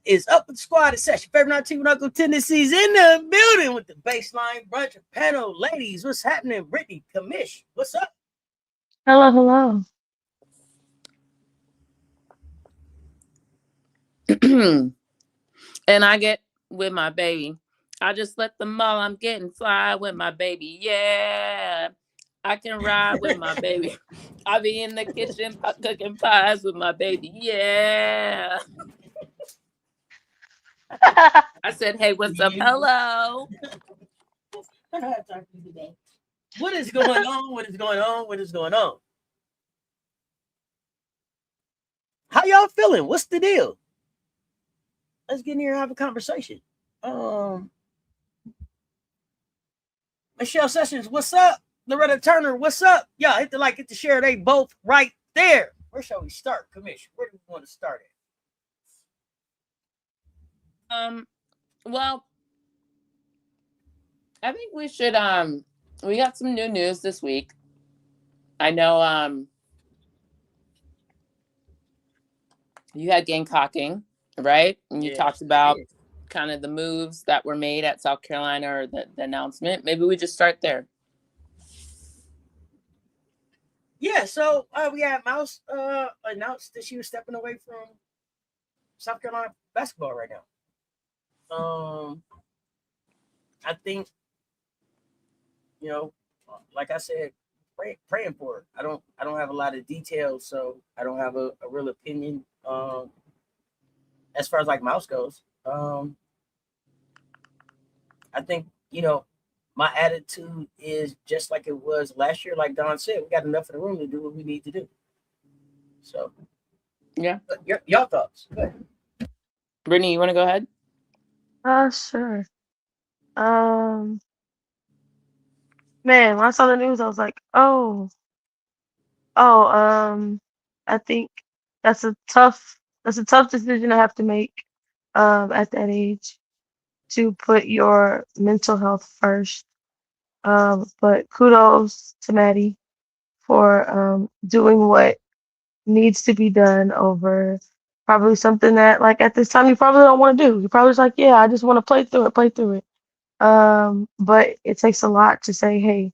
is up with the squad? It's Cess, your favorite auntie with Uncle Tendencies in the building with the Baseline Brunch panel. Ladies, what's happening? Brittany, Commish, what's up? Hello, hello. And I get with my baby. I just let them know I'm getting fly with my baby. Yeah. I can ride with my baby. I be in the kitchen cooking pies with my baby. Yeah. I said, hey, what's up? Hello. What is going on? What is going on? What is going on? How y'all feeling? What's the deal? Let's get in here and have a conversation. Michelle Sessions, what's up? Loretta Turner, what's up? Y'all hit the like, hit the share. They both right there. Where shall we start, Commish? Where do we want to start at? Well, I think we should we got some new news this week. I know you had Gamecocking, right? And you talked about kind of the moves that were made at South Carolina or the announcement. Maybe we just start there. Yeah, so we had Mouse announced that she was stepping away from South Carolina basketball right now. I think, you know, like I said, praying for her. I don't have a lot of details, so I don't have a real opinion as far as like Mouse goes. I think, you know, my attitude is just like it was last year. Like Don said, we got enough in the room to do what we need to do. So, yeah. Y'all thoughts? Go ahead. Brittany, you want to go ahead? Sure. Man, when I saw the news, I was like, I think that's a tough decision to have to make, at that age, to put your mental health first. But kudos to Maddie for doing what needs to be done over probably something that, like, at this time you probably don't want to do. You're probably just like, yeah, I just want to play through it. But it takes a lot to say, hey,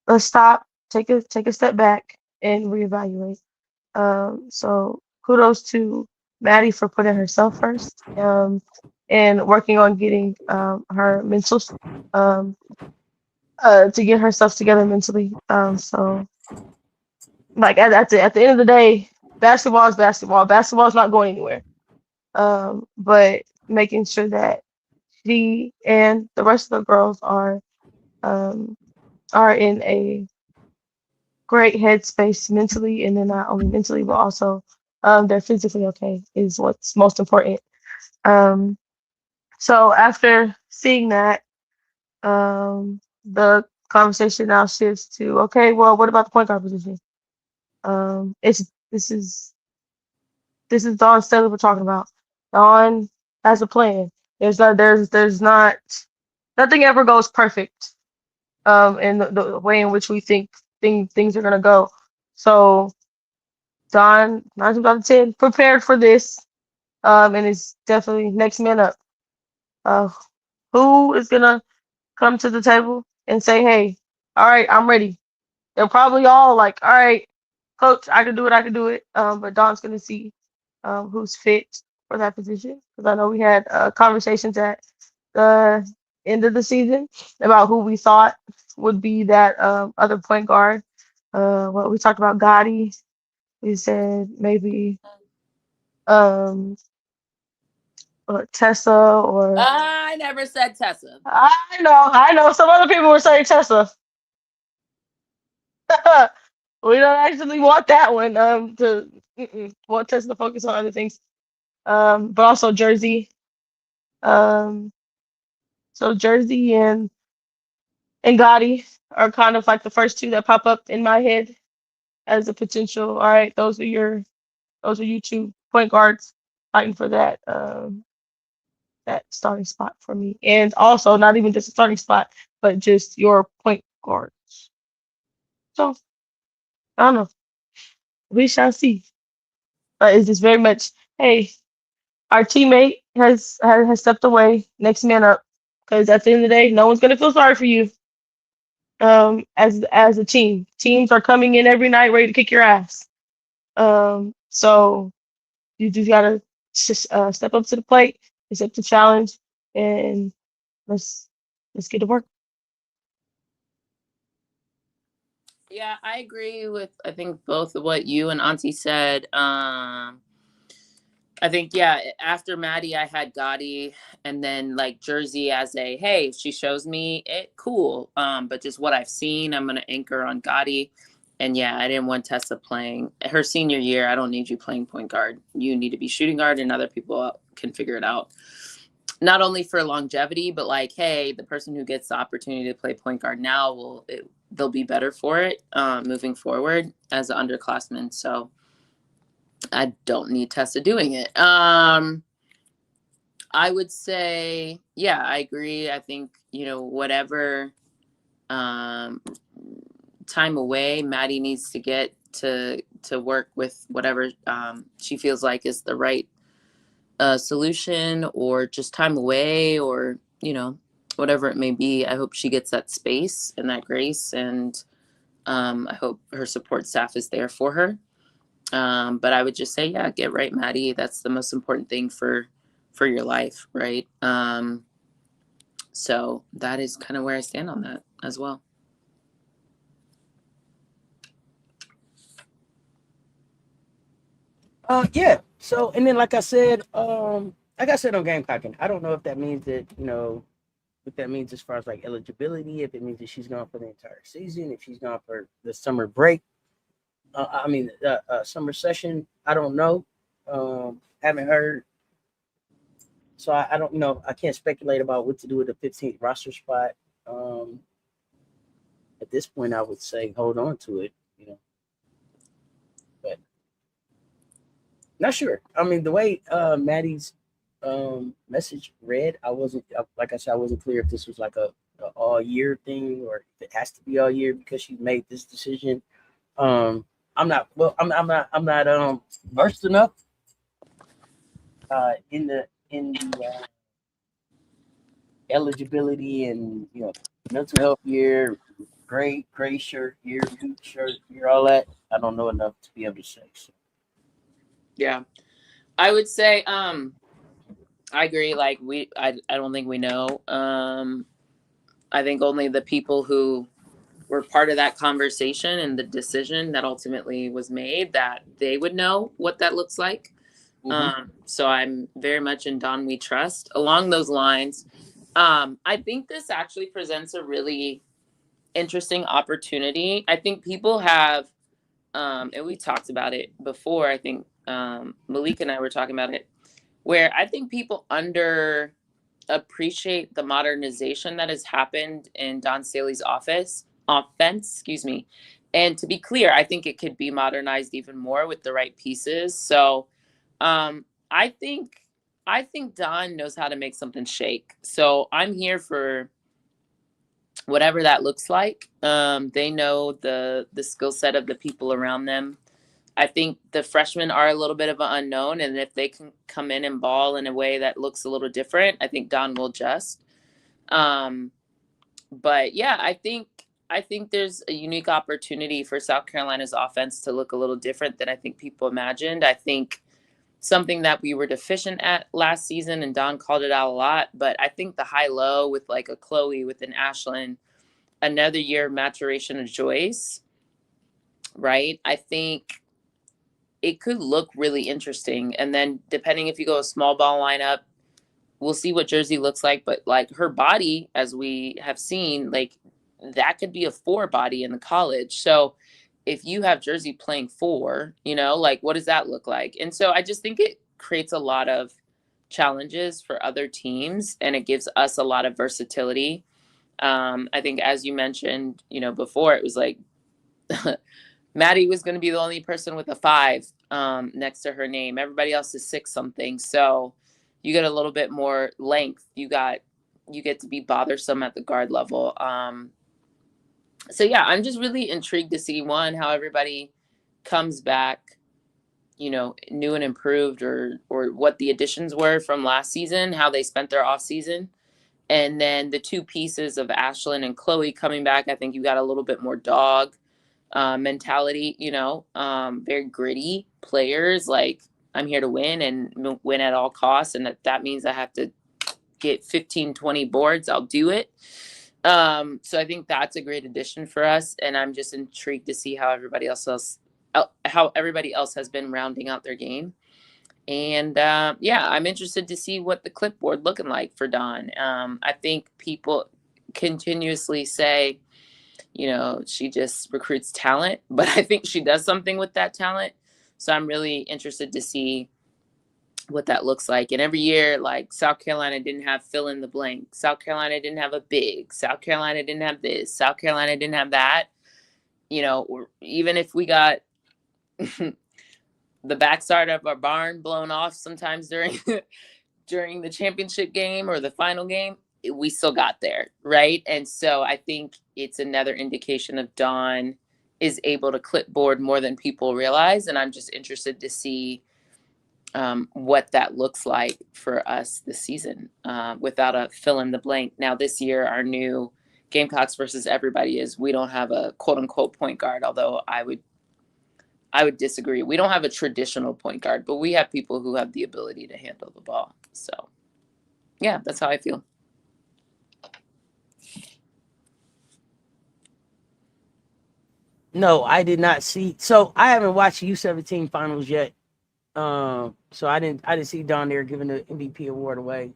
let's stop, take a step back and reevaluate. So kudos to Maddie for putting herself first, and working on getting her mental, um, to get herself together mentally. So like at the end of the day, basketball is basketball. Basketball is not going anywhere. But making sure that she and the rest of the girls um are in a great headspace mentally, and then not only mentally but also they're physically okay is what's most important. Um, so after seeing that, the conversation now shifts to, okay, well, what about the point guard position? It's this is Dawn Staley we're talking about. Dawn has a plan. There's not nothing ever goes perfect. In the way in which we think things are gonna go. So Don, 9 out of 10, prepared for this. And it's definitely next man up. Uh, who is gonna come to the table and say, "Hey, all right, I'm ready." They're probably all like, "All right, coach, I can do it, I can do it." But Don's gonna see who's fit for that position, because I know we had conversations at the end of the season about who we thought would be that other point guard. What we talked about, Gotti. We said maybe um Tessa, or I never said Tessa. I know some other people were saying Tessa. We don't actually want that one. To want Tessa to focus on other things. But also Jersey. Um, so Jersey and Gotti are kind of like the first two that pop up in my head as a potential. All right, those are you two point guards fighting for that starting spot for me. And also not even just a starting spot, but just your point guards. So I don't know. We shall see. But it's just very much, hey, our teammate has stepped away. Next man up, because at the end of the day, no one's gonna feel sorry for you. As a team, teams are coming in every night ready to kick your ass. So you just gotta step up to the plate, accept the challenge, and let's let's get to work. Yeah, I agree with I think both of what you and Auntie said. I think after Maddie, I had Gotti, and then like Jersey as a hey, if she shows me it, cool. But just what I've seen, I'm gonna anchor on Gotti. And yeah, I didn't want Tessa playing her senior year. I don't need you playing point guard. You need to be shooting guard, and other people can figure it out. Not only for longevity, but like, hey, the person who gets the opportunity to play point guard now they'll be better for it moving forward as an underclassman. So I don't need Tessa doing it. I would say, yeah, I agree. I think, whatever time away Maddie needs to get to work with whatever she feels like is the right solution, or just time away, or, whatever it may be. I hope she gets that space and that grace. And I hope her support staff is there for her. But I would just say, yeah, get right, Maddie. That's the most important thing for your life, right? So that is kind of where I stand on that as well. Yeah. So, and then like I said on Gamecocking, I don't know if that means that, what that means as far as like eligibility, if it means that she's gone for the entire season, if she's gone for the summer break. Summer session. I don't know. Haven't heard. So I don't, I can't speculate about what to do with the 15th roster spot. At this point, I would say hold on to it, but not sure. I mean, the way Maddie's message read, I wasn't, like I said, I wasn't clear if this was like a all year thing or if it has to be all year because she made this decision. I'm not versed enough in the eligibility and mental health year, gray shirt year, boot shirt year, all that. I don't know enough to be able to say. So. Yeah, I would say I agree. Like I don't think we know. I think only the people who were part of that conversation and the decision that ultimately was made, that they would know what that looks like. Mm-hmm. So I'm very much in Dawn We Trust. Along those lines, I think this actually presents a really interesting opportunity. I think people have, and we talked about it before, I think Malik and I were talking about it, where I think people appreciate the modernization that has happened in Don Staley's offense, And to be clear, I think it could be modernized even more with the right pieces. So I think Don knows how to make something shake. So I'm here for whatever that looks like. They know the skill set of the people around them. I think the freshmen are a little bit of an unknown, and if they can come in and ball in a way that looks a little different, I think Don will adjust. But yeah, I think there's a unique opportunity for South Carolina's offense to look a little different than I think people imagined. I think something that we were deficient at last season, and Don called it out a lot, but I think the high-low with like a Chloe, with an Ashlyn, another year of maturation of Joyce, right? I think it could look really interesting. And then depending if you go a small ball lineup, we'll see what Jersey looks like. But like her body, as we have seen, like that could be a 4 body in the college. So if you have Jersey playing 4, like what does that look like? And so I just think it creates a lot of challenges for other teams, and it gives us a lot of versatility. I think, as you mentioned, before, it was like Maddie was going to be the only person with a 5 next to her name. Everybody else is 6 something. So you get a little bit more length. You get to be bothersome at the guard level. So yeah, I'm just really intrigued to see, one, how everybody comes back new and improved, or what the additions were from last season, how they spent their off season. And then the two pieces of Ashlyn and Chloe coming back, I think you got a little bit more dog mentality, very gritty players. Like, I'm here to win and win at all costs. And that means I have to get 15, 20 boards. I'll do it. So I think that's a great addition for us. And I'm just intrigued to see how everybody else has been rounding out their game. And I'm interested to see what the clipboard looking like for Dawn. I think people continuously say, she just recruits talent, but I think she does something with that talent. So I'm really interested to see what that looks like. And every year, like, South Carolina didn't have fill in the blank. South Carolina didn't have a big. South Carolina didn't have this. South Carolina didn't have that. Or even if we got the backside of our barn blown off sometimes during the championship game or the final game, we still got there, right? And so I think it's another indication of Dawn is able to clipboard more than people realize. And I'm just interested to see what that looks like for us this season without a fill in the blank. Now, this year, our new Gamecocks versus everybody is we don't have a quote unquote point guard, although I would disagree. We don't have a traditional point guard, but we have people who have the ability to handle the ball. So, yeah, that's how I feel. No, I did not see. So I haven't watched U17 finals yet. So I didn't see Dawn there giving the MVP award away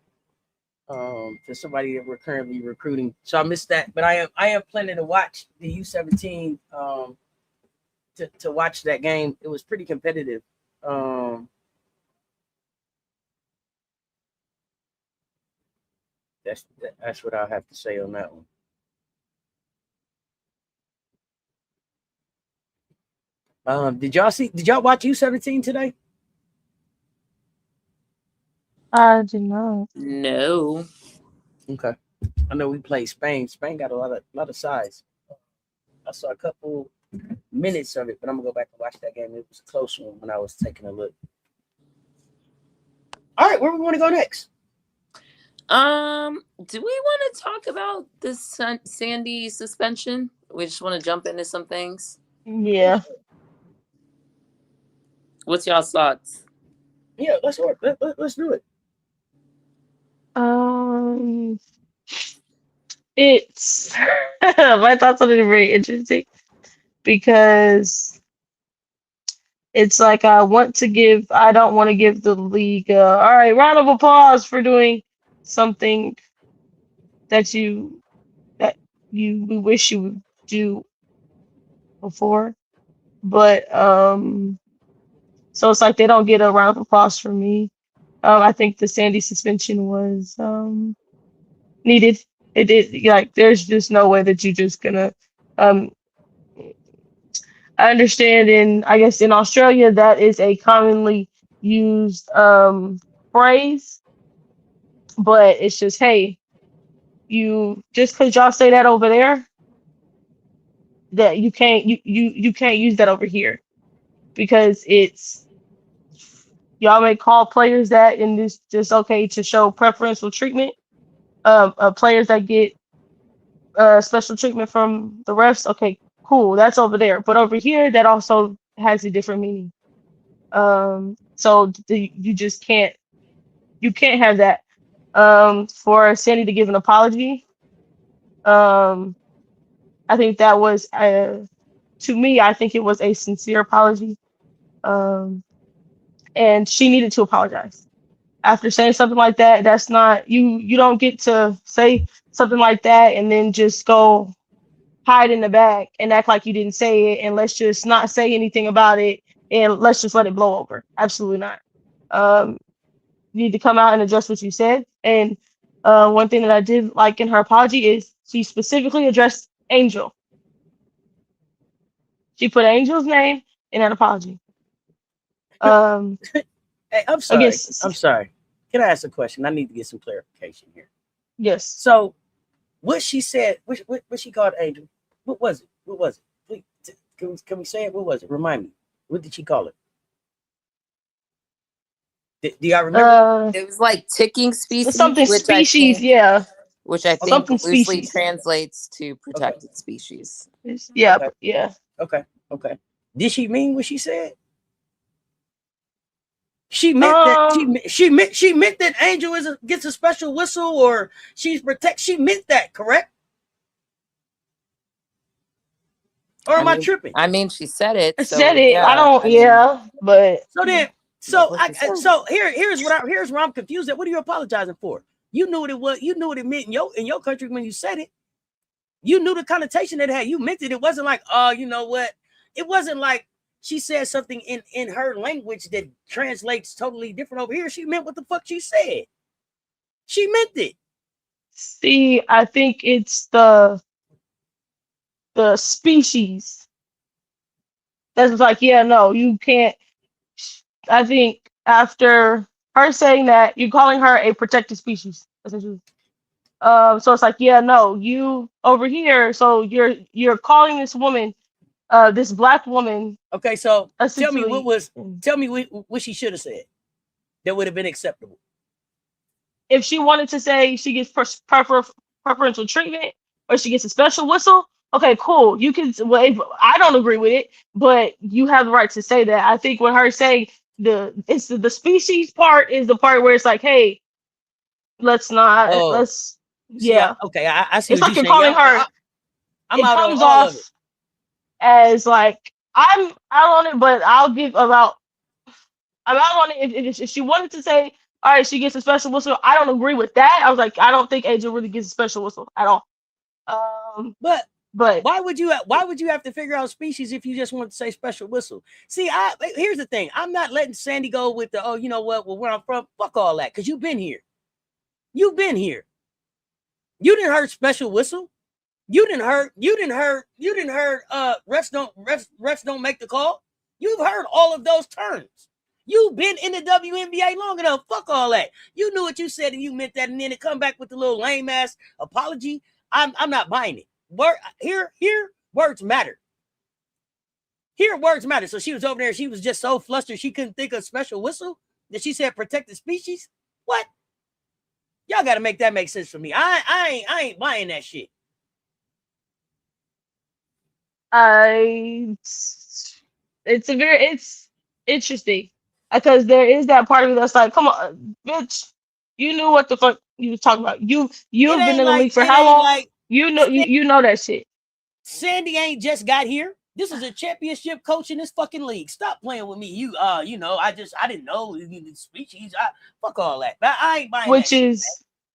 to somebody that we're currently recruiting. So I missed that. But I am planning to watch the U17 to watch that game. It was pretty competitive. That's what I'll have to say on that one. Did y'all watch U17 today? I did not. No. Okay. I know we played Spain. Spain got a lot of size. I saw a couple minutes of it, but I'm gonna go back and watch that game. It was a close one when I was taking a look. All right, where we want to go next? Do we want to talk about the Sandy suspension? We just want to jump into some things. Yeah. What's y'all's thoughts? Yeah, let's do it. It's my thoughts on it are very interesting because it's like I don't want to give the league all right, round of applause for doing something that we wish you would do before. But so it's like they don't get a round of applause from me. I think the Sandy suspension was needed. It did, like, there's just no way that you're just gonna I understand I guess in Australia that is a commonly used phrase, but it's just, hey, you just because y'all say that over there, that you can't use that over here because it's y'all may call players that, and it's just okay to show preferential treatment. Players that get special treatment from the refs, okay, cool, that's over there. But over here, that also has a different meaning. So you can't have that. For Sandy to give an apology, I think that was to me, I think it was a sincere apology. And she needed to apologize. After saying something like that, that's not you don't get to say something like that and then just go hide in the back and act like you didn't say it, and let's just not say anything about it and let's just let it blow over. Absolutely not. You need to come out and address what you said. And one thing that I did like in her apology is she specifically addressed Angel. She put Angel's name in that apology. Hey, I'm sorry. I'm sorry. Can I ask a question? I need to get some clarification here. Yes. So, what she said, what she called Angel, what was it? What was it? Please, can we say it? What was it? Remind me. What did she call it? Do y'all remember? It was like ticking species, Something species, yeah. which I think Something loosely species. translates to protected species. Yeah, Okay. yeah. Okay. Did she mean what she said? She meant that Um, she meant that Angel gets a special whistle or she's protect. She meant that, correct? Or am I tripping? I mean, she said it. I So said it. I yeah, don't. I mean, Yeah, but So then, that's so what I she said. so here's where I'm confused at. What are you apologizing for? You knew what it was. You knew what it meant in your country when you said it. You knew the connotation it had. You meant it. It wasn't like, oh, you know what? It wasn't like she said something in her language that translates totally different over here. She meant what the fuck she said. She meant it. see, I think it's the species that's like, yeah, no, you can't. I think after her saying that, you're calling her a protected species, essentially. So it's like, yeah, no, you over here. So you're calling this woman, this black woman, Okay, so essentially. tell me what she should have said that would have been acceptable. If she wanted to say she gets preferential treatment or she gets a special whistle, okay, cool. You can. Well, if, I don't agree with it, but you have the right to say that. I think when her saying the species part is the part where it's like, hey, let's not Oh, let's see, yeah. I see It's what like you're you're saying. calling Yeah, her. I'm It out on comes all of it. off as like I'm out on it, but I'll give about I'm out on it if she wanted to say, all right, she gets a special whistle. I don't agree with that. I was like, I don't think Angel really gets a special whistle at all. But But why would you have to figure out species if you just want to say special whistle? See, here's the thing. I'm not letting Sandy go with the, oh, you know what? Well, where I'm from, fuck all that, because you've been here. You've been here. You didn't heard special whistle. You didn't heard refs don't make the call. You've heard all of those terms. You've been in the WNBA long enough. Fuck all that. You knew what you said and you meant that, and then to come back with the little lame ass apology. I'm not buying it. Here words matter. Here words matter. So she was over there. She was just so flustered she couldn't think of special whistle that she said protected species. What? Y'all got to make that make sense for me. I ain't buying that shit. it's interesting because there is that part of me that's like, come on, bitch, you knew what the fuck you was talking about. You've been in the league for It how ain't long? like You know that shit. Sandy ain't just got here. This is a championship coach in this fucking league. Stop playing with me. You know, I didn't know the species. Fuck all that. But I ain't buying that Which shit, is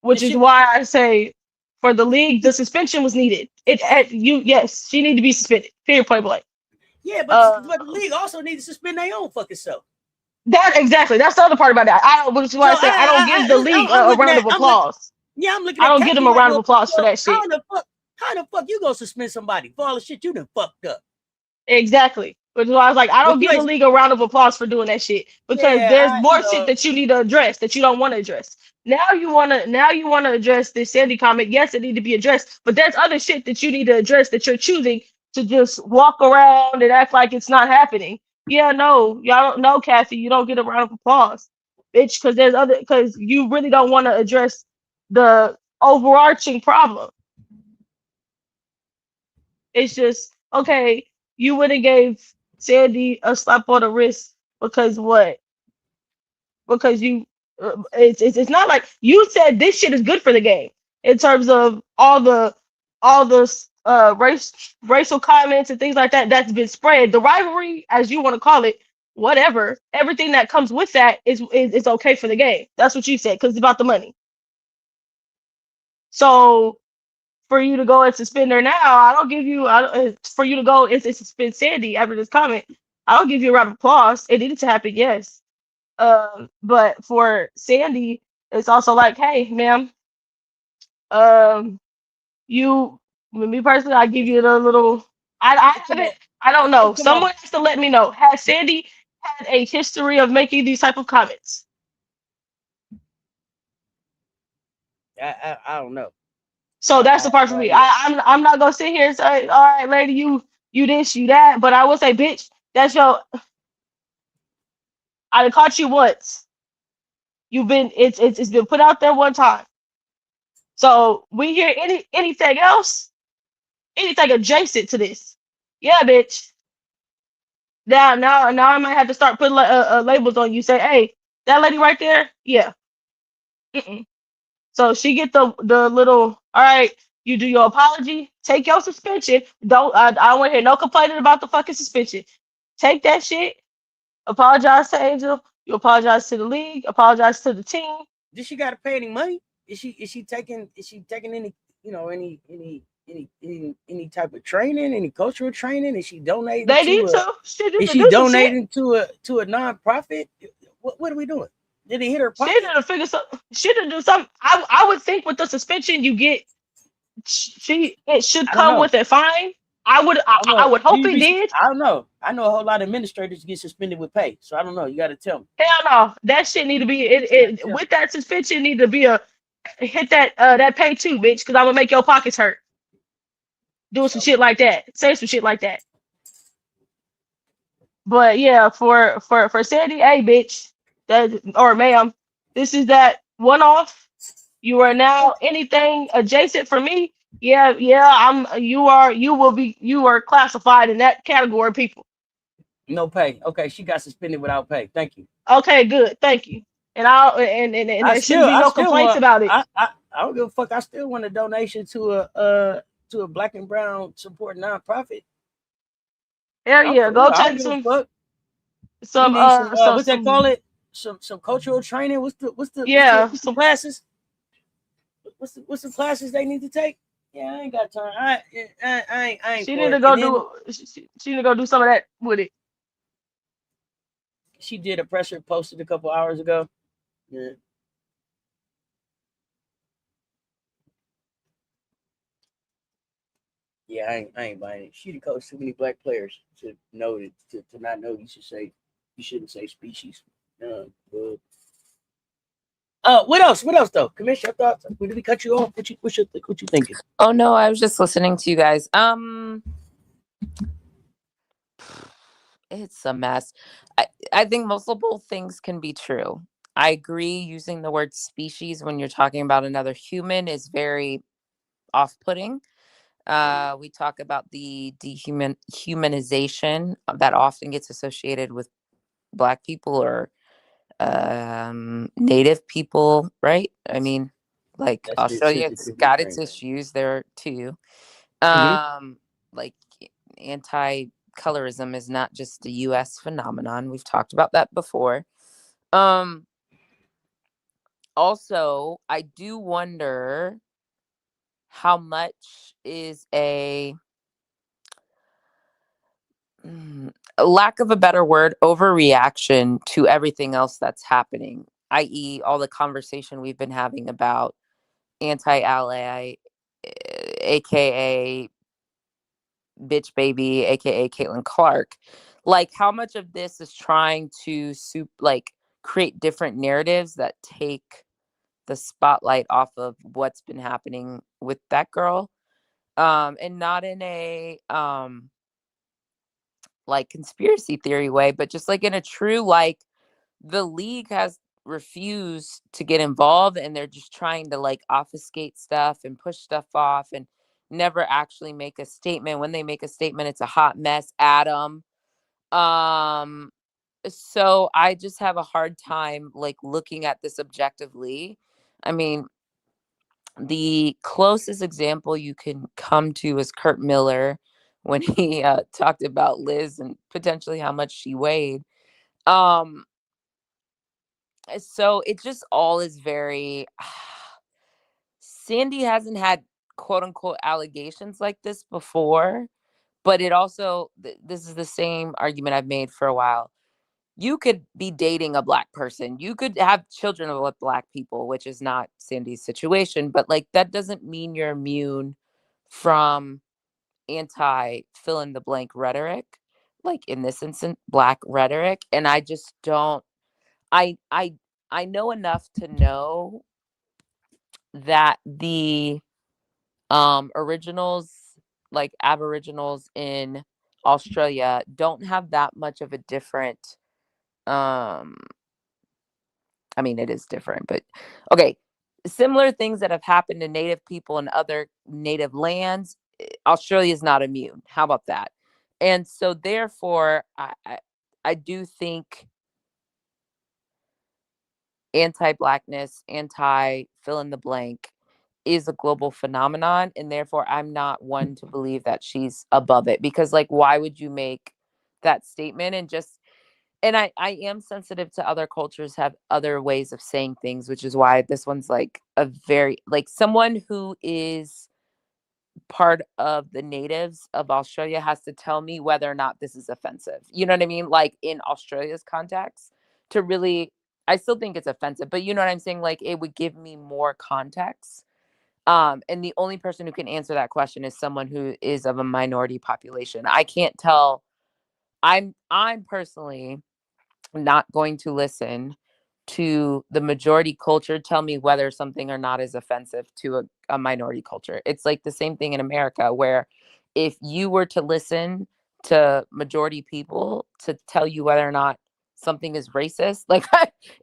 man. which is why I say for the league the suspension was needed. It had you yes, she needed to be suspended. Period, point blank. Yeah, but the league also needs to suspend their own fucking self. That exactly. That's the other part about that. Which is why I say I don't give the league a round of applause. I'm looking I at don't give them Cathy a like, round of applause for that shit. how the fuck you gonna suspend somebody for all the shit you done fucked up? Exactly. Which is why I was like, I But don't you give the ain't, league a round of applause for doing that shit because yeah, there's more shit that you need to address that you don't want to address. Now you wanna address this Sandy comment. Yes, it need to be addressed, but there's other shit that you need to address that you're choosing to just walk around and act like it's not happening. Yeah, no, y'all don't know, Cathy. You don't get a round of applause, bitch, because you really don't want to address the overarching problem. It's just okay. You would have gave Sandy a slap on the wrist because what? Because you, it's not like you said this shit is good for the game in terms of all the racial comments and things like that that's been spread. The rivalry, as you want to call it, whatever, everything that comes with that is okay for the game. That's what you said because it's about the money. So for you to go and suspend her now, I don't give you. For you to go and suspend Sandy after this comment, I don't give you a round of applause. It needed to happen, yes. But for Sandy, it's also like, hey, ma'am, um, you, me personally, I give you the little. I haven't. I don't know. Someone has to let me know. Has Sandy had a history of making these type of comments? I don't know. So that's the part for me. I'm not gonna sit here and say, all right, lady, you this, you that. But I will say, bitch, that's your I done caught you once. It's been put out there one time. So we hear anything else, anything adjacent to this. Yeah, bitch. Now I might have to start putting labels on you. Say, hey, that lady right there, yeah. Mm-mm. So she get the little. All right, you do your apology, take your suspension. I don't want to hear no complaining about the fucking suspension. Take that shit. Apologize to Angel. You apologize to the league. Apologize to the team. Did she got to pay any money? Is she taking any any type of training, any cultural training? Is she donating They to need a? to. She need Is to she do some shit. donating to a nonprofit? What are we doing? Did it hit her She need pocket? to figure some. She need to do something. I would think with the suspension you get, it should I don't come know. with a fine. I don't I know. would Do hope you it be? did. I don't know. I know a whole lot of administrators get suspended with pay, so I don't know. You got to tell me. Hell no, that shit need to be You got to tell me. with that suspension need to be a hit that pay too, bitch, because I'm gonna make your pockets hurt. Doing some So shit like that. Say some shit like that. But yeah, for Sandy, hey bitch, that or ma'am, this is that one off. You are now anything adjacent for me. Yeah, you are classified in that category, people. no pay. Okay, she got suspended without pay. Thank you. Okay, good, thank you. And there shouldn't be I no still complaints want. about it. I don't give a fuck. I still want a donation to a black and brown support nonprofit. Hell I'm yeah, for real. go I don't take give a fuck. We some need some what they some call it? Some cultural training. yeah, What's the some classes? What's the classes they need to take? Yeah, I ain't got time. I ain't she for need to it. And go then do she need to go do some of that with it. she did a pressure posted a couple hours ago. Yeah. Yeah, I ain't buying it. She coached too many black players to know to not know you shouldn't say species. But what else? What else though? Commish, your thoughts? Did we cut you off? What you thinking? Oh no, I was just listening to you guys. It's a mess. I think multiple things can be true. I agree using the word species when you're talking about another human is very off-putting. We talk about the dehumanization that often gets associated with Black people or Native people, right? I mean, like That's Australia's sensitively got its trained. issues there too. Mm-hmm. Like anti-colorism is not just a US phenomenon. We've talked about that before. Um Also, I do wonder how much is a lack of a better word, overreaction to everything else that's happening, i.e., all the conversation we've been having about anti-ally, aka bitch baby, aka Caitlin Clark. Like, how much of this is trying to create different narratives that take the spotlight off of what's been happening with that girl, and not in a like conspiracy theory way, but just like in a true, like, the league has refused to get involved and they're just trying to like obfuscate stuff and push stuff off and never actually make a statement. When they make a statement, it's a hot mess, Adam. um so I just have a hard time like looking at this objectively. I mean, the closest example you can come to is Kurt Miller when he talked about Liz and potentially how much she weighed. Um, so it just all is very. Sandy hasn't had quote unquote allegations like this before, but it also, this is the same argument I've made for a while. You could be dating a Black person. You could have children with Black people, which is not Sandy's situation, but like that doesn't mean you're immune from anti fill in the blank rhetoric, like in this instance, Black rhetoric. And I just don't, I, I, I know enough to know that the originals, like Aboriginals in Australia, don't have that much of a different um I mean, it is different, but okay. Similar things that have happened to Native people in other native lands, Australia is not immune. How about that? And so, therefore, I do think anti-blackness, anti fill in the blank is a global phenomenon, and therefore I'm not one to believe that she's above it, because like why would you make that statement? And just, and I am sensitive to other cultures have other ways of saying things, which is why this one's like a very, like, someone who is part of the natives of Australia has to tell me whether or not this is offensive. You know what I mean? Like in Australia's context, to really, I still think it's offensive, but you know what I'm saying? Like it would give me more context. And the only person who can answer that question is someone who is of a minority population. I can't tell. I'm personally not going to listen to the majority culture tell me whether something or not is offensive to a minority culture. It's like the same thing in America, where if you were to listen to majority people to tell you whether or not something is racist, like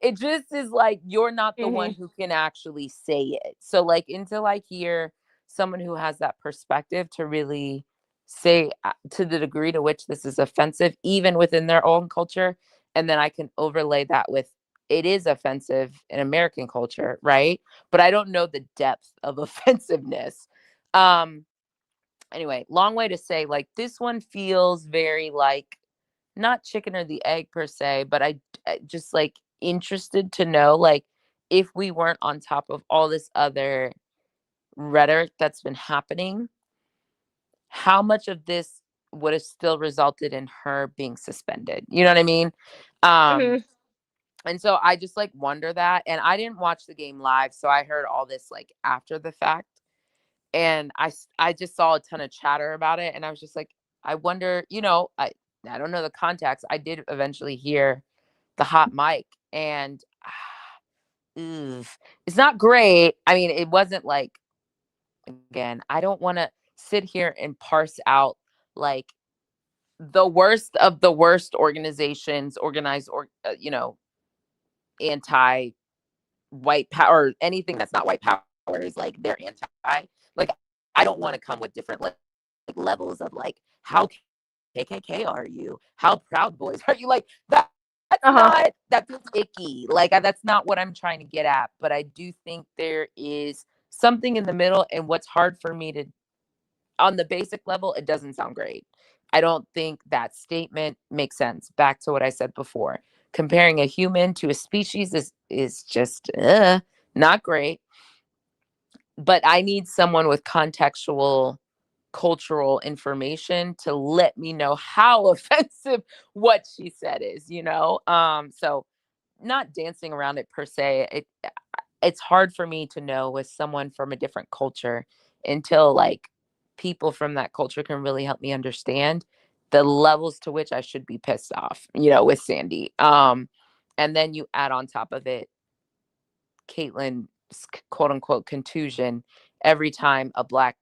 it just is like you're not the one Mhm. who can actually say it. So like until I hear someone who has that perspective to really say to the degree to which this is offensive even within their own culture, and then I can overlay that with it is offensive in American culture, right? But I don't know the depth of offensiveness. Um, anyway, long way to say, like, this one feels very like not chicken or the egg per se, but I just like interested to know, like, if we weren't on top of all this other rhetoric that's been happening, how much of this would have still resulted in her being suspended? You know what I mean? Um, Mhm. And so I just like wonder that. And I didn't watch the game live. So I heard all this like after the fact. And I just saw a ton of chatter about it. And I was just like, I wonder, I don't know the context. I did eventually hear the hot mic, and it's not great. I mean, it wasn't like, again, I don't want to sit here and parse out like the worst of the worst organizations organized or, anti white power, anything that's not white power is like they're anti. Like I don't want to come with different like levels of like how KKK are you? How Proud Boys are you? Like that's Uh-huh. not, that feels icky. Like that's not what I'm trying to get at. But I do think there is something in the middle, and what's hard for me to, on the basic level, it doesn't sound great. I don't think that statement makes sense. Back to what I said before. Comparing a human to a species is just not great. But I need someone with contextual cultural information to let me know how offensive what she said is. So not dancing around it per se. It's hard for me to know with someone from a different culture until like people from that culture can really help me understand the levels to which I should be pissed off, with Sandy. And then you add on top of it Caitlin's quote unquote contusion every time a Black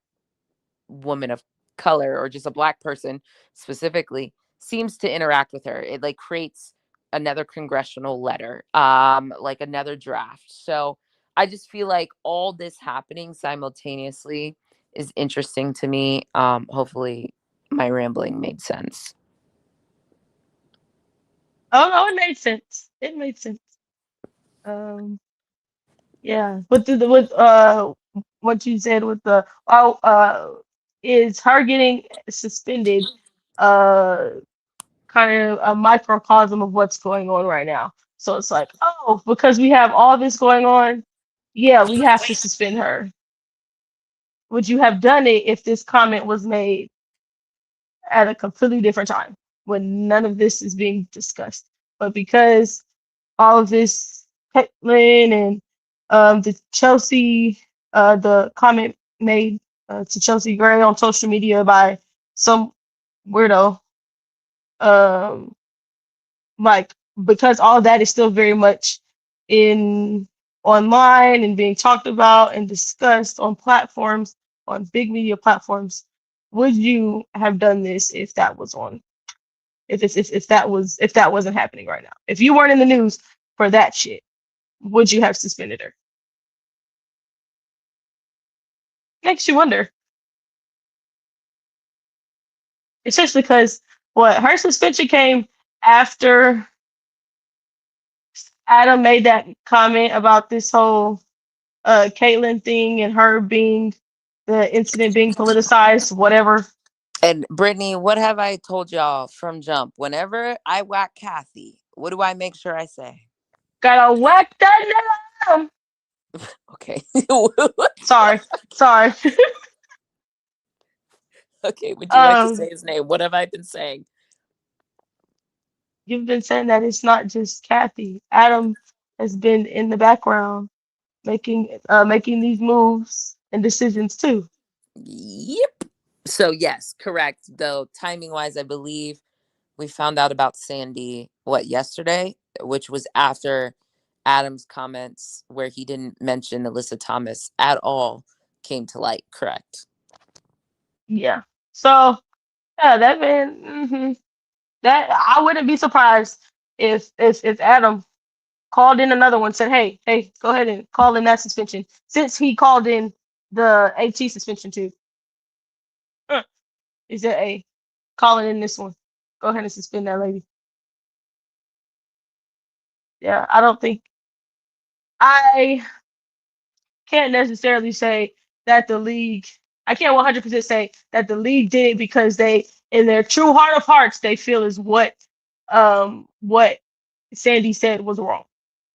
woman of color, or just a Black person specifically, seems to interact with her. It like creates another congressional letter, like another draft. So I just feel like all this happening simultaneously is interesting to me. Hopefully my rambling made sense. Oh no, it made sense. It made sense. Um, yeah. With what you said with the is her getting suspended uh kind of a microcosm of what's going on right now. So it's like, oh, because we have all this going on, yeah, we have to suspend her. Would you have done it if this comment was made at a completely different time when none of this is being discussed? But because all of this, Caitlyn and the Chelsea, the comment made to Chelsea Gray on social media by some weirdo, um, like because all that is still very much in online and being talked about and discussed on platforms, on big media platforms. Would you have done this if that was on, if that wasn't happening right now, if you weren't in the news for that shit? would you have suspended her? Makes you wonder. Especially because what her suspension came after Adam made that comment about this whole Caitlyn thing and her being the incident being politicized, whatever. And Brittany, what have I told y'all from jump? Whenever I whack Cathy, what do I make sure I say? Gotta whack that down. Okay. Sorry. Okay, would you like to say um, his name? What have I been saying? you've been saying that it's not just Cathy. Adam has been in the background making these moves and decisions too. Yep. So yes, correct. Though timing wise, I believe we found out about Sandy yesterday, which was after Adam's comments where he didn't mention Alyssa Thomas at all came to light. Correct. Yeah. So yeah, that man. That I wouldn't be surprised if Adam called in another one, said, hey, go ahead and call in that suspension. Since he called in the AT suspension too. He said, hey, calling in this one. Go ahead and suspend that lady. Yeah, I don't think I can't necessarily say that the league I can't 100% say that the league did it because they in their true heart of hearts they feel is what Sandy said was wrong.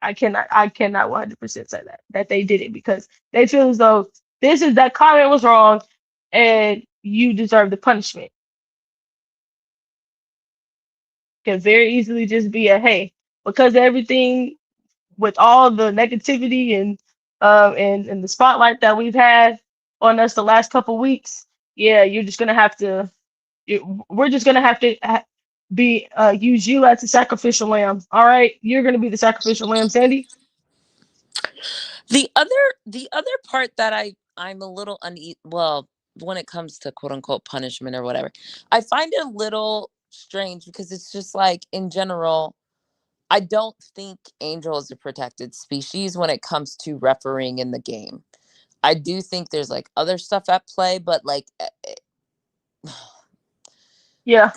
I cannot 100% say that they did it because they feel as though that comment was wrong and you deserve the punishment. Can very easily just be a hey, because of everything with all the negativity and the spotlight that we've had on us the last couple weeks. Yeah, you're just gonna have to. We're just gonna have to be use you as a sacrificial lamb. All right, you're gonna be the sacrificial lamb, Sandy. The other part that I'm a little well, when it comes to quote unquote punishment or whatever, I find it a little strange because it's just like in general, I don't think Angel is a protected species when it comes to refereeing in the game. I do think there's like other stuff at play, but like Yeah,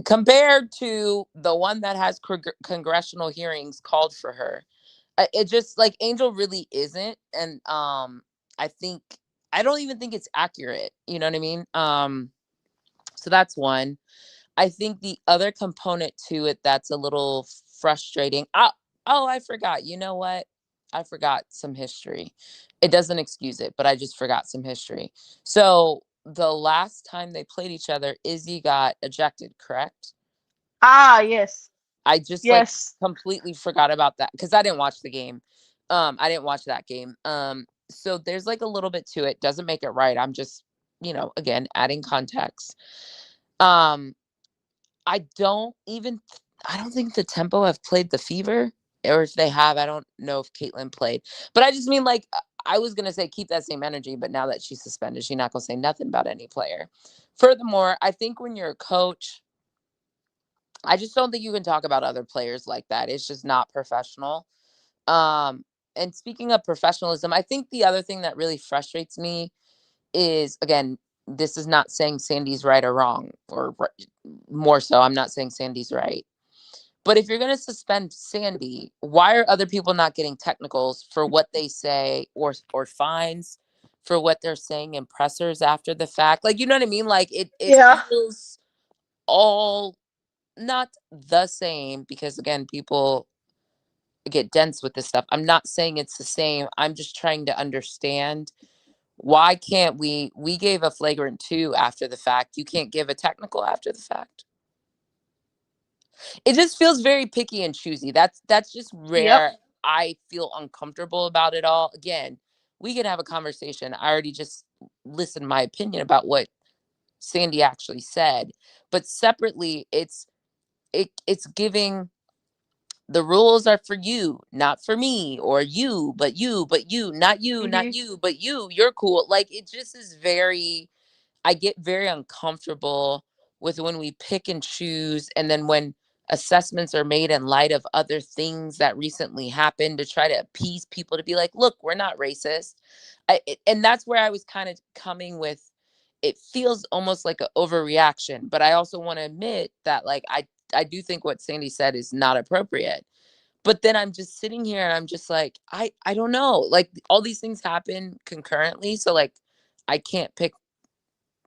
compared to the one that has congressional hearings called for her, it just like Angel really isn't. And I think I don't even think it's accurate. You know what I mean? So that's one. I think the other component to it that's a little frustrating. Oh, I forgot. You know what? I forgot some history. It doesn't excuse it, but I just forgot some history. So the last time they played each other, Izzy got ejected, correct? yes, I just like yes. completely forgot about that because I didn't watch the game. I didn't watch that game. So there's like a little bit to it. Doesn't make it right. I'm just, again, adding context. Um, I don't even I don't think the Tempo have played the Fever, or if they have, I don't know if Caitlyn played. But I just mean like I was gonna say keep that same energy, but now that she's suspended, she's not gonna say nothing about any player. Furthermore, I think when you're a coach, I just don't think you can talk about other players like that. It's just not professional. Um, and speaking of professionalism, I think the other thing that really frustrates me is again, this is not saying Sandy's right or wrong, or more so, I'm not saying Sandy's right. But if you're going to suspend Sandy, why are other people not getting technicals for what they say, or fines for what they're saying in pressers after the fact? Like, you know what I mean? Like it Yeah. feels all not the same because again, people get dense with this stuff. I'm not saying it's the same. I'm just trying to understand why can't we gave a flagrant 2 after the fact. You can't give a technical after the fact. It just feels very picky and choosy. That's just Yep. rare. I feel uncomfortable about it all. Again, we can have a conversation. I already just listened my opinion about what Sandy actually said, but separately, it's giving the rules are for you, not for me, or you, not you, not Mhm. you, but you. You're cool. Like it just is very. I get very uncomfortable with when we pick and choose, and then when assessments are made in light of other things that recently happened to try to appease people to be like, look, we're not racist. And that's where I was kind of coming with. It feels almost like an overreaction, but I also want to admit that like I do think what Sandy said is not appropriate. But then I'm just sitting here and I'm just like, I don't know. Like all these things happen concurrently. So like I can't pick,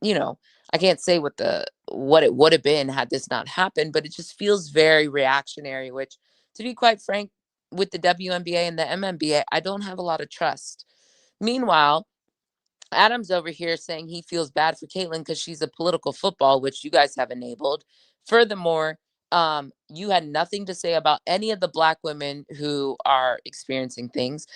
you know, I can't say what it would have been had this not happened, but it just feels very reactionary, which to be quite frank, with the WNBA and the MNBA, I don't have a lot of trust. Meanwhile, Adam's over here saying he feels bad for Caitlin because she's a political football, which you guys have enabled. Furthermore, you had nothing to say about any of the Black women who are experiencing things.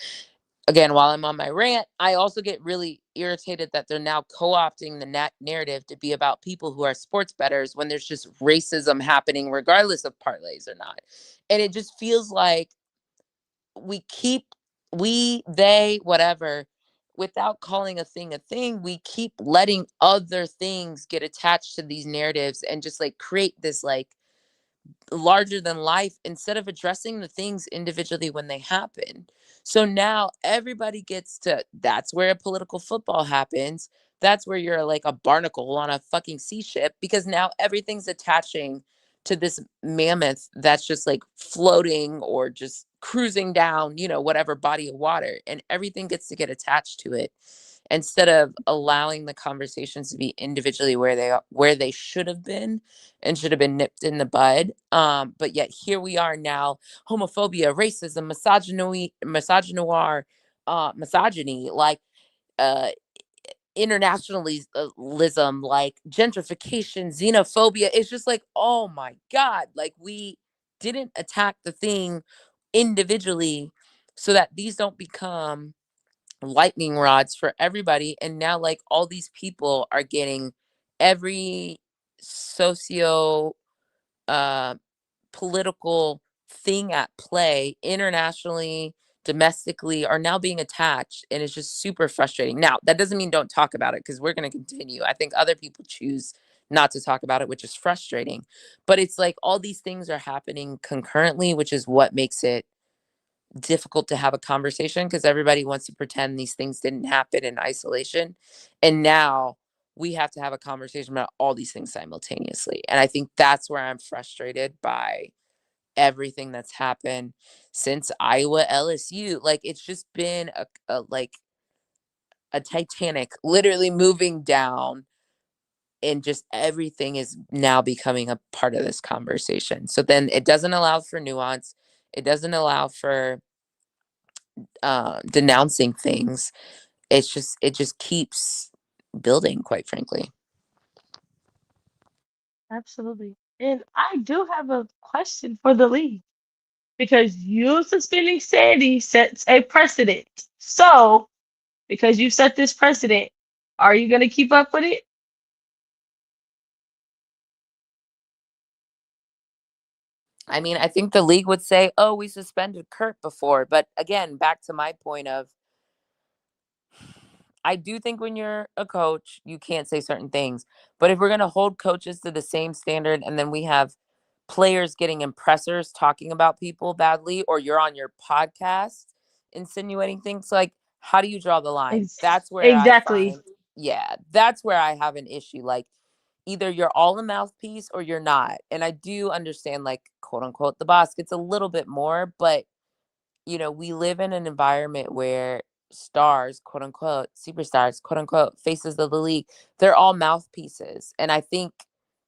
Again, while I'm on my rant, I also get really irritated that they're now co-opting the narrative to be about people who are sports bettors when there's just racism happening regardless of parlays or not. And it just feels like they, whatever, without calling a thing, we keep letting other things get attached to these narratives and just like create this like larger than life instead of addressing the things individually when they happen. So now everybody gets to, that's where a political football happens. That's where you're like a barnacle on a fucking sea ship, because now everything's attaching to this mammoth that's just like floating or just cruising down, whatever body of water, and everything gets to get attached to it instead of allowing the conversations to be individually where they should have been and should have been nipped in the bud. But yet here we are now, homophobia, racism, misogyny, like uh internationalism, like gentrification, xenophobia. It's just like, oh my God, like we didn't attack the thing individually so that these don't become lightning rods for everybody. And now like all these people are getting every socio political thing at play internationally, domestically, are now being attached, and it's just super frustrating. Now that doesn't mean don't talk about it, because we're going to continue. I think other people choose not to talk about it, which is frustrating, but it's like all these things are happening concurrently, which is what makes it difficult to have a conversation, because everybody wants to pretend these things didn't happen in isolation. And now we have to have a conversation about all these things simultaneously. And I think that's where I'm frustrated by everything that's happened since Iowa LSU. Like it's just been a Titanic literally moving down, and just everything is now becoming a part of this conversation. So then it doesn't allow for nuance. It doesn't allow for denouncing things. It just keeps building, quite frankly. Absolutely. And I do have a question for the league, because you suspending Sandy sets a precedent. So, because you set this precedent, are you going to keep up with it? I mean, I think the league would say, oh, we suspended Kurt before. But again, back to my point of, I do think when you're a coach, you can't say certain things. But if we're going to hold coaches to the same standard, and then we have players getting impressors talking about people badly, or you're on your podcast insinuating things, like, how do you draw the line? That's where I Exactly. find, yeah, that's where I have an issue. Like, either you're all a mouthpiece or you're not. And I do understand, like, quote unquote, the boss gets a little bit more, but we live in an environment where stars, quote unquote, superstars, quote unquote, faces of the league, they're all mouthpieces. And I think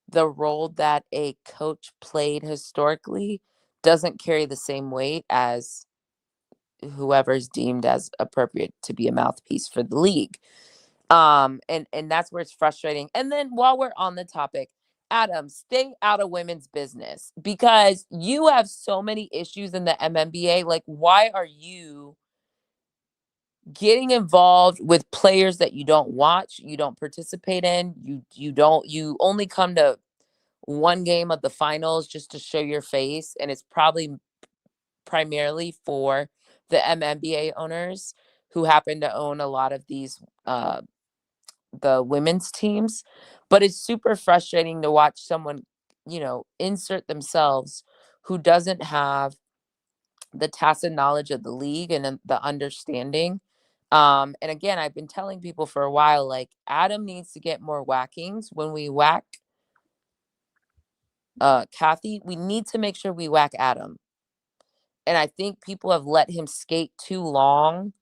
the role that a coach played historically doesn't carry the same weight as whoever's deemed as appropriate to be a mouthpiece for the league. And that's where it's frustrating. And then while we're on the topic, Adam, stay out of women's business, because you have so many issues in the MNBA. Like, why are you getting involved with players that you don't watch, you don't participate in, you only come to one game of the finals just to show your face, and it's probably primarily for the MNBA owners who happen to own a lot of these the women's teams. But it's super frustrating to watch someone insert themselves, who doesn't have the tacit knowledge of the league and the understanding. And again, I've been telling people for a while, like, Adam needs to get more whackings. When we whack Cathy, we need to make sure we whack Adam. And I think people have let him skate too long.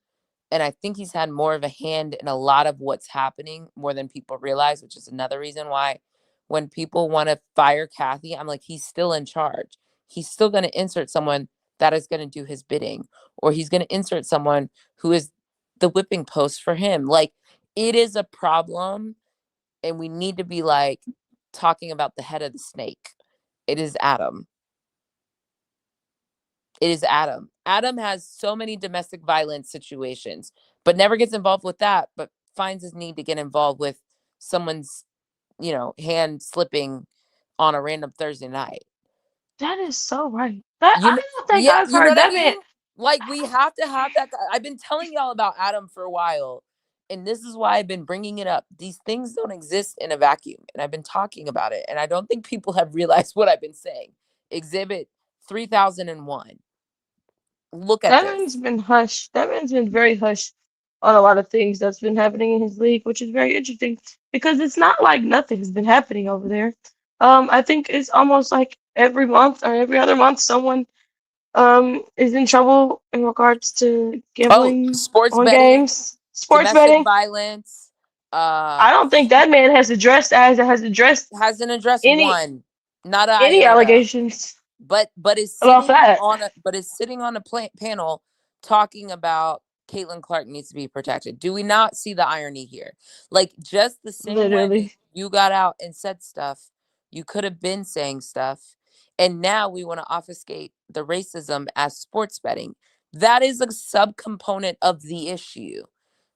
And I think he's had more of a hand in a lot of what's happening more than people realize, which is another reason why when people want to fire Cathy, I'm like, he's still in charge. He's still going to insert someone that is going to do his bidding, or he's going to insert someone who is the whipping post for him. Like, it is a problem, and we need to be like talking about the head of the snake. It is Adam. It is Adam. Adam has so many domestic violence situations, but never gets involved with that, but finds his need to get involved with someone's, hand slipping on a random Thursday night. That is so right. That You I know, don't think yeah, I've you know heard what I that man. mean? Like, we have to have that. I've been telling y'all about Adam for a while, and this is why I've been bringing it up. These things don't exist in a vacuum, and I've been talking about it, and I don't think people have realized what I've been saying. Exhibit 3001. Look at That this. man's been hushed. That man's been very hushed on a lot of things that's been happening in his league, which is very interesting because it's not like nothing has been happening over there. I think it's almost like every month or every other month someone is in trouble in regards to Oh, gambling sports on betting, games, sports domestic betting. violence, I don't think that man has addressed hasn't addressed any one, not an any iota. allegations But is about sitting that. on a panel talking about Caitlin Clark needs to be protected. Do we not see the irony here? Like, just the same way Literally. you got out and said stuff, you could have been saying stuff, and now we want to obfuscate the racism as sports betting. That is a subcomponent of the issue.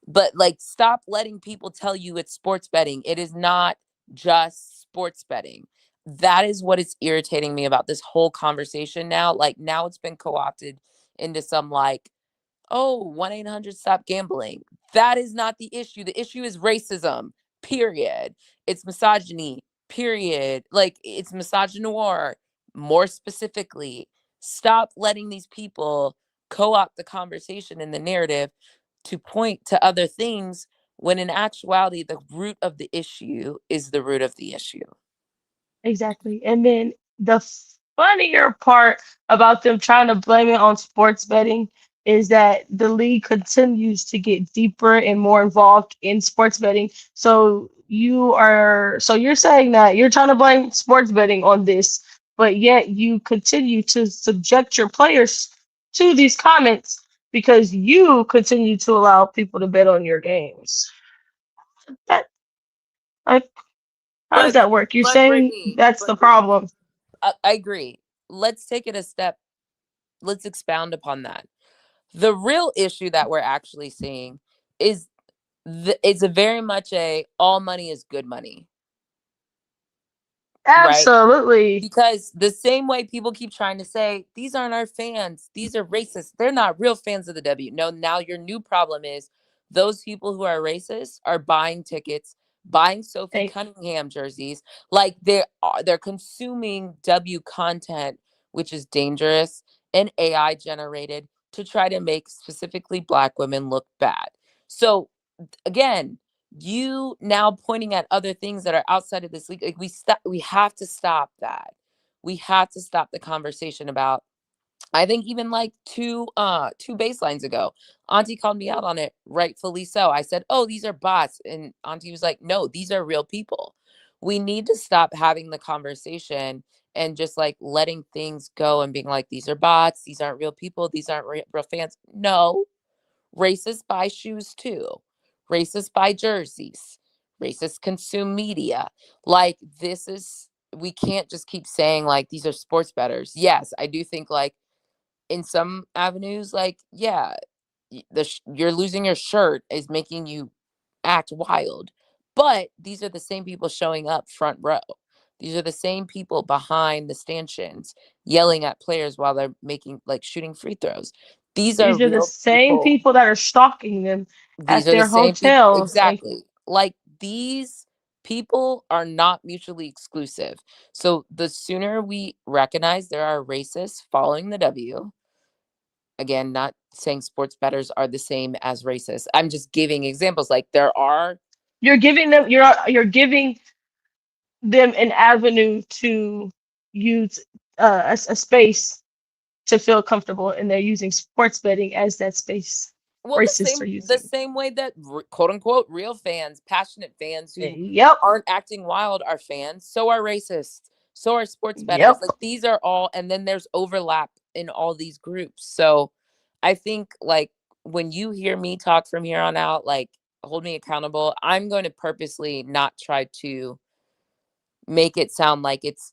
But, like, stop letting people tell you it's sports betting. It is not just sports betting. That is what is irritating me about this whole conversation now. Like, now it's been co-opted into some, like, oh, 1-800 stop gambling. That is not the issue. The issue is racism, period. It's misogyny, period. Like, it's misogynoir, more specifically. Stop letting these people co-opt the conversation and the narrative to point to other things, when in actuality the root of the issue is the root of the issue. Exactly. And then the funnier part about them trying to blame it on sports betting is that the league continues to get deeper and more involved in sports betting. So you're saying that you're trying to blame sports betting on this, but yet you continue to subject your players to these comments because you continue to allow people to bet on your games. That I How does But that work? You're but saying Brittany, that's the problem. I agree. Let's take it a step. Let's expound upon that. The real issue that we're actually seeing is it's a very much a all money is good money, right? Absolutely. Because the same way people keep trying to say, these aren't our fans, these are racist, they're not real fans of the W. No, now your new problem is those people who are racist are buying tickets, buying Sophie Hey, Cunningham jerseys. Like, they're consuming W content, which is dangerous and AI generated to try to make specifically Black women look bad. So again, you now pointing at other things that are outside of this league, like, we have to stop that. We have to stop the conversation about, I think even like two baselines ago, Auntie called me out on it, rightfully so. I said, oh, these are bots, and Auntie was like, no, these are real people. We need to stop having the conversation and just like letting things go and being like, these are bots, these aren't real people, these aren't real fans. No, racists buy shoes too. Racists buy jerseys. Racists consume media. Like, we can't just keep saying like these are sports bettors. Yes, I do think like in some avenues, like, yeah, you're losing your shirt is making you act wild. But these are the same people showing up front row. These are the same people behind the stanchions yelling at players while they're making like shooting free throws. These are these are the real same people. people that are stalking them These at are the their same people. hotels and Exactly. Like, these people are not mutually exclusive. So the sooner we recognize there are racists following the W, again, not saying sports bettors are the same as racists. I'm just giving examples. Like there are. You're giving them an avenue to use a space to feel comfortable, and they're using sports betting as that space Well, racists are the using. same way that quote unquote real fans, passionate fans who Yep. aren't acting wild are fans, so are racists, so are sports bettors. Yep. Like these are all, and then there's overlap in all these groups. So I think like when you hear me talk from here on out, like hold me accountable, I'm going to purposely not try to make it sound like it's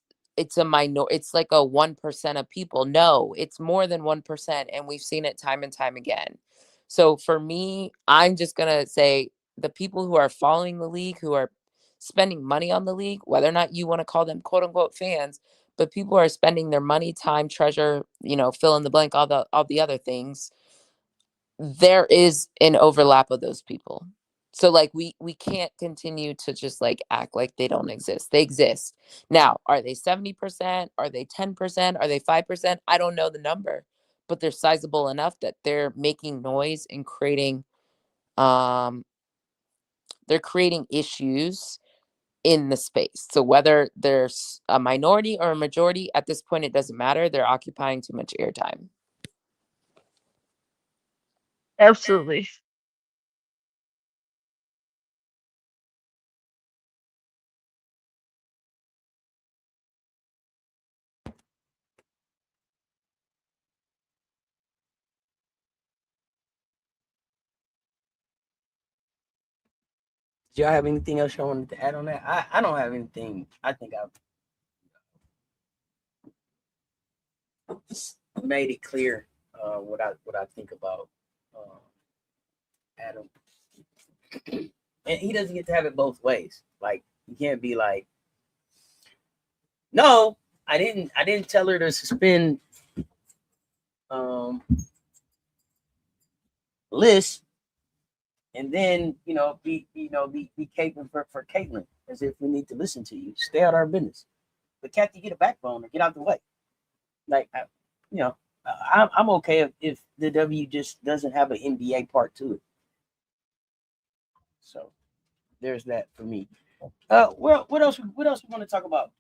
a minor, it's like a 1% of people. No, it's more than 1%, and we've seen it time and time again. So for me, I'm just gonna say the people who are following the league, who are spending money on the league, whether or not you want to call them quote unquote fans, but people who are spending their money, time, treasure, fill in the blank, all the other things, there is an overlap of those people. So like we can't continue to just like act like they don't exist. They exist. Now, are they 70%? Are they 10%? Are they 5%? I don't know the number, but they're sizable enough that they're making noise and creating um they're creating issues in the space. So whether there's a minority or a majority, at this point it doesn't matter. They're occupying too much airtime. Absolutely. Do y'all have anything else y'all wanted to add on that? I don't have anything. I think I've made it clear what I think about Adam, and he doesn't get to have it both ways. Like you can't be like, no, I didn't tell her to suspend um list, and then be caping for Caitlyn as if we need to listen to you. Stay out of our business. But Kathy, get a backbone and get out the way. Like you know, I'm okay if the W just doesn't have an NBA part to it. So there's that for me. Well, what else? What else we want to talk about?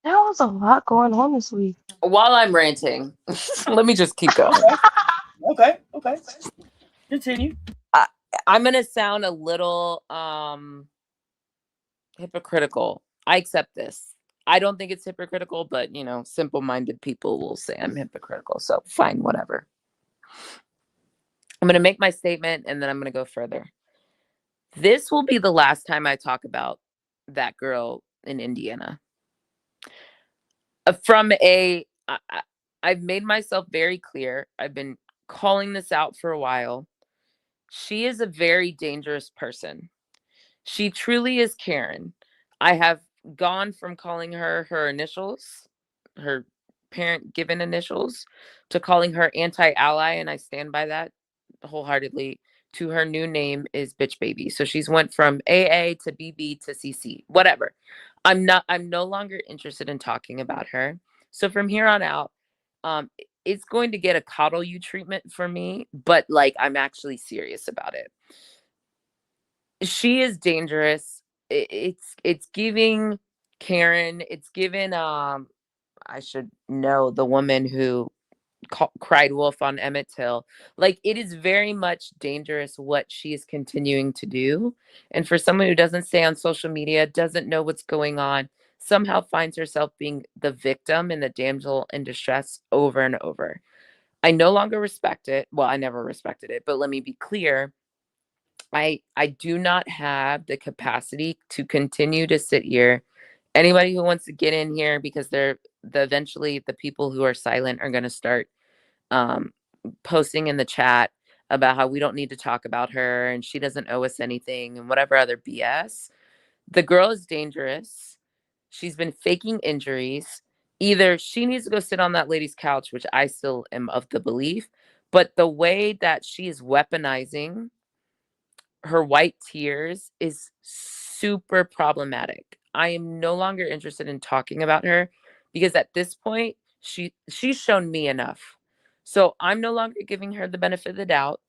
There was a lot going on this week. While I'm ranting, let me just keep going. Okay. Continue. I'm gonna sound a little hypocritical. I accept this. I don't think it's hypocritical, but simple-minded people will say I'm hypocritical. So fine, whatever. I'm gonna make my statement and then I'm gonna go further. This will be the last time I talk about that girl in Indiana. I've made myself very clear. I've been calling this out for a while. She is a very dangerous person. She truly is Karen. I have gone from calling her her initials, her parent given initials, to calling her anti-ally, and I stand by that wholeheartedly, to her new name is bitch baby. So she's went from AA to BB to CC, whatever. I'm no longer interested in talking about her. So from here on out, it's going to get a coddle you treatment for me, but like I'm actually serious about it. She is dangerous. It's giving Karen. It's given I should know the woman who cried wolf on Emmett Till. Like it is very much dangerous what she is continuing to do. And for someone who doesn't stay on social media, doesn't know what's going on, somehow finds herself being the victim and the damsel in distress over and over. I no longer respect it. Well, I never respected it, but let me be clear. I do not have the capacity to continue to sit here. Anybody who wants to get in here, because eventually the people who are silent are going to start um, posting in the chat about how we don't need to talk about her and she doesn't owe us anything and whatever other BS. The girl is dangerous. She's been faking injuries. Either she needs to go sit on that lady's couch, which I still am of the belief, but the way that she is weaponizing her white tears is super problematic. I am no longer interested in talking about her because at this point she's shown me enough. So I'm no longer giving her the benefit of the doubt.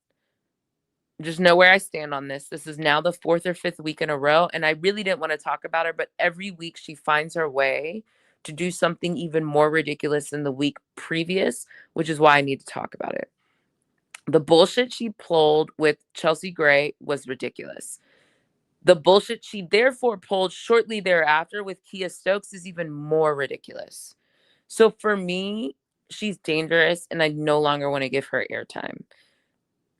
Just know where I stand on this. This is now the 4th or 5th week in a row, and I really didn't want to talk about her, but every week she finds her way to do something even more ridiculous than the week previous, which is why I need to talk about it. The bullshit she pulled with Chelsea Gray was ridiculous. The bullshit she therefore pulled shortly thereafter with Kia Stokes is even more ridiculous. So for me, she's dangerous, and I no longer want to give her airtime.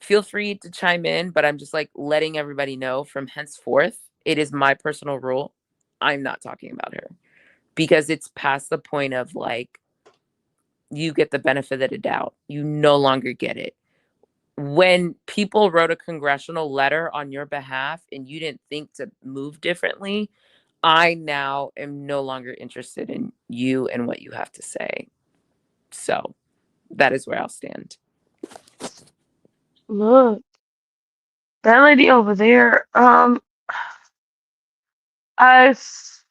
Feel free to chime in, but I'm just like letting everybody know from henceforth, it is my personal rule. I'm not talking about her because it's past the point of like, you get the benefit of the doubt. You no longer get it. When people wrote a congressional letter on your behalf and you didn't think to move differently, I now am no longer interested in you and what you have to say. So that is where I'll stand. Look, that lady over there, I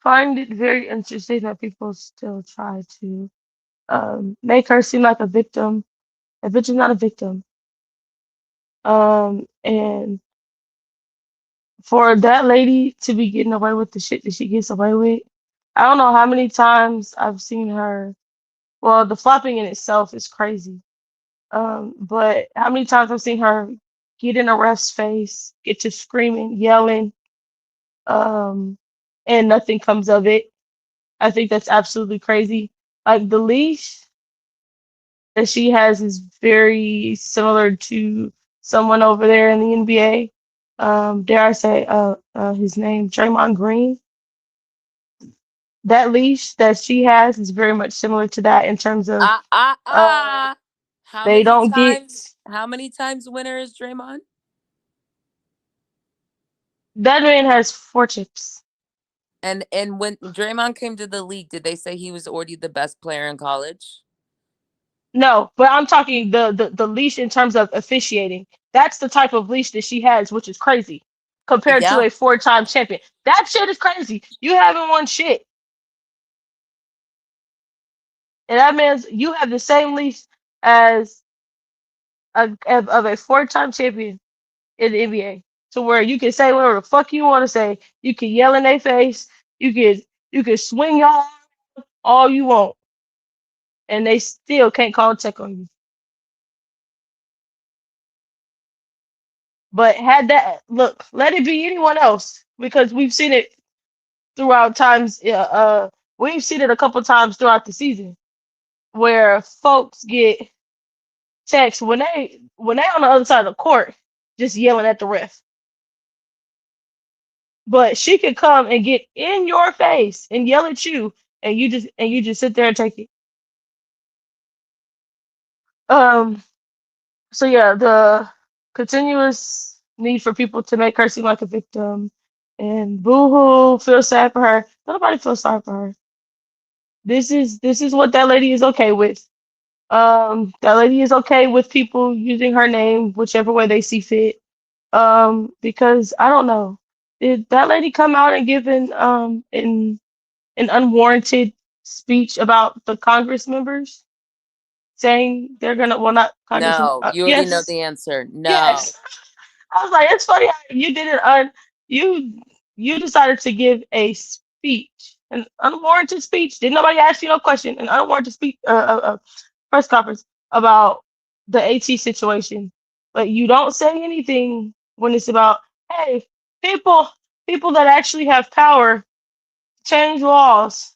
find it very interesting that people still try to make her seem like a victim. A bitch is not a victim. And for that lady to be getting away with the shit that she gets away with, I don't know how many times I've seen her. Well, the flopping in itself is crazy. But how many times I've seen her get in a ref's face, get to screaming, yelling, um, and nothing comes of it. I think that's absolutely crazy. Like the leash that she has is very similar to someone over there in the NBA. Dare I say, his name, Draymond Green. That leash that she has is very much similar to that in terms of uh, How they many don't get times? How many times winner is Draymond? that man has 4 chips. And when Draymond came to the league, did they say he was already the best player in college? No, but I'm talking the leash in terms of officiating. That's the type of leash that she has, which is crazy compared to Yeah. a 4-time champion. That shit is crazy. You haven't won shit. And that means you have the same leash as of a 4-time champion in the NBA. To where you can say whatever the fuck you want to say. You can yell in their face. You can swing your arm all you want. And they still can't call a check on you. But had that look, let it be anyone else because we've seen it throughout times. We've seen it a couple times throughout the season where folks get texts when they on the other side of the court just yelling at the ref. But she could come and get in your face and yell at you, and you just sit there and take it. Um. So yeah, the continuous need for people to make her seem like a victim and boo-hoo, feel sad for her. Nobody feels sorry for her. This is what that lady is okay with. That lady is okay with people using her name whichever way they see fit. Because I don't know, did that lady come out and give an unwarranted speech about the Congress members saying they're gonna well not Congress No, you already know yes the answer. No. yes I was like, it's funny how you did it. You you decided to give a speech, an unwarranted speech. Did nobody ask you no question? An unwarranted speech, press conference about the AT situation, but you don't say anything when it's about, hey, people, people that actually have power, change laws,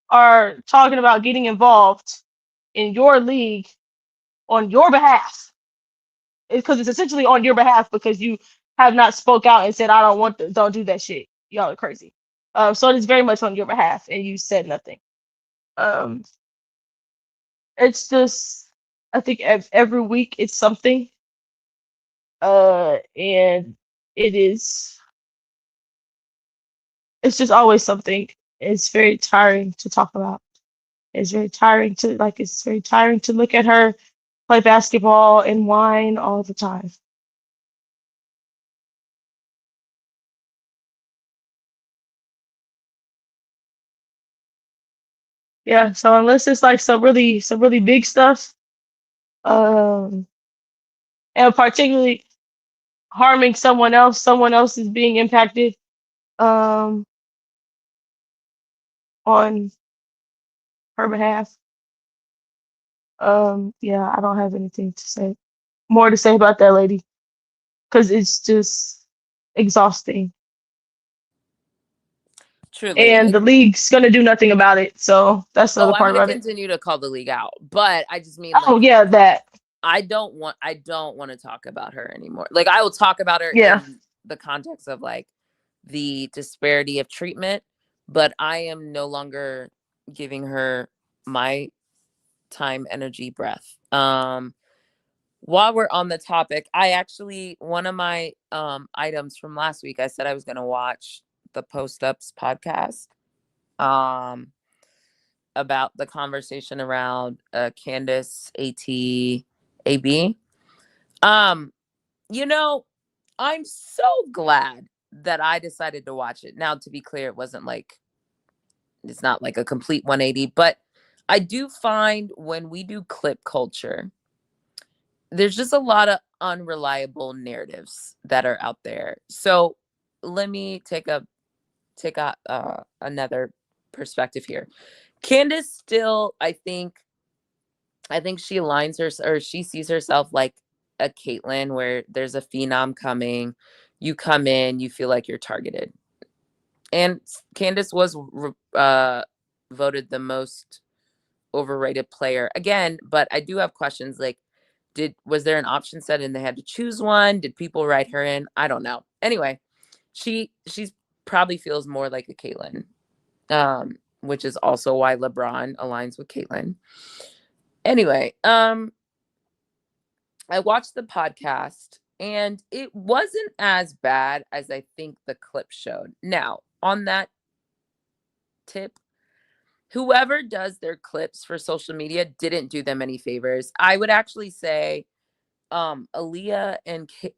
are talking about getting involved in your league on your behalf because it's essentially on your behalf because you have not spoke out and said I don't want don't do that shit. Y'all are crazy. So it is very much on your behalf, and you said nothing. Um, it's just I think every week it's something. And it is it's just always something. It's very tiring to talk about. It's very tiring to look at her play basketball and whine all the time. Yeah, so unless it's like some really big stuff, um, and particularly harming someone else is being impacted, um, on her behalf. Yeah, I don't have anything to say more to say about that lady because it's just exhausting, Truly. and the league's gonna do nothing about it. So that's the Oh, other I'm part going to about it. continue to call the league out, but I just mean Oh like yeah, that. I don't want to talk about her anymore. Like I will talk about her Yeah. in the context of like the disparity of treatment, but I am no longer giving her my time, energy, breath. While we're on the topic, I actually one of my items from last week, I said I was going to watch the Post Ups podcast about the conversation around Candace, AT, AB. Um, you know, I'm so glad that I decided to watch it. Now, to be clear, it's not like a complete 180, but I do find when we do clip culture, there's just a lot of unreliable narratives that are out there. So let me take another perspective here. Candace still, I think she aligns her or she sees herself like a Caitlyn where there's a phenom coming. You come in, you feel like you're targeted. And Candace was voted the most overrated player again, but I do have questions like was there an option set and they had to choose one? Did people write her in? I don't know. Anyway, she's probably feels more like a Caitlyn, which is also why LeBron aligns with Caitlyn. Anyway, I watched the podcast and it wasn't as bad as I think the clip showed. Now, on that tip, whoever does their clips for social media didn't do them any favors. I would actually say Aaliyah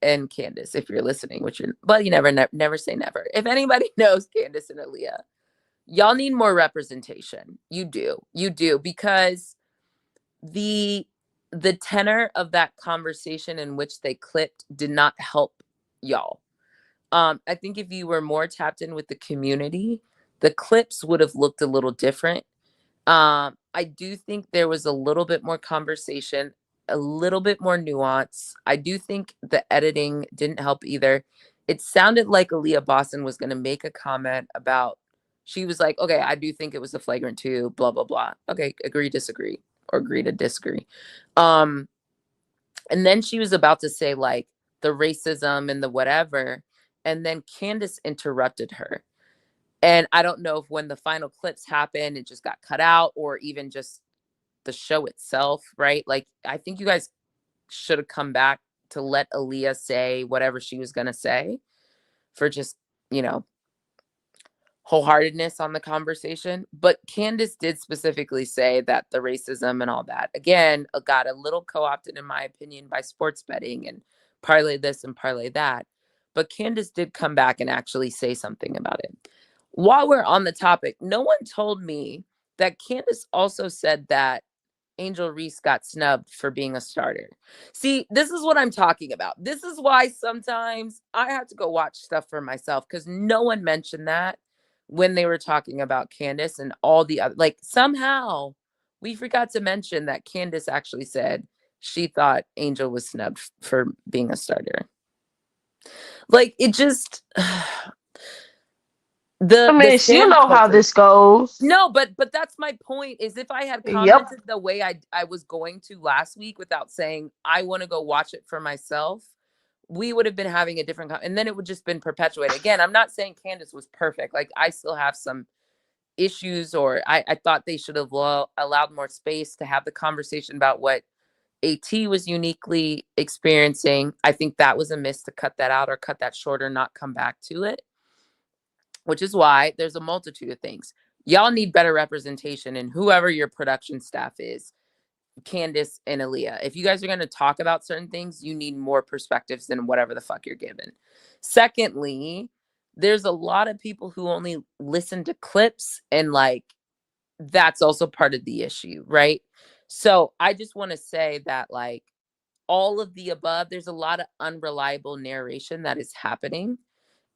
and Candace, if you're listening, which you're, well, you never say never. If anybody knows Candace and Aaliyah, y'all need more representation. You do, because the tenor of that conversation in which they clipped did not help y'all. I think if you were more tapped in with the community, the clips would have looked a little different. I do think there was a little bit more conversation, a little bit more nuance. I do think the editing didn't help either. It sounded like Aaliyah Boston was going to make a comment about, she was like, okay, I do think it was a flagrant 2, blah, blah, blah. Okay, agree, disagree, or agree to disagree. And then she was about to say like the racism and the whatever. And then Candace interrupted her. And I don't know if when the final clips happened, it just got cut out or even just the show itself, right? Like, I think you guys should have come back to let Aaliyah say whatever she was going to say for just, you know, wholeheartedness on the conversation. But Candace did specifically say that the racism and all that, again, got a little co-opted, in my opinion, by sports betting and parlay this and parlay that. But Candace did come back and actually say something about it. While we're on the topic, no one told me that Candace also said that Angel Reese got snubbed for being a starter. See, this is what I'm talking about. This is why sometimes I have to go watch stuff for myself because no one mentioned that when they were talking about Candace and all the other. Like, somehow we forgot to mention that Candace actually said she thought Angel was snubbed for being a starter. Like, it just the You stand know how culture. this goes. No, but that's my point, is if I had Yep. commented the way I was going to last week without saying I want to go watch it for myself, we would have been having a different and then it would just been perpetuated. Again, I'm not saying Candace was perfect. Like, I still have some issues, or I thought they should have allowed more space to have the conversation about what AT was uniquely experiencing. I think that was a miss to cut that out or cut that short or not come back to it, which is why there's a multitude of things. Y'all need better representation in whoever your production staff is, Candace and Aaliyah. If you guys are going to talk about certain things, you need more perspectives than whatever the fuck you're given. Secondly, there's a lot of people who only listen to clips and like that's also part of the issue, right? So I just want to say that, like, all of the above, there's a lot of unreliable narration that is happening.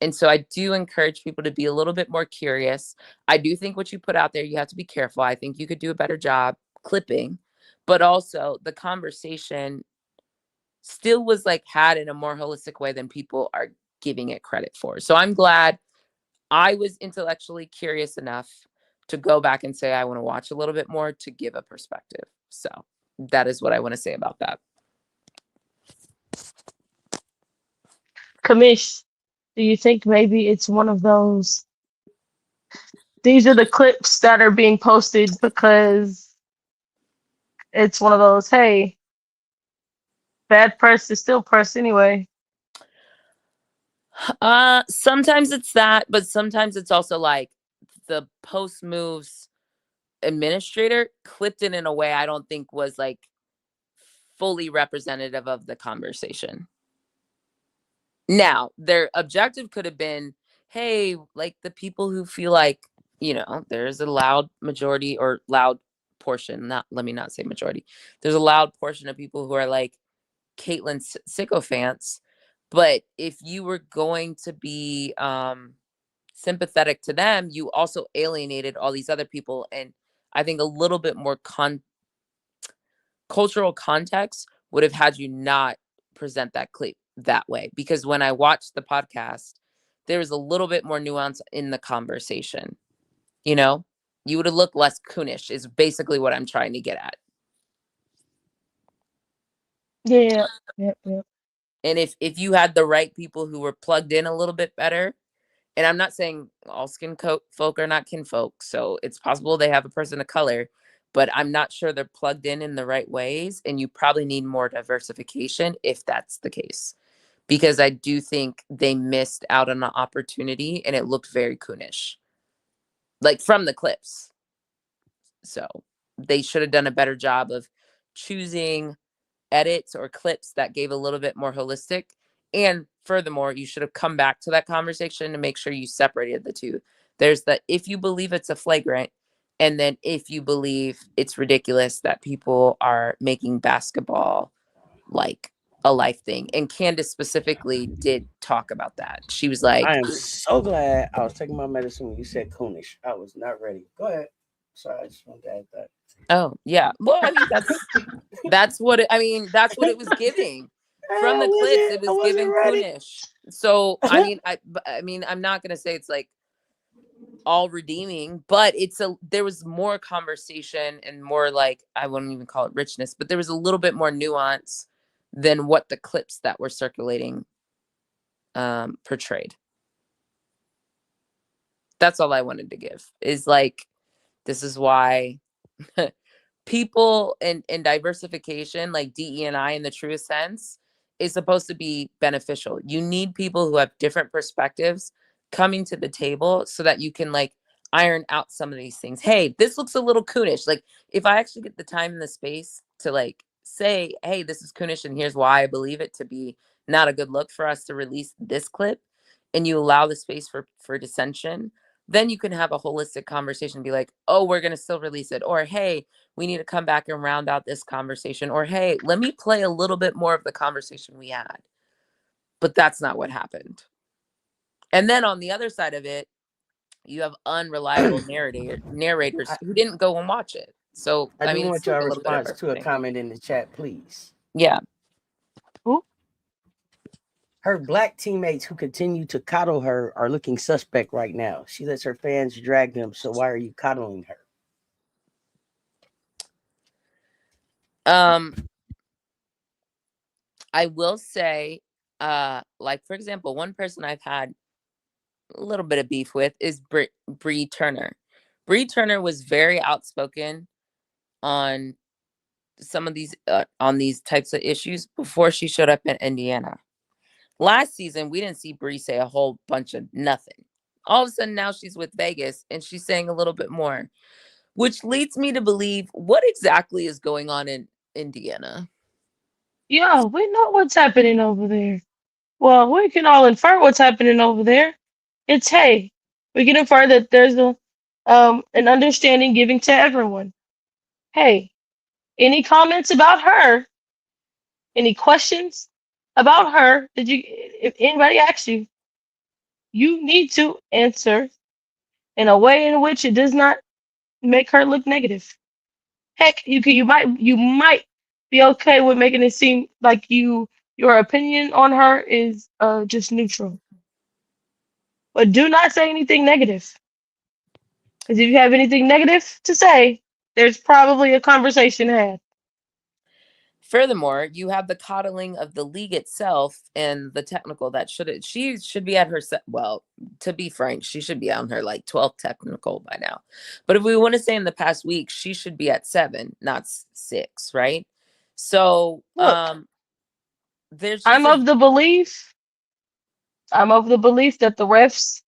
And so I do encourage people to be a little bit more curious. I do think what you put out there, you have to be careful. I think you could do a better job clipping, but also the conversation still was like had in a more holistic way than people are giving it credit for. So I'm glad I was intellectually curious enough to go back and say I want to watch a little bit more to give a perspective. So that is what I want to say about that. Commish, do you think maybe it's one of those? These are the clips that are being posted because it's one of those, hey, bad press is still press anyway. Sometimes it's that, but sometimes it's also like the post moves administrator clipped it in a way I don't think was like fully representative of the conversation. Now, their objective could have been, hey, like the people who feel like, you know, there's a loud majority or loud portion, not, let me not say majority. There's a loud portion of people who are like Caitlyn sycophants. But if you were going to be sympathetic to them, you also alienated all these other people. And I think a little bit more cultural context would have had you not present that clip that way. Because when I watched the podcast, there was a little bit more nuance in the conversation. You know, you would have looked less coonish is basically what I'm trying to get at. Yeah, yep. And if you had the right people who were plugged in a little bit better, and I'm not saying all folk are not kinfolk, so it's possible they have a person of color, but I'm not sure they're plugged in the right ways, and you probably need more diversification if that's the case. Because I do think they missed out on an opportunity, and it looked very coonish, like from the clips. So they should have done a better job of choosing edits or clips that gave a little bit more holistic. And furthermore, you should have come back to that conversation to make sure you separated the two. There's the if you believe it's a flagrant, and then if you believe it's ridiculous that people are making basketball like a life thing. And Candace specifically did talk about that. She was like, I am so glad I was taking my medicine when you said coonish. I was not ready. Go ahead. Sorry, I just wanted to add that. oh yeah. Well, I mean that's what that's what it was giving. From the clips, it was giving coonish. So I mean, I'm not gonna say it's like all redeeming, but there was more conversation and more like, I wouldn't even call it richness, but there was a little bit more nuance than what the clips that were circulating portrayed. That's all I wanted to give, is like, this is why people and diversification, like DE&I in the truest sense, is supposed to be beneficial. You need people who have different perspectives coming to the table so that you can like iron out some of these things. Hey, this looks a little coonish. Like if I actually get the time and the space to like say, hey, this is coonish and here's why I believe it to be not a good look for us to release this clip, and you allow the space for dissension, then you can have a holistic conversation and be like, oh, we're going to still release it. Or, hey, we need to come back and round out this conversation. Or, hey, let me play a little bit more of the conversation we had. But that's not what happened. And then on the other side of it, you have unreliable narrators who didn't go and watch it. So, I do mean, want your response to a comment in the chat, please. Yeah. Ooh. Her black teammates who continue to coddle her are looking suspect right now. She lets her fans drag them, so why are you coddling her? I will say, like, for example, one person I've had a little bit of beef with is Bree Turner. Bree Turner was very outspoken on some of these on these types of issues before she showed up in Indiana. Last season, we didn't see Bree say a whole bunch of nothing. All of a sudden, now she's with Vegas and she's saying a little bit more, which leads me to believe, what exactly is going on in Indiana? Yeah, we know what's happening over there. Well, we can all infer what's happening over there. It's, hey, we can infer that there's and understanding giving to everyone. Hey, any comments about her, any questions about her that if anybody asks you, you need to answer in a way in which it does not make her look negative. Heck, you might be okay with making it seem like your opinion on her is just neutral. But do not say anything negative. Because if you have anything negative to say, there's probably a conversation had. Furthermore, you have the coddling of the league itself and the technical that she should be at her well, to be frank, she should be on her like 12th technical by now. But if we want to say in the past week, she should be at 7, not 6, right? So Look, there's I'm of the belief that the refs,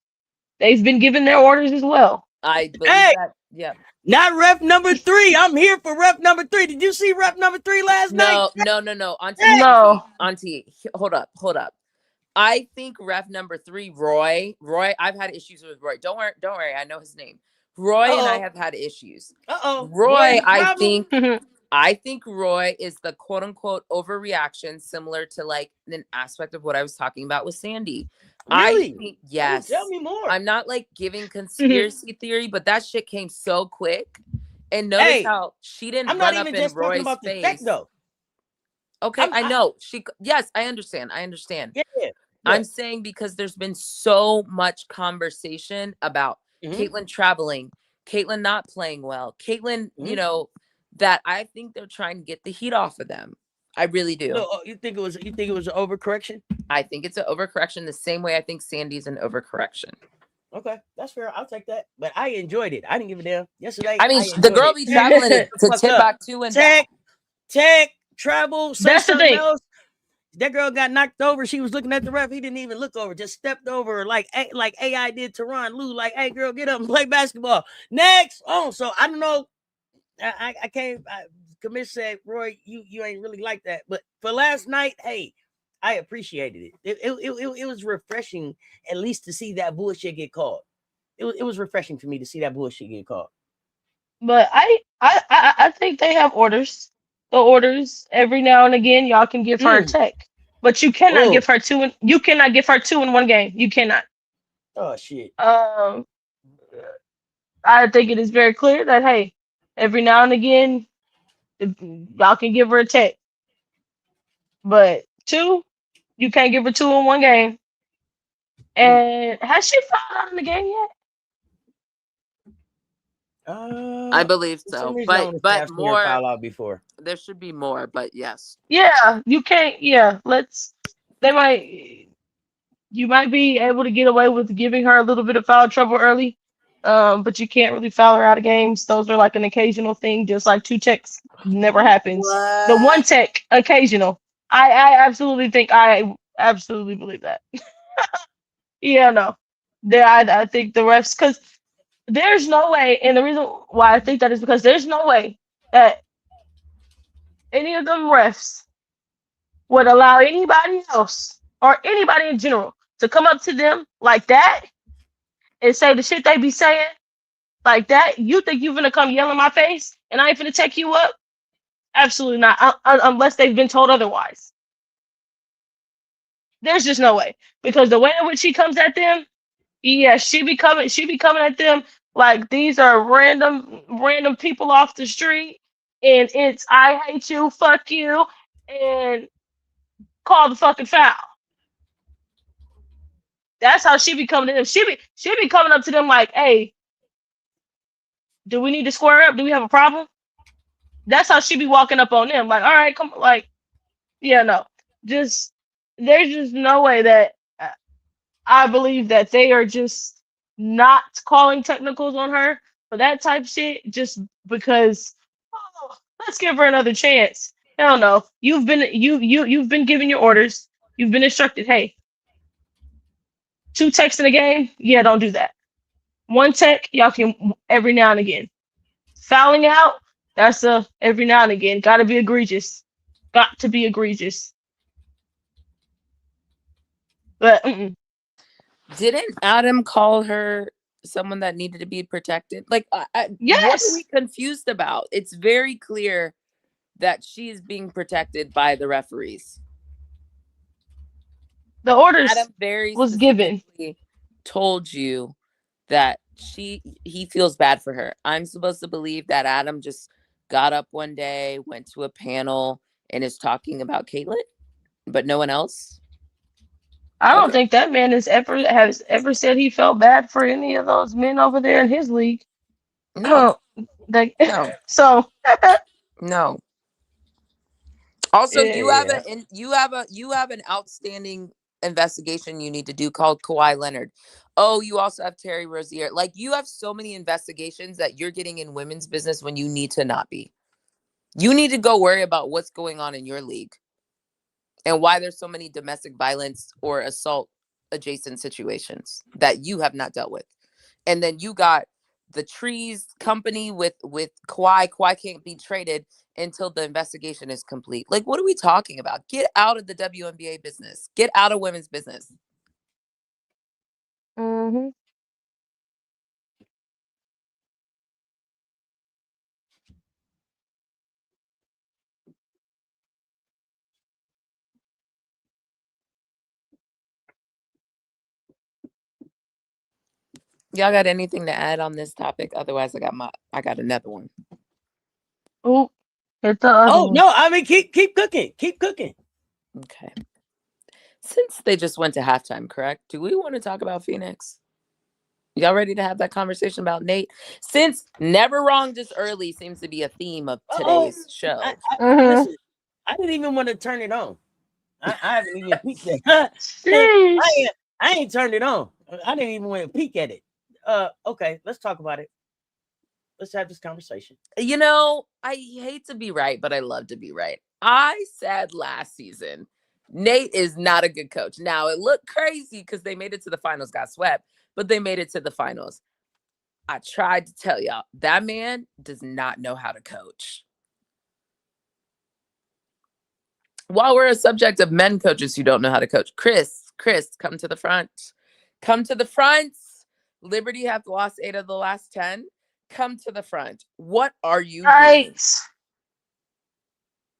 they've been given their orders as well. I believe hey, that. Yeah. not ref number 3. I'm here for ref number 3. Did you see ref number 3 last night? No. No. Auntie, hold up. I think ref number 3, Roy, I've had issues with Roy. Don't worry. I know his name. Roy and I have had issues. Roy, I think Roy is the quote unquote overreaction, similar to like an aspect of what I was talking about with Sandy. Really? I think, yes. Tell me more. I'm not like giving conspiracy theory, but that shit came so quick. And notice how she didn't I'm run not up even in just Roy's talking about face. the tech, though. Okay, I know. Yes, I understand. Yeah. I'm saying because there's been so much conversation about Caitlyn traveling, Caitlyn not playing well, Caitlyn, that I think they're trying to get the heat off of them. I really do. No, you think it was an overcorrection? I think it's an overcorrection the same way I think Sandy's an overcorrection. Okay, that's fair. I'll take that. But I enjoyed it. I didn't give a damn. Yesterday, I mean, the girl be traveling to Timbuktu and tech, travel, that's the thing. Else. That girl got knocked over. She was looking at the ref. He didn't even look over. Just stepped over like AI did to Ron Lou. Like, hey, girl, get up and play basketball. Next. Oh, so I don't know. I can't. Commish said, Roy, you ain't really like that. But for last night, hey, I appreciated it. It was refreshing at least to see that bullshit get called. It was refreshing for me to see that bullshit get called. But I think they have orders. The orders every now and again, y'all can give her a tech, but you cannot give her two. You cannot give her 2 in one game. You cannot. Oh shit. I think it is very clear that hey, every now and again, y'all can give her a tech, but 2, you can't give her 2 in one game. And has she fouled out in the game yet? I believe so, but more foul out before. There should be more, but yes. Yeah, you can't. Yeah, you might be able to get away with giving her a little bit of foul trouble early, but you can't really foul her out of games. Those are like an occasional thing, just like 2 techs never happens. What? The 1 tech occasional. I absolutely believe that. Yeah, no. I think the refs, because there's no way, and the reason why I think that is because there's no way that any of them refs would allow anybody else or anybody in general to come up to them like that and say the shit they be saying like that. You think you gonna come yell in my face and I ain't gonna take you up? Absolutely not, unless they've been told otherwise. There's just no way, because the way in which she comes at them, yeah, she be coming at them like these are random people off the street, and it's I hate you, fuck you, and call the fucking foul. That's how she be coming to them. She be coming up to them like, hey, do we need to square up? Do we have a problem? That's how she be walking up on them. Like, all right, come, like, yeah, no. There's just no way that I believe that they are just not calling technicals on her for that type shit just because, oh, let's give her another chance. Hell no. You've been given your orders. You've been instructed, hey, 2 techs in a game, yeah, don't do that. 1 tech, y'all can every now and again. Fouling out, that's every now and again. Gotta be egregious. Got to be egregious. But didn't Adam call her someone that needed to be protected? Like, what are we Yes, confused about? It's very clear that she's being protected by the referees. the orders Adam very was given. specifically told you that he feels bad for her. I'm supposed to believe that Adam just got up one day, went to a panel, and is talking about Caitlyn, but no one else. I don't Okay. think that man has ever said he felt bad for any of those men over there in his league. No, Like, no, so no. Also, you have yeah. an outstanding investigation you need to do called Kawhi Leonard. Oh, you also have Terry Rozier. Like, you have so many investigations that you're getting in women's business when you need to not be. You need to go worry about what's going on in your league and why there's so many domestic violence or assault adjacent situations that you have not dealt with. And then you got the trees company with Kawhi. Kawhi can't be traded until the investigation is complete. Like, what are we talking about? Get out of the WNBA business. Get out of women's business. Mm-hmm. Y'all got anything to add on this topic? Otherwise, I got another one. Oh, hit the other Oh one. no, I mean keep cooking. Keep cooking. Okay. Since they just went to halftime, correct? Do we want to talk about Phoenix? Y'all ready to have that conversation about Nate? Since never wrong just early seems to be a theme of today's show. Mm-hmm. Listen, I didn't even want to turn it on. I haven't even peeked at it. Sheesh. I ain't turned it on. I didn't even want to peek at it. Okay, let's talk about it. Let's have this conversation. You know, I hate to be right, but I love to be right. I said last season, Nate is not a good coach. Now, it looked crazy because they made it to the finals, got swept, but they made it to the finals. I tried to tell y'all, that man does not know how to coach. While we're a subject of men coaches who don't know how to coach, Chris, come to the front. Come to the front. Liberty have lost 8 of the last 10. Come to the front. What are you doing? Right.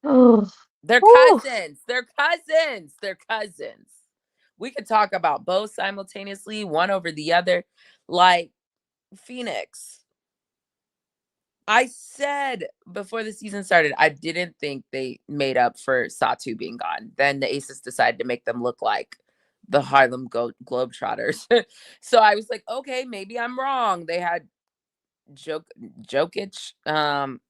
Oh. They're Whew. cousins. They're cousins. They're cousins. We could talk about both simultaneously, one over the other. Like, Phoenix. I said before the season started, I didn't think they made up for Satu being gone. Then the Aces decided to make them look like the Harlem Globetrotters. So I was like, okay, maybe I'm wrong. They had Jokic, and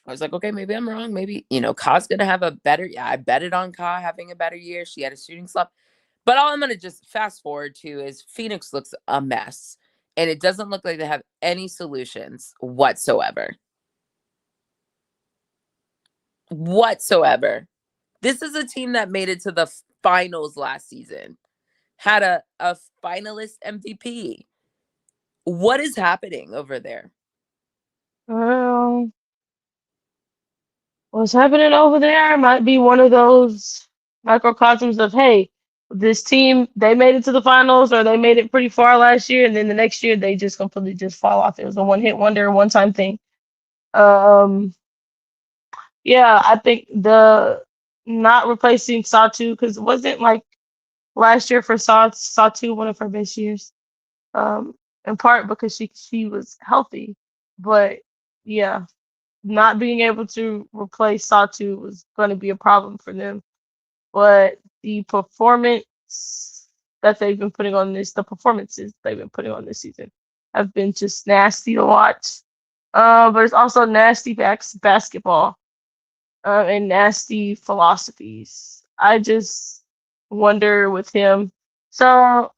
I was like, okay, maybe I'm wrong. Maybe, Ka's going to have a better, I betted on Ka having a better year. She had a shooting slump. But all I'm going to just fast forward to is Phoenix looks a mess. And it doesn't look like they have any solutions whatsoever. This is a team that made it to the finals last season. Had a finalist MVP. What is happening over there? Well, what's happening over there might be one of those microcosms of, hey, this team, they made it to the finals or they made it pretty far last year, and then the next year they just completely just fall off. It was a one-hit wonder, one-time thing. Yeah, I think the not replacing Satu, because it wasn't like last year for Satu one of her best years. Um, in part because she was healthy, but yeah, not being able to replace Satu was going to be a problem for them. But the performances the performances they've been putting on this season have been just nasty to watch. But it's also nasty basketball, and nasty philosophies. I just wonder with him. So,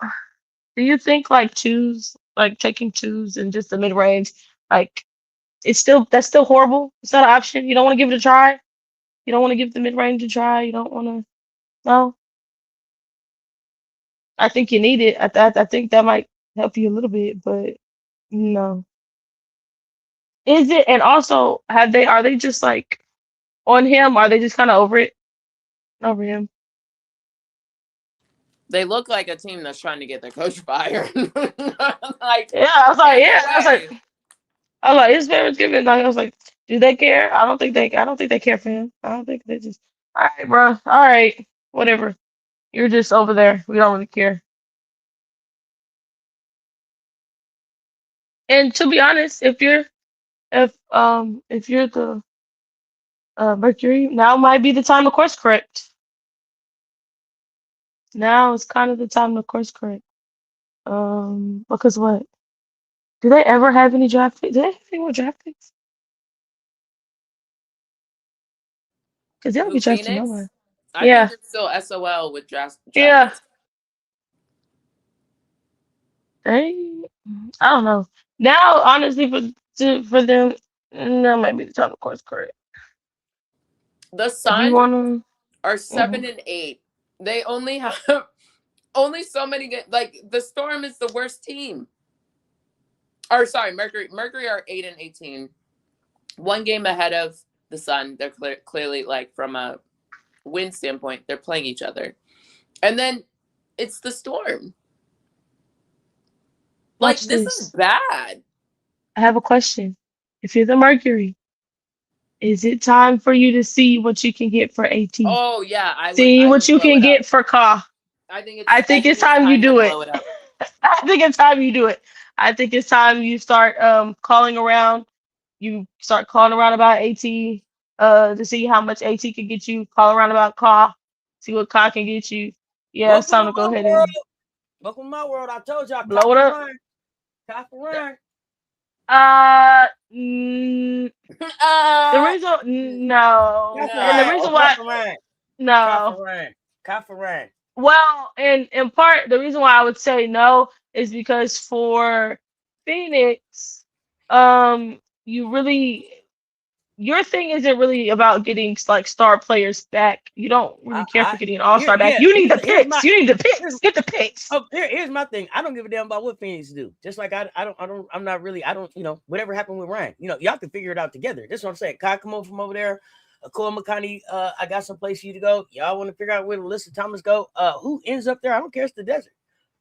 do you think like taking twos and just the mid range, like that's still horrible? It's not an option. You don't want to give it a try. You don't want to give the mid range a try. You don't want to. No, I think you need it. I think that might help you a little bit, but no. Is it? And also, are they just like on him? Are they just kind of over him? They look like a team that's trying to get their coach fired. Yeah, I was like, his parents giving. Like, I was like, do they care? I don't think they care for him. I don't think they just. All right, bro. All right, whatever. You're just over there. We don't really care. And to be honest, if you're the Mercury, now might be the time to course correct. Now is kind of the time to course correct. Because what? Do they ever have any draft picks? Do they have any more draft picks? Because they don't Who, be drafting Phoenix? nobody. I Yeah. think it's still SOL with draft. Yeah. I don't know. Now, honestly, for them, that might be the time to course correct. The If you Suns wanna, are 7-8. They only have only so many. Like the Storm is the worst team. Or sorry, Mercury. Mercury are 8-18. One game ahead of the Sun. They're clearly like from a win standpoint, they're playing each other, and then it's the Storm. Like watch this this. is bad. I have a question. If you're the Mercury, is it time for you to see what you can get for AT? Oh yeah, I See what would you blow can it get up. for Ka. I think I think it's time you to do it. blow it up. I think it's time you do it. I think it's time you start calling around. You start calling around about AT to see how much AT can get you. Call around about Ka. See what Ka can get you. Yeah, it's time to go ahead and welcome to my world. I told y'all, blow it up. The reason no, and the reason why no. Well, and in part, the reason why I would say no is because for Phoenix, you really your thing isn't really about getting like star players back. You don't really care for getting an all-star back. You need the picks. You need the picks. Get the picks. Oh, here's my thing. I don't give a damn about what Phoenix do. Just like I'm not really, whatever happened with Ryan. Y'all can figure it out together. This is what I'm saying. Kai come over from over there. Cole McConney, I got some place for you to go. Y'all want to figure out where Alyssa Thomas go? Who ends up there? I don't care. It's the desert.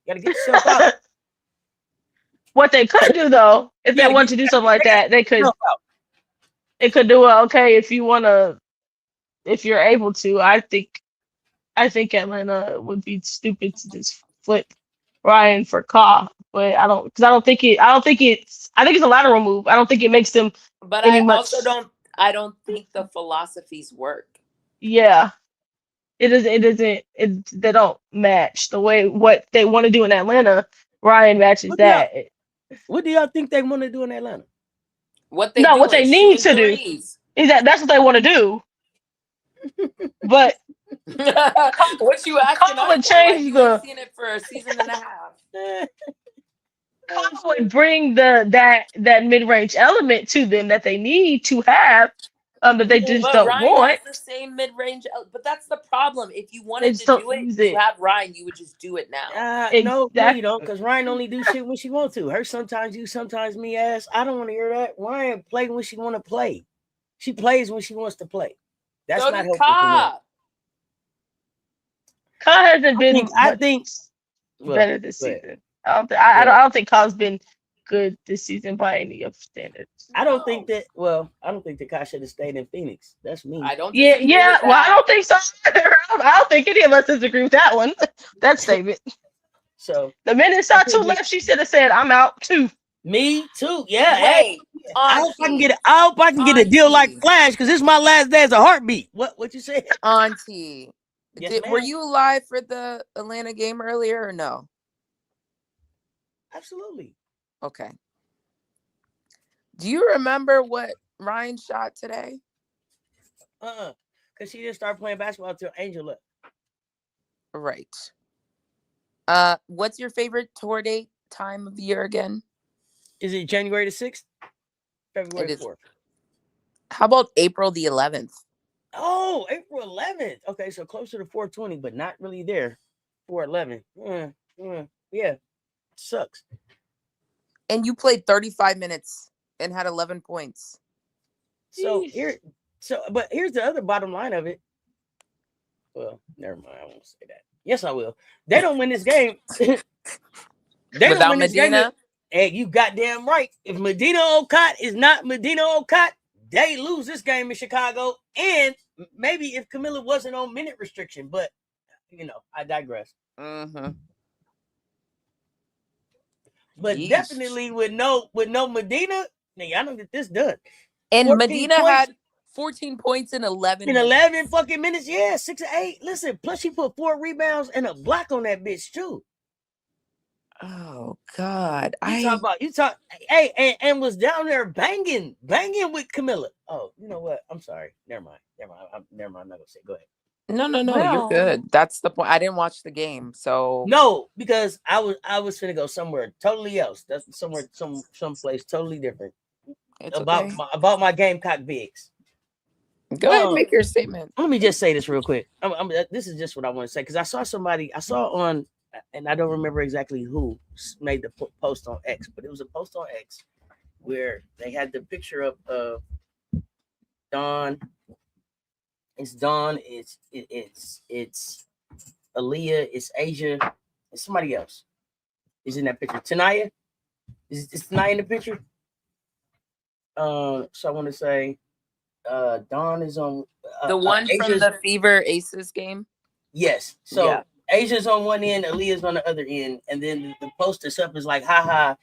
You gotta get yourself out. What they could do though, if they want to do something like that, they could. It could do it. Okay, if you're able to. I think Atlanta would be stupid to just flip Ryan for Ka, but I think it's a lateral move. I don't think it makes them. But I also don't. I don't think the philosophies work. Yeah, it isn't. They don't match the way what they want to do in Atlanta. Ryan matches that. What do y'all think they want to do in Atlanta? What they need to do is that's what they want to do. But what you asking us would change you ain't seen it for a season and a half. Would bring that mid-range element to them that they need to have, that they just don't Ryan want. has the same mid-range, but that's the problem. If you wanted to do it, you have Ryan. You would just do it now. No, you don't, because Ryan only do shit when she wants to. Her sometimes you, sometimes me. Ass. I don't want to hear that. Ryan play when she want to play. She plays when she wants to play. That's not helpful for me. Ka hasn't been. I think better this season. I don't think Ka's been good this season by any of standards. I don't think that. Well, I don't think that Ka should have stayed in Phoenix. That's me. I don't. Yeah. Well, I don't think so either. I don't think any of us disagree with that one. That statement. So the minute Satu left, she should have said, "I'm out too." Me too. Yeah. Wait, I hope I can get a deal like Flash, because this is my last day as a heartbeat. What you said, Auntie? Yes, were you live for the Atlanta game earlier or no? Absolutely. Okay. Do you remember what Ryan shot today? Because she didn't start playing basketball until Angel left. Right. What's your favorite tour date time of year again? Is it January the 6th? February 4th. How about April the 11th? Oh, April 11th. Okay, so closer to 420, but not really there. 411. Yeah. Sucks. And you played 35 minutes and had 11 points. So but here's the other bottom line of it. Well, never mind. I won't say that. Yes, I will. They don't win this game. They don't Without win this game. Medina? And you goddamn right. If Medina Okot is not Medina Okot, they lose this game in Chicago. And maybe if Camilla wasn't on minute restriction, but I digress. Mm-hmm. But Yeesh. definitely with no Medina, nigga, I don't get this done. And 14 Medina points had 14 points in 11 in minutes. 11 fucking minutes. Yeah, 6 or 8. Listen, plus she put 4 rebounds and a block on that bitch too. Oh God. You talk hey, and was down there banging with Camilla. Oh, you know what? I'm sorry. Never mind. I'm not gonna say. Go ahead. No, Well, you're good. That's the point. I didn't watch the game, so No, because I was finna go somewhere totally else. That's somewhere someplace totally different. it's About okay. about my Gamecock bigs. Go ahead and make your statement. Let me just say this real quick. This is just what I want to say because I saw on, and I don't remember exactly who made the post on X, but it was a post on X where they had the picture of Dawn. It's Dawn. It's Aaliyah. It's Asia. It's somebody else. Is in that picture. Tanaya. Is Tanaya in the picture? So I want to say, Dawn is on The one from the Fever Aces game. Yes. So yeah. Asia's on one end, Aaliyah's on the other end, and then the post that's up is like, haha,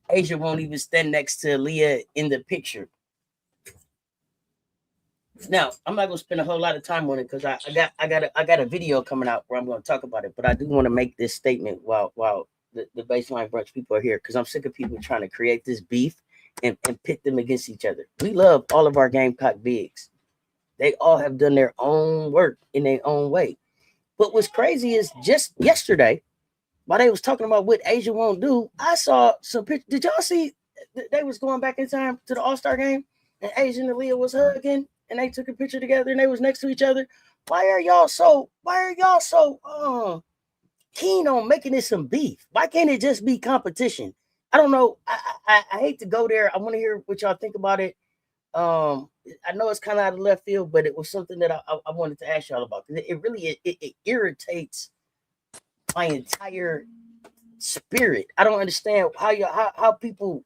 Asia won't even stand next to Aaliyah in the picture. Now, I'm not gonna spend a whole lot of time on it because I got a video coming out where I'm gonna talk about it, but I do want to make this statement while the Baseline Brunch people are here because I'm sick of people trying to create this beef and pit them against each other. We love all of our Gamecock bigs. They all have done their own work in their own way. But what's crazy is just yesterday, while they was talking about what Asia won't do, I saw some pictures. Did y'all see they was going back in time to the All-Star game and Asia and Aaliyah was hugging and they took a picture together and they was next to each other? Why are y'all so keen on making it some beef? Why can't it just be competition? I don't know. I hate to go there. I want to hear what y'all think about it. I know it's kind of out of left field, but it was something that I wanted to ask y'all about because it really irritates my entire spirit. I don't understand how people,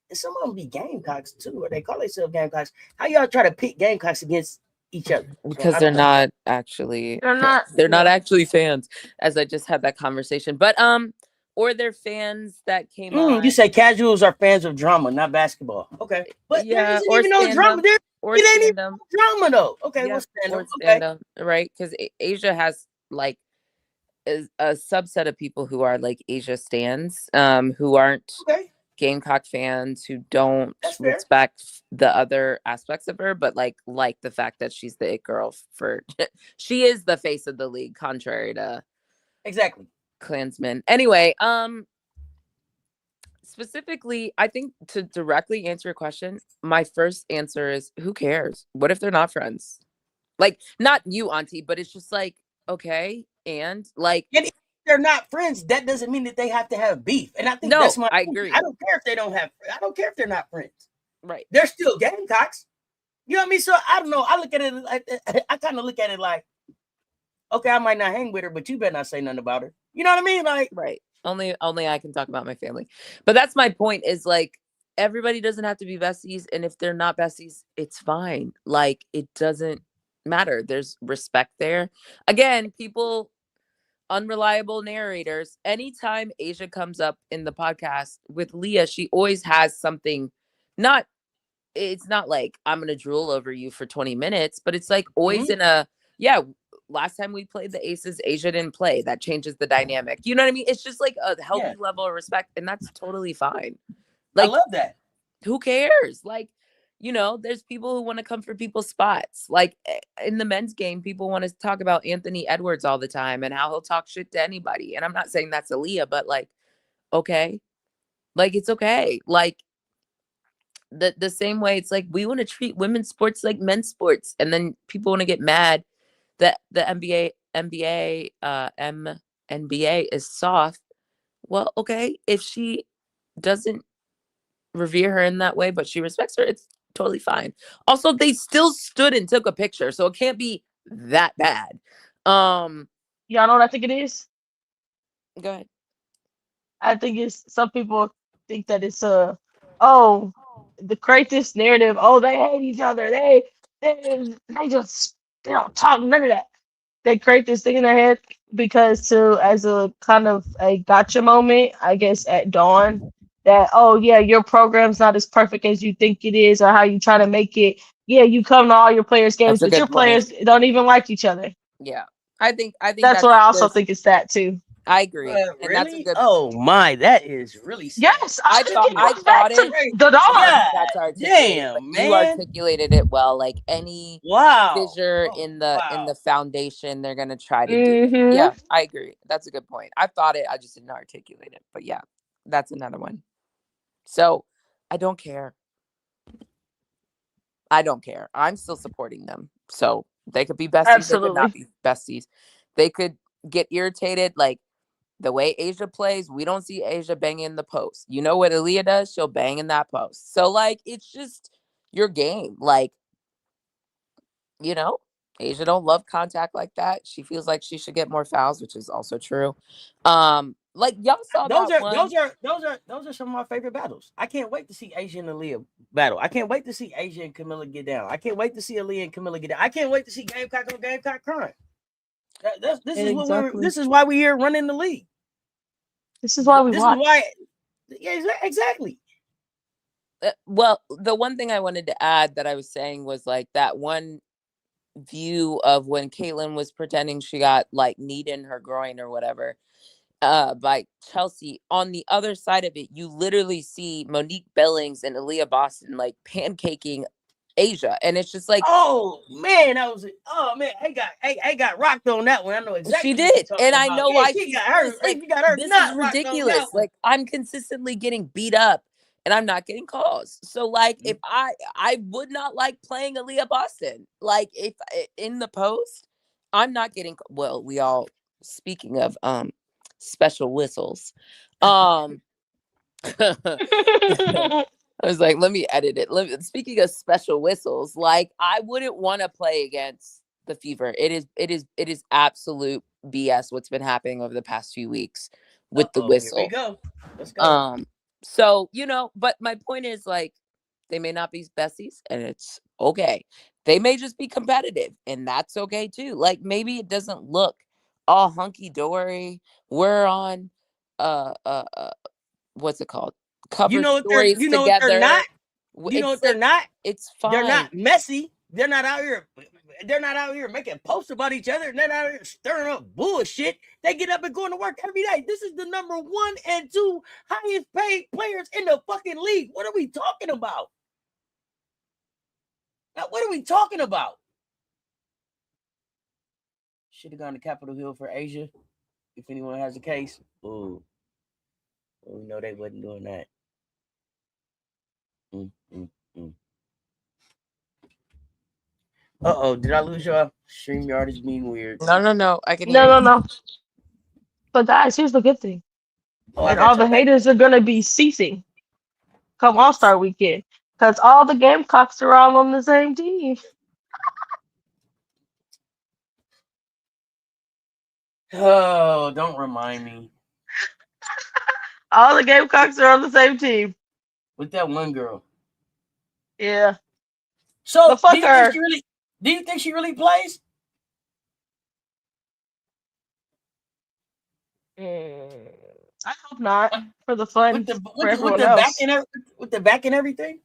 and some of them be Gamecocks too, or they call themselves Gamecocks. How y'all try to pit Gamecocks against each other? Because they're not actually actually fans, as I just had that conversation. But or they're fans that came on. You say casuals are fans of drama, not basketball. Okay, but yeah, there isn't even no drama there. Or it ain't even no drama though. Okay, yeah, we'll stand or okay. Right? Because Asia has like a subset of people who are like Asia stans, who aren't Gamecock fans, who don't respect the other aspects of her, but like the fact that she's the it girl for she is the face of the league, contrary to Klansmen. Anyway, specifically, I think to directly answer your question, my first answer is who cares? What if they're not friends? Like, not you, Auntie, but it's just like, okay, and like if they're not friends, that doesn't mean that they have to have beef. And I think that's my I agree. I don't care if they don't have I don't care if they're not friends. Right. They're still Gamecocks. You know what I mean? So I don't know. I look at it like I kind of look at it like, okay, I might not hang with her, but you better not say nothing about her. You know what I mean? Like, right. Only I can talk about my family. But that's my point, is like everybody doesn't have to be besties, and if they're not besties, it's fine. Like, it doesn't matter. There's respect there. Again, people, unreliable narrators. Anytime Asia comes up in the podcast with Leah, she always has something. It's not like I'm gonna drool over you for 20 minutes, but it's like always in a last time we played the Aces, Asia didn't play. That changes the dynamic. You know what I mean? It's just like a healthy level of respect, and that's totally fine. Like, I love that. Who cares? Like, there's people who want to come for people's spots. Like in the men's game, people want to talk about Anthony Edwards all the time and how he'll talk shit to anybody. And I'm not saying that's Aaliyah, but like, okay. Like, it's okay. Like, the same way it's like we want to treat women's sports like men's sports, and then people want to get mad that the NBA is soft. Well, okay, if she doesn't revere her in that way, but she respects her, it's totally fine. Also, they still stood and took a picture, so it can't be that bad. Y'all know what I think it is? Go ahead. I think it's some people think that it's oh the create this narrative. Oh, they hate each other. They just they don't talk none of that. They create this thing in their head because to as a kind of a gotcha moment, I guess at dawn, that oh yeah, your program's not as perfect as you think it is, or how you try to make it. Yeah, you come to all your players' games, That's a but your good point. players don't even like each other. Yeah. I think That's what that's I also there's think it's that too. I agree. And that's a Really? good Oh my, that is really sad. Yes, I think it I goes back thought to it. Great. the I dawn. think God that's articulated, but damn, you man. articulated it well. Like any Wow. fissure Oh in wow. the foundation, they're gonna try to do it. Hmm. Yeah, I agree. That's a good point. I thought it, I just didn't articulate it. But yeah, that's another one. So I don't care. I don't care. I'm still supporting them. So they could be besties, they could not Absolutely. be besties. They could get irritated. Like the way Asia plays, we don't see Asia banging in the post. You know what Aaliyah does? She'll bang in that post. So like it's just your game. Like, you know, Asia don't love contact like that. She feels like she should get more fouls, which is also true. Like y'all saw Those that are one. some of my favorite battles. I can't wait to see Asia and Aaliyah battle. I can't wait to see Asia and Camilla get down. I can't wait to see Aaliyah and Camilla get down. I can't wait to see Gamecock on Gamecock crying. Exactly. This is why we're here running the league. This is why we This is watch. why. Yeah, exactly. Well, the one thing I wanted to add that I was saying was like that one view of when Caitlyn was pretending she got like knee in her groin or whatever by Chelsea. On the other side of it, you literally see Monique Bellings and Aaliyah Boston like pancaking Asia, and it's just like Oh man, oh man, I got rocked on that one. I know she exactly what you're did, talking and I about. know Yeah, why she's pissed. Like she got her this is not rocked on that ridiculous. one. Like I'm consistently getting beat up and I'm not getting calls. So like if I would not like playing Aaliyah Boston. Like if in the post, I'm not getting well, we all speaking of special whistles. Um I was like, let me edit it. Speaking of special whistles, like I wouldn't want to play against the Fever. It is absolute BS what's been happening over the past few weeks with the Here we whistle. go. Let's go. So you know, but my point is like they may not be besties, and it's okay. They may just be competitive, and that's okay too. Like maybe it doesn't look all hunky dory. We're on uh what's it called? Cover stories You know what they're not? together. You know It's what they're like not? it's They're fine. not messy. They're not out here making posts about each other. They're not out here stirring up bullshit. They get up and going to work every day. This is the number 1 and 2 highest paid players in the fucking league. What are we talking about? Now, what are we talking about? Should have gone to Capitol Hill for Asia. If anyone has a case. Ooh. Well, we know they wasn't doing that. Mm, mm, mm. Uh-oh, did I lose y'all? StreamYard is being weird. No. I can hear No, you. no, no. But guys, here's the good thing. Oh, I And got all y'all the back. haters are gonna be ceasing come All Star Weekend. Because all the Gamecocks are all on the same team. Oh, don't remind me. All the Gamecocks are on the same team. With that one girl. Yeah. So, But fuck her. do you think she really plays? I hope not. For the fun for With everyone the back else. and with the back and everything?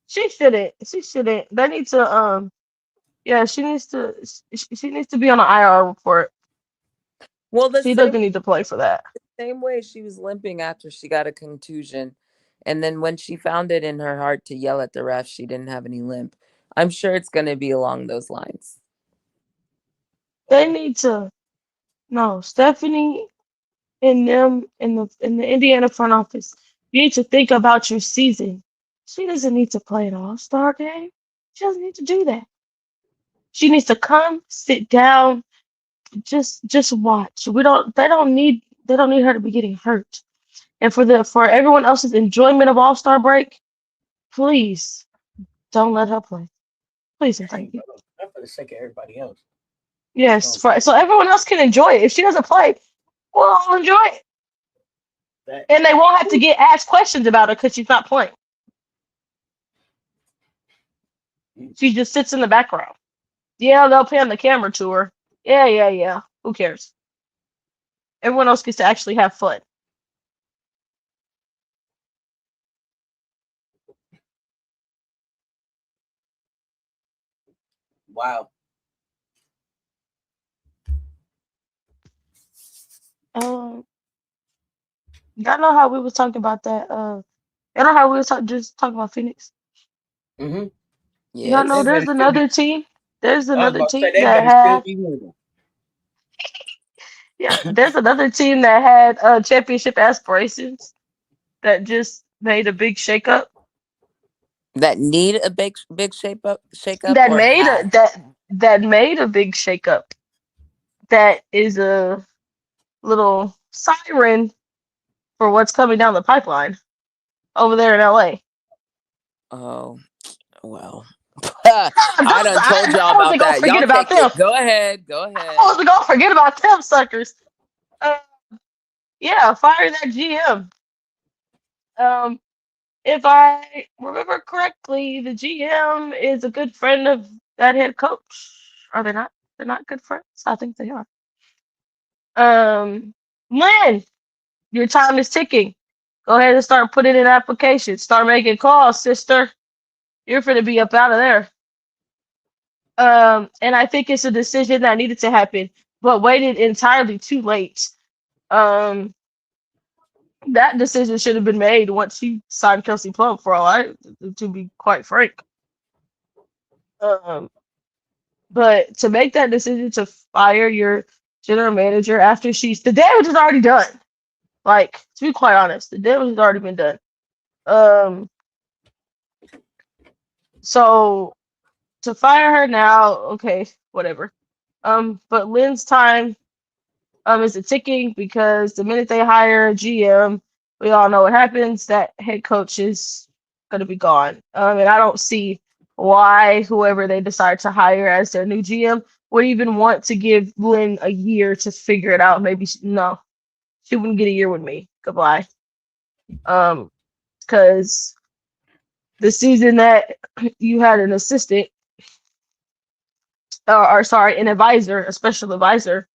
She shouldn't. She shouldn't. They need to yeah, she needs to be on an IR report. Well, She doesn't need to play for that. same way she was limping after she got a contusion. And then when she found it in her heart to yell at the ref, she didn't have any limp. I'm sure it's gonna be along those lines. They need to no, Stephanie and them in the Indiana front office. You need to think about your season. She doesn't need to play an all-star game. She doesn't need to do that. She needs to come, sit down, just watch. They don't need her to be getting hurt. And for everyone else's enjoyment of All-Star break, please don't let her play. Please and thank you. Not for the sake of everybody else. Yes, so everyone else can enjoy it. If she doesn't play, we'll all enjoy it. And they won't have to get asked questions about her because she's not playing. She just sits in the background. Yeah, they'll pan the camera to her. Yeah. Who cares? Everyone else gets to actually have fun. Wow. Y'all know how we was talking about that. Y'all know how we was just talking about Phoenix. Mm-hmm. Y'all know Yes. there's another team. There's I was another about to say team they that better still had. be winning. Yeah, there's another team that had championship aspirations that just made a big shakeup. That need a big shake up That or made a have. that made a big shakeup. That is a little siren for what's coming down the pipeline over there in LA. Oh, well. I I done told y'all wasn't about gonna that. Y'all forget about take them. it. Go ahead. Go I ahead. wasn't gonna forget about them suckers. Uh, yeah, fire that GM. Um, if I remember correctly, the GM is a good friend of that head coach. Are they not? They're not good friends. I think they are. Lynn, your time is ticking. Go ahead and start putting in applications. Start making calls, sister. You're gonna be up out of there. And I think it's a decision that needed to happen, but waited entirely too late. Um, that decision should have been made once he signed Kelsey Plum, for all I, to be quite frank. Um, but to make that decision to fire your general manager after the damage is already done. Like, to be quite honest, the damage has already been done. Um, so to fire her now, okay, whatever. But Lynn's time is it ticking because the minute they hire a GM, we all know what happens. That head coach is going to be gone. And I don't see why whoever they decide to hire as their new GM would even want to give Lynn a year to figure it out. Maybe no, she wouldn't get a year with me. Goodbye. Because the season that you had an assistant, or sorry, an advisor, a special advisor,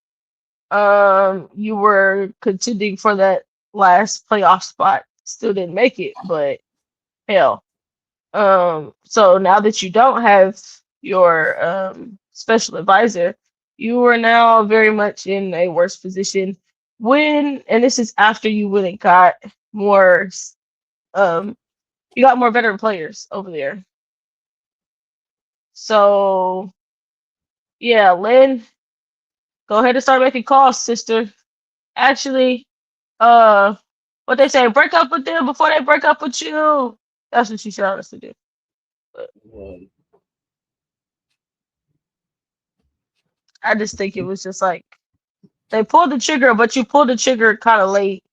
you were contending for that last playoff spot. Still didn't make it, but hell. So now that you don't have your special advisor, you are now very much in a worse position. And this is after you went and got more, um, you got more veteran players over there. So yeah, Lynn, go ahead and start making calls, sister. Actually, what they say, break up with them before they break up with you. That's what she should honestly do. But I just think it was just like they pulled the trigger, but you pulled the trigger kind of late,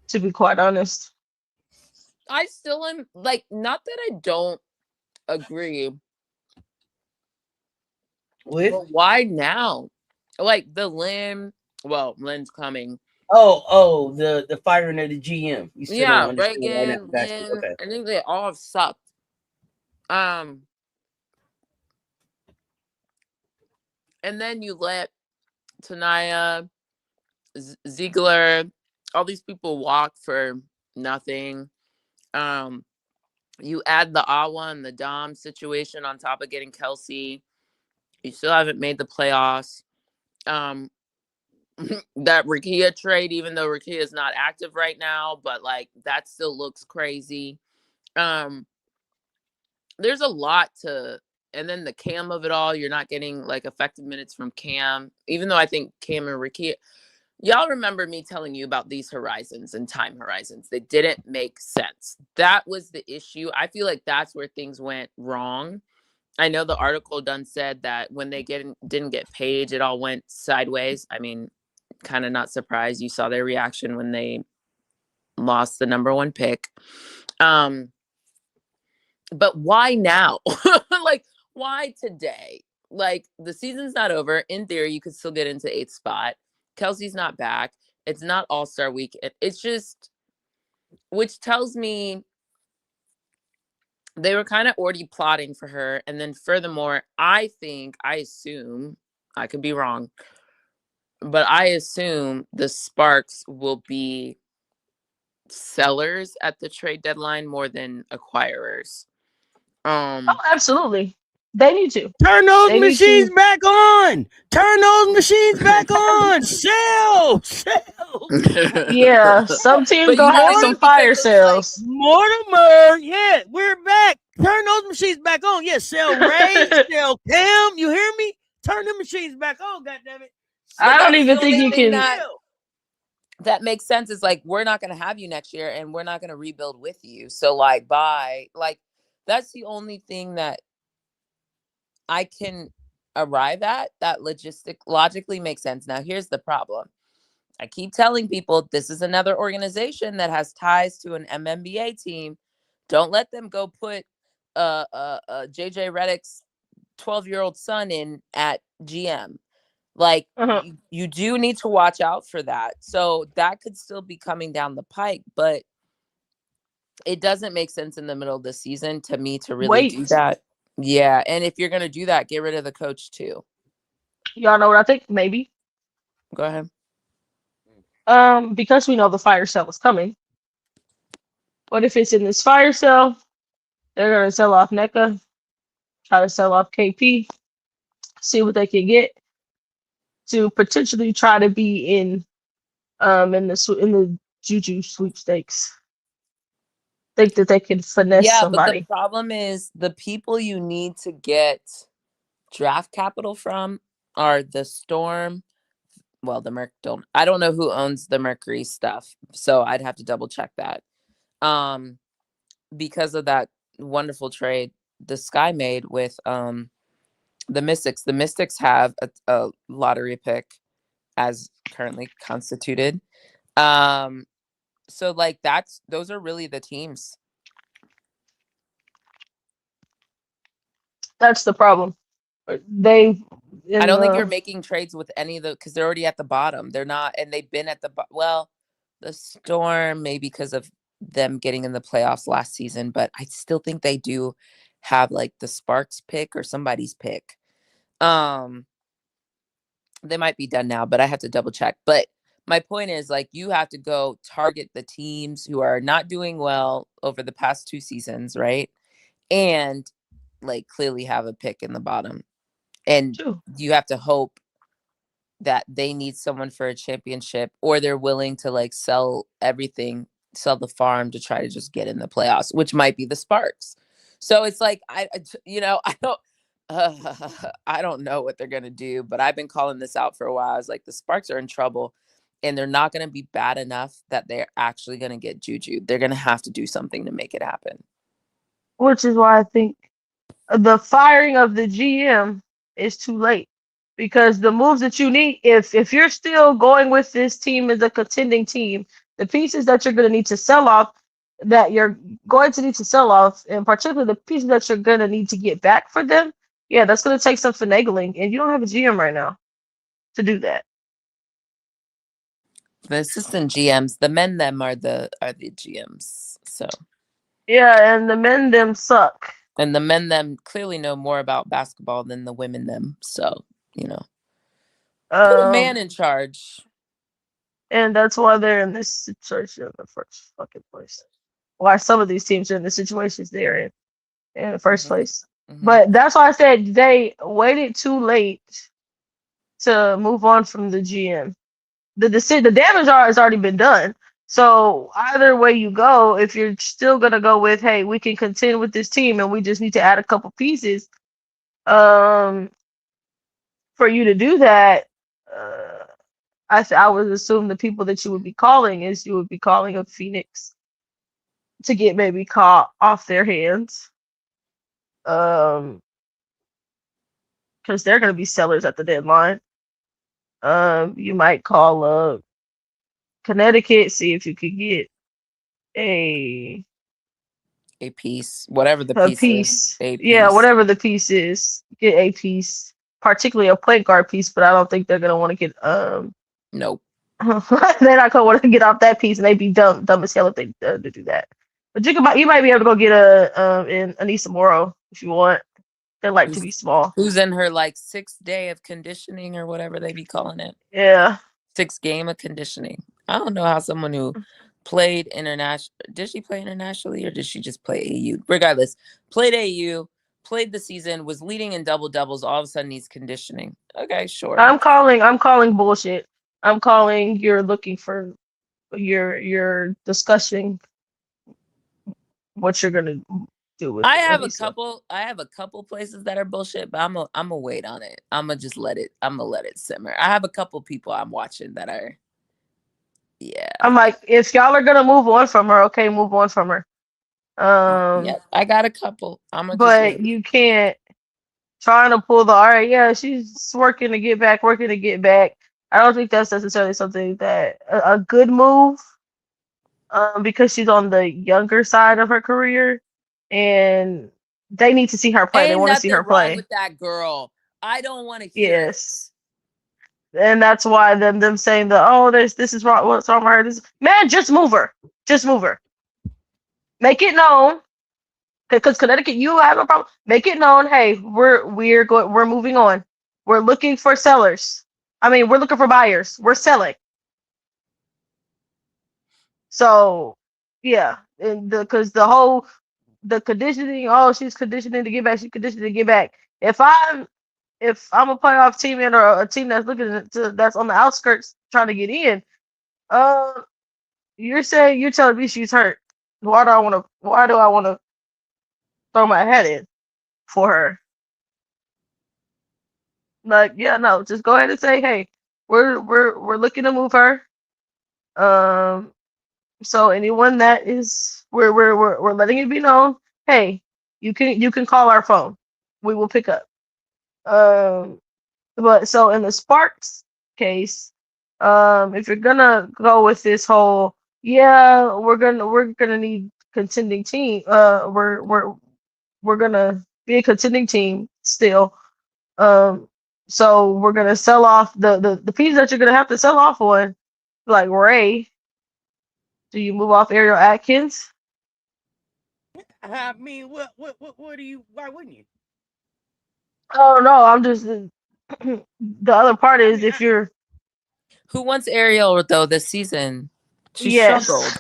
to be quite honest. I still am like, not that I don't agree, but why now? Like Lynn's coming. The firing of the GM. You still don't Yeah, understand why Reagan, not basketball. Lynn, Okay. I think they all have sucked. And then you let Tanaya, Ziegler, all these people walk for nothing. You add the Awa and the Dom situation on top of getting Kelsey. You still haven't made the playoffs. That Rakia trade, even though Rakia is not active right now, but like that still looks crazy. There's a lot to, and then the Cam of it all, you're not getting like effective minutes from Cam, even though I think Cam and Rakia, y'all remember me telling you about these horizons and time horizons. They didn't make sense. That was the issue. I feel like that's where things went wrong. I know the article done said that when they didn't get Paige, it all went sideways. I mean, kind of not surprised. You saw their reaction when they lost the number 1 pick. But why now? Like, why today? like the season's not over. In theory, you could still get into 8th spot. Kelsey's not back. It's not All-Star week. It's just, which tells me they were kind of already plotting for her. And then furthermore, I assume, I could be wrong, but I assume the Sparks will be sellers at the trade deadline more than acquirers. Oh, absolutely. They need to. Turn those They need machines to. back on. Turn those machines back on. Sell. Yeah, some teams But gonna you know have what I some mean? fire Because it's like, sales. Mortimer, yeah, we're back. Turn those machines back on. Yeah, sell Ray, sell Cam. You hear me? Turn the machines back on. Goddammit. I don't that's even the think only you thing can. that makes sense. Is like, we're not going to have you next year and we're not going to rebuild with you. So like, bye. Like, that's the only thing that I can arrive at that logically makes sense. Now, here's the problem. I keep telling people this is another organization that has ties to an MNBA team. Don't let them go put JJ Redick's 12-year-old son in at GM. Like, you do need to watch out for that. So that could still be coming down the pike, but it doesn't make sense in the middle of the season to me to really do that. Yeah, and if you're going to do that, get rid of the coach too. Y'all know what I think? Maybe. Go ahead. Because we know the fire sale is coming. What if it's in this fire sale? They're gonna sell off NECA, try to sell off KP, see what they can get to potentially try to be in the Juju sweepstakes. Think that they can finesse Yeah, but the somebody. problem is the people you need to get draft capital from are the Storm. Well, the I don't know who owns the Mercury stuff, so I'd have to double check that. Because of that wonderful trade the Sky made with the Mystics. The Mystics have a lottery pick as currently constituted. So like those are really the teams. That's the problem. I don't think you're making trades with any of the, because they're already at the bottom. They're not, and they've been at the well, the Storm maybe because of them getting in the playoffs last season, but I still think they do have like the Sparks pick or somebody's pick. They might be done now, but I have to double check. But my point is, like, you have to go target the teams who are not doing well over the past 2 seasons, right? And like clearly have a pick in the bottom. And you have to hope that they need someone for a championship, or they're willing to like sell everything, sell the farm to try to just get in the playoffs, which might be the Sparks. So it's like, I don't know what they're going to do, but I've been calling this out for a while. I was like, the Sparks are in trouble and they're not going to be bad enough that they're actually going to get Juju. They're going to have to do something to make it happen. Which is why I think the firing of the GM is too late, because the moves that you need, if you're still going with this team as a contending team, the pieces that you're going to need to sell off, and particularly the pieces that you're going to need to get back for them, yeah, that's going to take some finagling, and you don't have a GM right now to do that. The assistant GMs, the men them are the GMs. So yeah, and the men them suck. And the men them clearly know more about basketball than the women them. So, put a man in charge. And that's why they're in this situation in the first fucking place. Why some of these teams are in the situations they're in the first place. Mm-hmm. But that's why I said they waited too late to move on from the GM. The damage has already been done. So either way you go, if you're still gonna go with, hey, we can contend with this team and we just need to add a couple pieces, for you to do that, I would assume the people that you would be calling a Phoenix to get maybe caught off their hands, because they're gonna be sellers at the deadline. You might call Connecticut, see if you could get a piece, whatever the piece is. Yeah, whatever the piece is, get a piece. particularly a point guard piece, but I don't think they're gonna want to get Nope. they're not gonna want to get off that piece, and they'd be dumb as hell if they to do that. But you might be able to go get in Anissa Morrow if you want. They like to be small. Who's in her like 6th day of conditioning or whatever they be calling it? Yeah. 6th game of conditioning. I don't know how someone who played international, did she play internationally or did she just play AU? Regardless, played AU, played the season, was leading in double doubles. All of a sudden needs conditioning. Okay, sure. I'm calling bullshit. I'm calling you're looking for you're discussing what you're gonna do with I have Anissa. a couple places that are bullshit, but I'm a wait on it. I'm gonna let it simmer. I have a couple people I'm watching that are, yeah. I'm like, if y'all are gonna move on from her, okay, move on from her. Yeah, I got a couple. But you can't trying to pull the all right, yeah, she's working to get back. I don't think that's necessarily something that a good move, because she's on the younger side of her career, and they need to see her play. They Ain't want to see nothing her wrong play. with that girl. I don't want to hear it. Yes. And that's why them saying this is wrong. What's wrong with her? Man, just move her. Just move her. Make it known. Because Connecticut, you have a problem. Make it known. Hey, we're moving on. We're looking for sellers. I mean, we're looking for buyers. We're selling. So, yeah, and because the conditioning. Oh, she's conditioning to get back. She's conditioning to get back. If I'm a playoff team or a team that's that's on the outskirts trying to get in, you're telling me she's hurt. Why do I want to throw my head in for her? Like, yeah, no, just go ahead and say, hey, we're looking to move her. So anyone that is we're letting it be known, hey, you can call our phone. We will pick up. But so in the Sparks case, if you're gonna go with this whole, yeah, we're gonna need contending team. We're gonna be a contending team still. So we're gonna sell off the pieces that you're gonna have to sell off on, like Ray. Do you move off Ariel Atkins? I mean, what do you? Why wouldn't you? Oh no, I'm just the other part is if you're who wants Ariel though this season? She yes. struggled.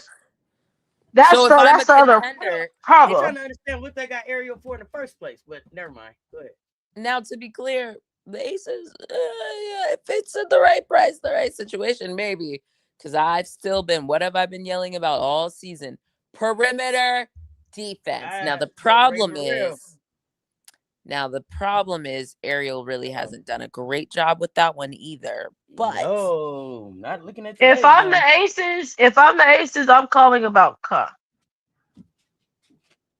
That's so the that's the other I'm problem. trying to understand what they got Ariel for in the first place, but never mind. Go ahead. Now, to be clear, the Aces, if it's at the right price, the right situation, maybe. Because I've still been, what have I been yelling about all season? Perimeter defense. Now the problem is Ariel really hasn't done a great job with that one either. But no, not looking at. If I'm the Aces, I'm calling about Ka.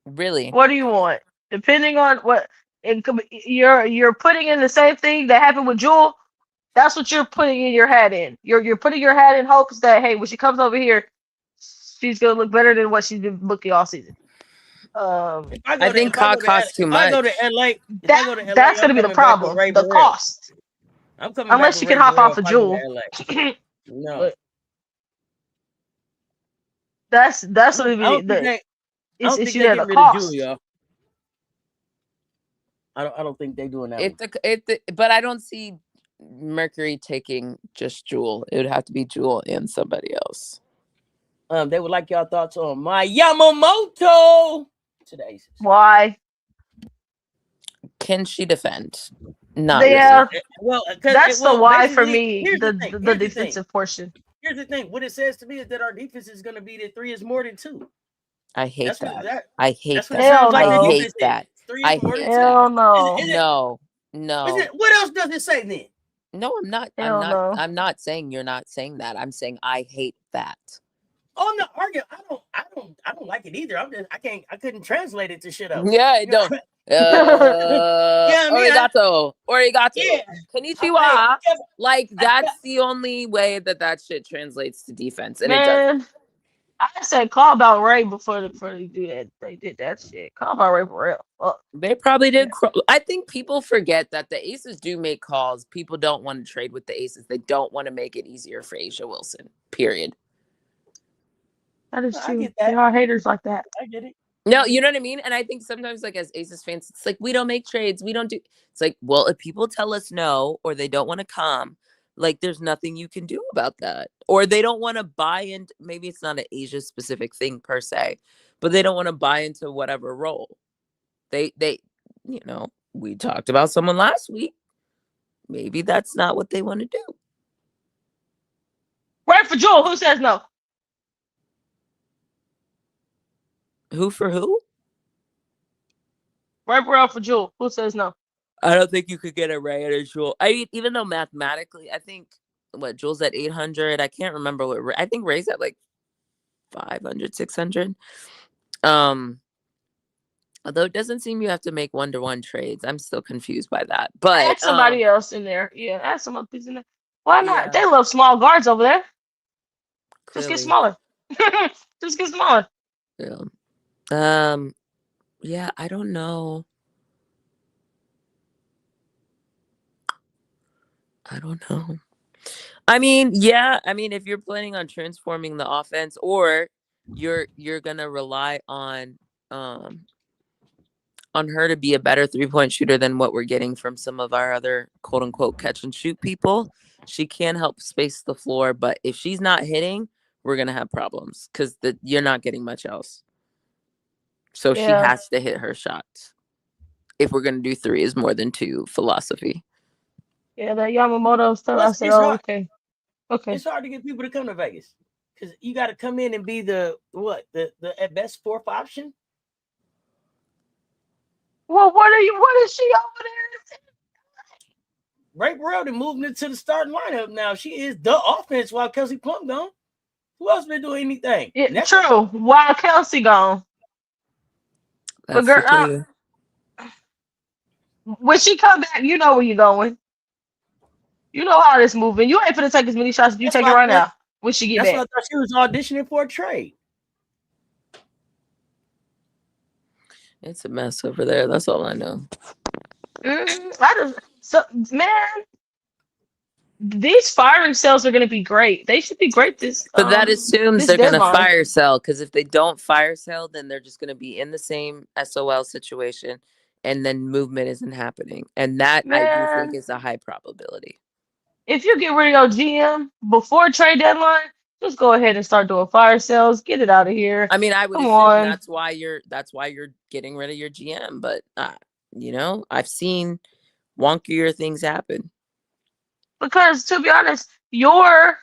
Really? What do you want? Depending on what you're putting in the same thing that happened with Jewel. That's what you're putting in your hat in. You're putting your hat in hopes that, hey, when she comes over here, she's gonna look better than what she's been looking all season. I think Ka costs too much. I go to LA. That's gonna be the problem. The cost. I'm coming unless you can hop off a Jewel. No. But that's what it I don't think they get rid of Jewel, y'all. I don't think they're doing that. But I don't see Mercury taking just Jewel. It would have to be Jewel and somebody else. They would like y'all thoughts on my Yamamoto today. Why? Can she defend? Not yeah. really. Well, that's the why for me. The defensive portion. Here's the thing. What it says to me is that our defense is going to be that 3 is more than 2. I hate that. I hate that. I hate that. 3 is more than 2. Hell no. No. What else does it say then? No, I'm not. I'm not saying you're not saying that. I'm saying I hate that. Oh, I'm not arguing. I don't like it either. I couldn't translate it to shit up. Yeah, I don't. Arigato. Yeah. Konnichiwa. Like that's the only way that shit translates to defense. And man, I said call about Ray before they do that. They did that shit. Call about Ray for real. Fuck. They probably did. Yeah. I think people forget that the Aces do make calls. People don't want to trade with the Aces. They don't want to make it easier for Asia Wilson. Period. That is I true. get that. There are haters like that. I get it. No, you know what I mean? And I think sometimes, like, as Aces fans, it's like, we don't make trades. We don't do. It's like, well, if people tell us no or they don't want to come, like, there's nothing you can do about that. Or they don't want to buy into, maybe it's not an Asia specific thing per se, but they don't want to buy into whatever role. They, you know, we talked about someone last week. Maybe that's not what they want to do. Right for Jewel. Who says no? Who for who? Right for Jewel. Who says no? I don't think you could get a Ray and a Jewel. I mean, even though mathematically, I think what Jewel's at 800. I can't remember what I think Ray's at like 500, 600. Although it doesn't seem you have to make 1-to-1 trades. I'm still confused by that. But Add somebody else in there. Yeah, add some other people in there. Why not? Yeah. They love small guards over there. clearly, Just get smaller. Just get smaller. Yeah, I don't know. I mean, yeah. I mean, if you're planning on transforming the offense, or you're gonna rely on her to be a better 3-point shooter than what we're getting from some of our other quote unquote catch and shoot people, she can help space the floor. But if she's not hitting, we're gonna have problems because you're not getting much else. So she has to hit her shots. If we're gonna do 3 is more than 2 philosophy. Yeah, that Yamamoto stuff. Well, I said, oh, okay. Okay. It's hard to get people to come to Vegas because you got to come in and be the at best 4th option. Well, what is she over there? Ray Burrell moving into the starting lineup now. She is the offense while Kelsey Plum gone. Who else been doing anything? Yeah, true. While Kelsey gone. That's but girl, when she come back, you know where you're going. You know how this moving. You ain't finna take as many shots as you taking right now when she get back. That's what I thought she was auditioning for a trade. It's a mess over there. That's all I know. Man, these firing sales are going to be great. They should be great this. But that assumes they're going to fire sell, because if they don't fire sell, then they're just going to be in the same SOL situation, and then movement isn't happening. And that, I do think, is a high probability. If you get rid of your GM before trade deadline, just go ahead and start doing fire sales. Get it out of here. I mean, I would assume that's why you're getting rid of your GM. But you know, I've seen wonkier things happen. Because to be honest, your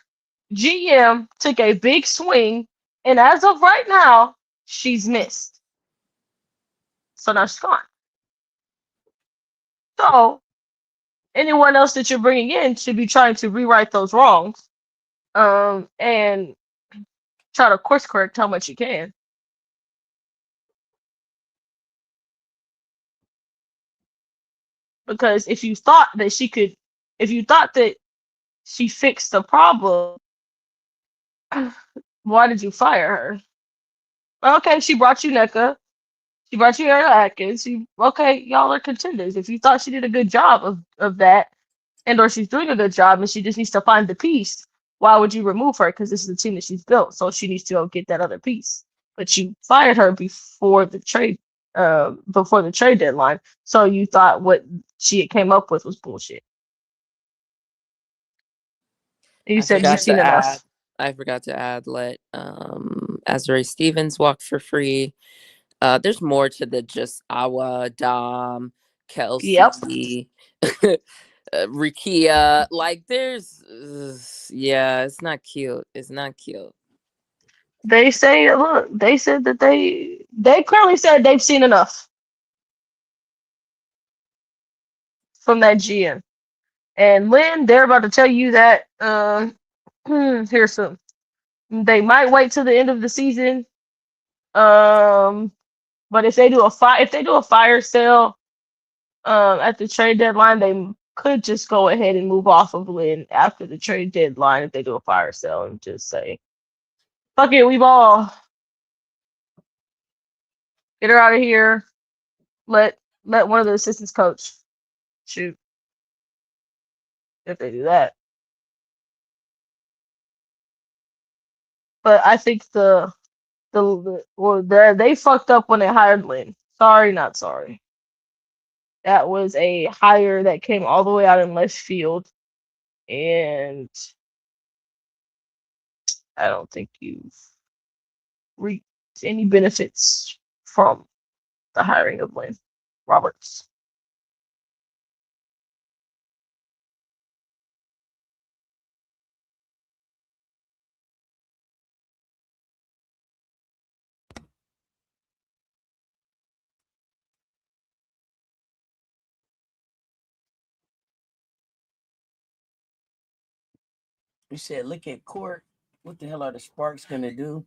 GM took a big swing, and as of right now, she's missed. So now she's gone. So anyone else that you're bringing in should be trying to rewrite those wrongs, and try to course correct how much you can. Because if you thought that she fixed the problem, why did you fire her? Okay, she brought you NECA. She brought you Aaron Atkins. Okay, y'all are contenders. If you thought she did a good job of that, and or she's doing a good job and she just needs to find the piece, why would you remove her? Because this is the team that she's built, so she needs to go get that other piece. But you fired her before the trade deadline, so you thought what she came up with was bullshit. You said you've seen enough. I forgot to add, let Azrae Stevens walk for free. There's more to the just Awa, Dom, Kelsey, Rikia. Like, there's, it's not cute. It's not cute. They said that they clearly said they've seen enough from that GM. And Lynn, they're about to tell you that here's some. They might wait till the end of the season. But if they do a fire sale at the trade deadline, they could just go ahead and move off of Lynn after the trade deadline if they do a fire sale and just say, Fuck it, we ball. Get her out of here. Let one of the assistants coach shoot if they do that. But I think they fucked up when they hired Lynn. Sorry, not sorry. That was a hire that came all the way out in left field, and I don't think you've reaped any benefits from the hiring of Lynn Roberts. You said, look at court. What the hell are the Sparks gonna do?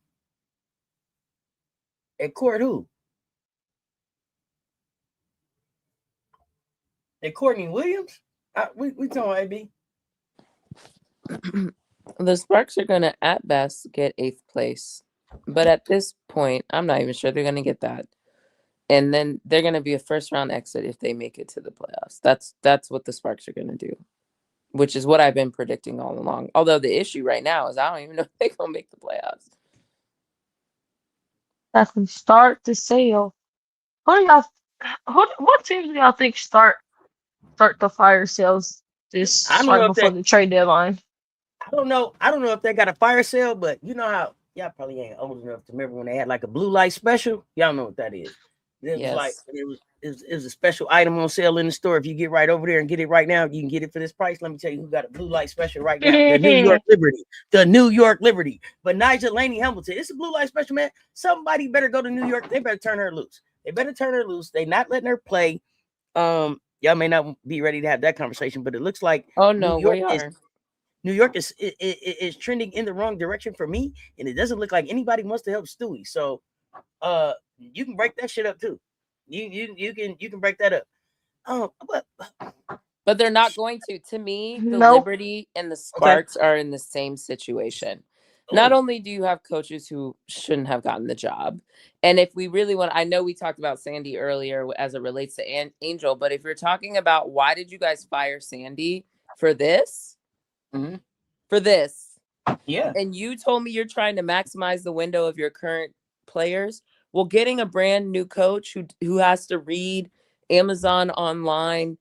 At court, who? At Courtney Williams? We talking AB. The Sparks are gonna at best get 8th place, but at this point, I'm not even sure they're gonna get that. And then they're gonna be a first round exit if they make it to the playoffs. That's what the Sparks are gonna do, which is what I've been predicting all along. Although the issue right now is I don't even know if they're gonna make the playoffs. Exactly. Start the sale. What teams do y'all think start the fire sales this I don't right know if before they the trade deadline? I don't know if they got a fire sale, but you know how y'all probably ain't old enough to remember when they had like a blue light special. Y'all know what that is. It was like Yes. it was a special item on sale in the store. If you get right over there and get it right now, you can get it for this price. Let me tell you who got a blue light special right now. The New York Liberty. The New York Liberty. But Nigel Laney Hamilton, it's a blue light special, man. Somebody better go to New York. They better turn her loose. They better turn her loose. They not letting her play. Y'all may not be ready to have that conversation, but it looks like Oh no, we are. New York is trending in the wrong direction for me, and it doesn't look like anybody wants to help Stewie. So, you can break that shit up too. You can break that up. But they're not going to. To me, the Nope. Liberty and the Sparks are in the same situation. Not only do you have coaches who shouldn't have gotten the job, and if we really want, I know we talked about Sandy earlier as it relates to Angel, but if you're talking about why did you guys fire Sandy for this? Mm-hmm. For this. Yeah. And you told me you're trying to maximize the window of your current players. Well, getting a brand new coach who has to read Amazon online,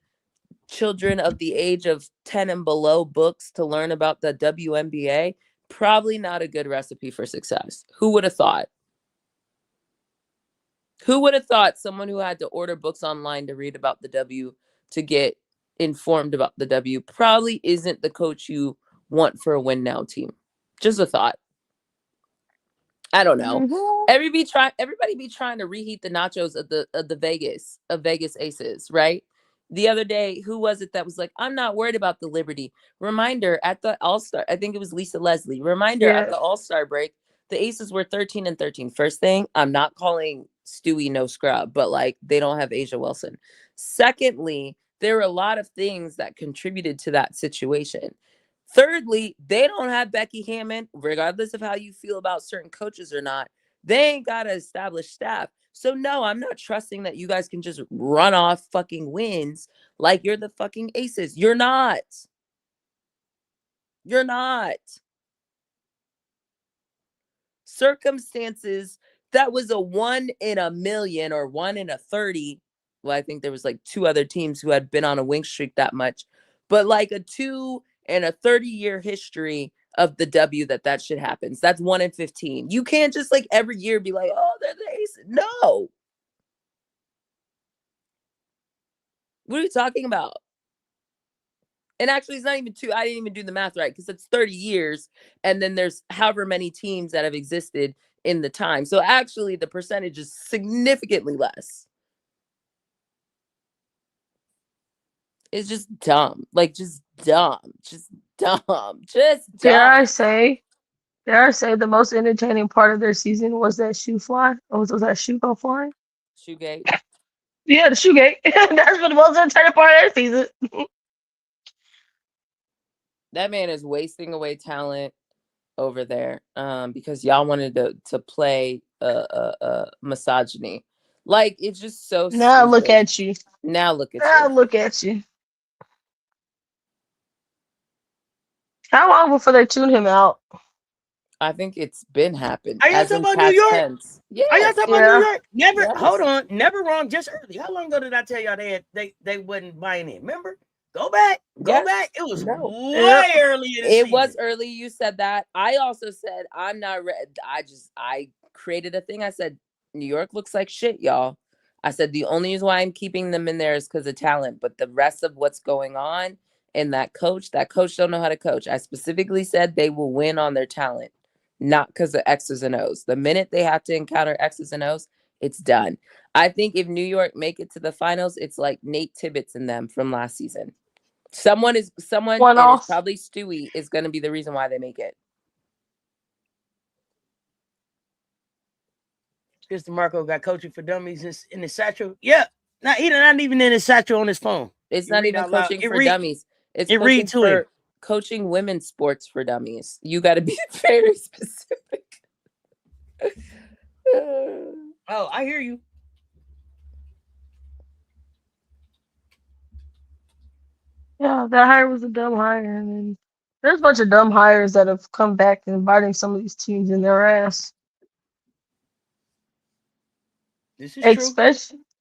children of the age of 10 and below books to learn about the WNBA, probably not a good recipe for success. Who would have thought? Who would have thought someone who had to order books online to read about the W, to get informed about the W, probably isn't the coach you want for a win now team? Just a thought. I don't know. Mm-hmm. Everybody be trying to reheat the nachos of the Vegas Aces, right? The other day, who was it that was like, I'm not worried about the Liberty? Reminder at the All-Star, I think it was Lisa Leslie. Reminder at the All-Star break, the Aces were 13-13. First thing, I'm not calling Stewie no scrub, but like they don't have Asia Wilson. Secondly, there were a lot of things that contributed to that situation. Thirdly, they don't have Becky Hammond, regardless of how you feel about certain coaches or not. They ain't got an established staff. So no, I'm not trusting that you guys can just run off fucking wins like you're the fucking Aces. You're not. You're not. Circumstances, that was a 1 in a million or 1 in a 30. Well, I think there was like 2 other teams who had been on a wing streak that much, but like a 2 and a 30-year history of the W that shit happens. That's 1 in 15. You can't just like every year be like, oh, they're the Aces. No. What are you talking about? And actually, it's not even 2. I didn't even do the math right because it's 30 years. And then there's however many teams that have existed in the time. So actually, the percentage is significantly less. It's just dumb. Like, just dumb. Just dumb. Just dumb. Dare I say the most entertaining part of their season was that shoe fly? Or was that shoe go flying? Shoegate. Yeah, the shoe gate. That's the most entertaining part of their season. That man is wasting away talent over there because y'all wanted to play misogyny. Like, it's just so Now look stupid. at you. Now look at Now you. look at you. How long before they tune him out? I think it's been happened. Are y'all As talking in about New past York? tense. Are y'all Yes. talking about New Yeah. York? Never. Yes. Hold on. Never wrong. Just early. How long ago did I tell y'all they wasn't buying in? Remember? Go back. Go Yes. back. It was No. way early in the It season. was early. You said that. I also said I'm not ready. I created a thing. I said New York looks like shit, y'all. I said the only reason why I'm keeping them in there is because of talent, but the rest of what's going on and that coach don't know how to coach. I specifically said they will win on their talent, not because of X's and O's. The minute they have to encounter X's and O's, it's done. I think if New York make it to the finals, it's like Nate Tibbetts and them from last season. Someone, One and it's off. probably Stewie, is going to be the reason why they make it. Because DeMarco got coaching for dummies in his satchel. Yeah. Now he's not even in his satchel on his phone. It's You not read even out loud. coaching It for read- dummies. It's it coaching read to him. for coaching women's sports for dummies. You got to be very specific. Oh, I hear you. Yeah, that hire was a dumb hire, and then there's a bunch of dumb hires that have come back and biting some of these teams in their ass. This is true.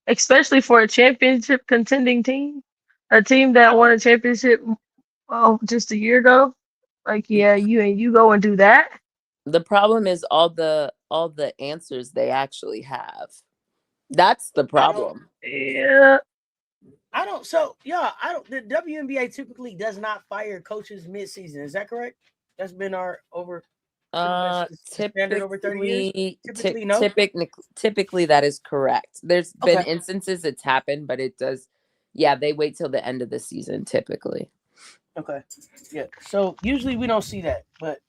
Especially for a championship contending team, a team that won a championship just a year ago. Like, yeah, you go and do that. The problem is all the answers they actually have. That's the problem. Yeah, I don't. So, yeah, I don't. The WNBA typically does not fire coaches mid-season. Is that correct? That's been our over standard over 30 years. Typically that is correct. There's been Okay. instances it's happened, but it does. Yeah, they wait till the end of the season typically. Okay. Yeah. So usually we don't see that, but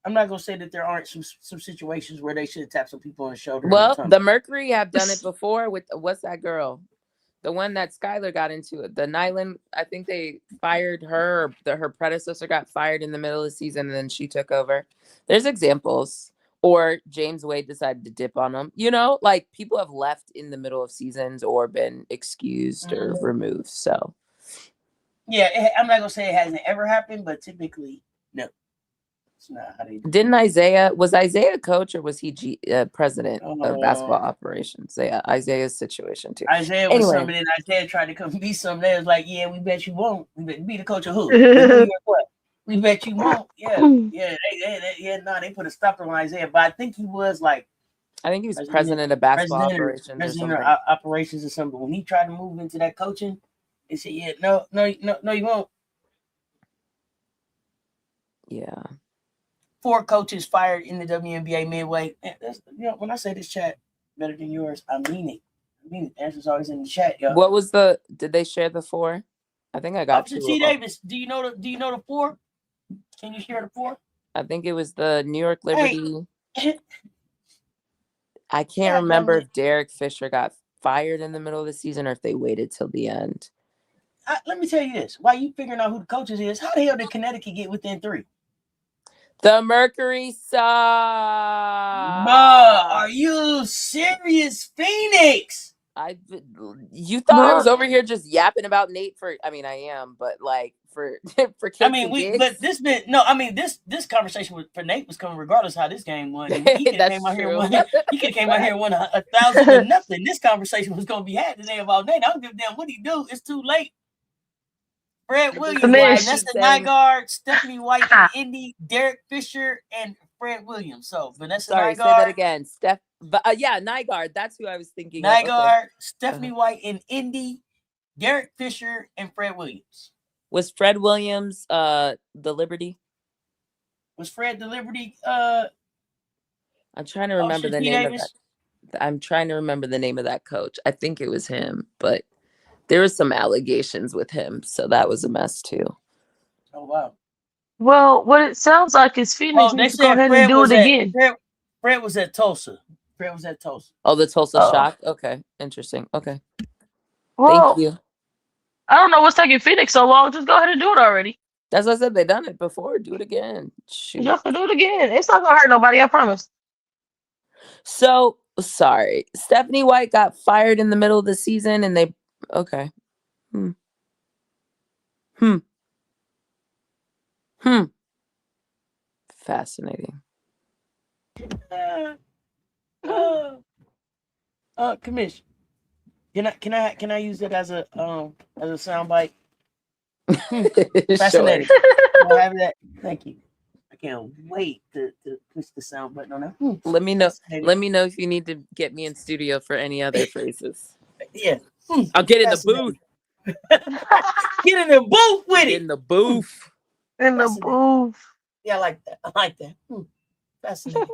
I'm not gonna say that there aren't some situations where they should tap some people on the shoulder. Well, the Mercury have done it before with what's that girl? The one that Skylar got into it. The Nyland, I think they fired her, or her predecessor got fired in the middle of the season and then she took over. There's examples. Or James Wade decided to dip on them. You know, like people have left in the middle of seasons or been excused or removed. So, yeah, I'm not gonna say it hasn't ever happened, but typically, no, it's not how they do. Didn't was Isaiah coach or was he president of basketball operations? Yeah, Isaiah's situation too. Isaiah was somebody, and Isaiah tried to come be something. They was like, "Yeah, we bet you won't. We bet, be the coach of who? New York what? We bet you won't." Yeah, they put a stopper on Isaiah, but I think he was like, I think he was president of basketball operations or something. Operations or something. When he tried to move into that coaching, they said, "Yeah, no, you won't." Yeah. 4 coaches fired in the WNBA midway. That's, when I say this chat better than yours, I mean it. The answer's always in the chat, y'all. What was did they share the 4? I think I got Officer T. Davis, do you know the 4? Can you share the 4? I think it was the New York Liberty. Hey. I can't remember if Derek Fisher got fired in the middle of the season or if they waited till the end. Let me tell you this. While you figuring out who the coaches is, how the hell did Connecticut get within 3? The Mercury sucks. Are you serious, Phoenix? You thought I was over here just yapping about Nate I mean, I am, but like for kids. I mean, this conversation for Nate was coming regardless how this game won. He could have came out here and won 1,000 to nothing. This conversation was gonna be had today about Nate. I don't give a damn what he do. It's too late. Fred Williams, Vanessa Nygaard, Stephanie White in Indy, Derek Fisher, and Fred Williams. So Vanessa Nygaard. Say that again. Nygaard. That's who I was thinking. Nygaard, Stephanie White in Indy, Derek Fisher, and Fred Williams. Was Fred Williams the Liberty? Was Fred the Liberty? I'm trying to remember the name of that. I'm trying to remember the name of that coach. I think it was him, but there was some allegations with him, so that was a mess too. Oh wow. Well, what it sounds like is Phoenix needs to go ahead and do it again. Fred was at Tulsa. Oh, the Tulsa Shock? Okay, interesting. Okay. Well, thank you. I don't know what's taking Phoenix so long. Just go ahead and do it already. That's what I said. They done it before. Do it again. Shoot. Y'all can do it again. It's not gonna hurt nobody, I promise. So sorry. Stephanie White got fired in the middle of the season and they okay. Fascinating. Commish. Can I use it as a soundbite? Fascinating. Sure. I'll have that. Thank you. I can't wait to push the sound button on that. Let me know. Let me know if you need to get me in studio for any other phrases. Yeah. I'll get in the booth. Get in the booth with it. Get in the booth. In the booth. Yeah, I like that. I like that. Fascinating.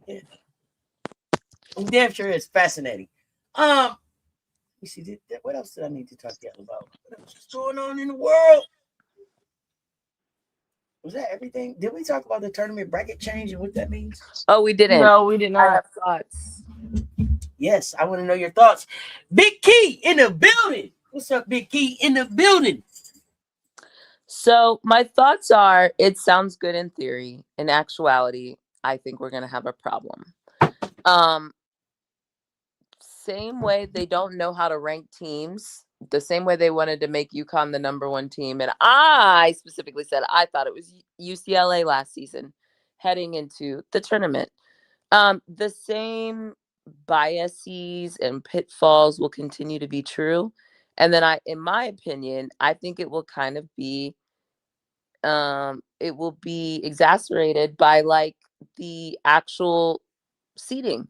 Yeah. I'm damn sure it's fascinating. You see, what else did I need to talk to y'all about? What else is going on in the world? Was that everything? Did we talk about the tournament bracket change and what that means? Oh, we didn't. No, we did not. I have thoughts. Yes, I want to know your thoughts. Big Key in the building. What's up, Big Key in the building? So my thoughts are, it sounds good in theory. In actuality, I think we're gonna have a problem. Same way they don't know how to rank teams, the same way they wanted to make UConn the #1 team. And I specifically said I thought it was UCLA last season heading into the tournament. The same biases and pitfalls will continue to be true. And then in my opinion, I think it will kind of be, it will be exacerbated by like the actual seeding.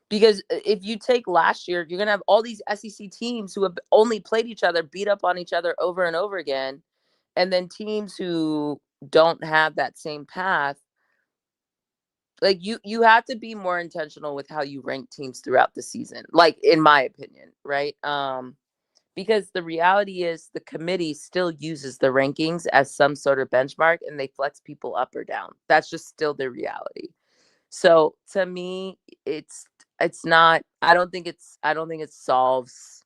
Because if you take last year, you're going to have all these SEC teams who have only played each other, beat up on each other over and over again. And then teams who don't have that same path. Like you have to be more intentional with how you rank teams throughout the season, like in my opinion, right? Because the reality is the committee still uses the rankings as some sort of benchmark and they flex people up or down. That's just still the reality. So to me, it's not, I don't think it solves,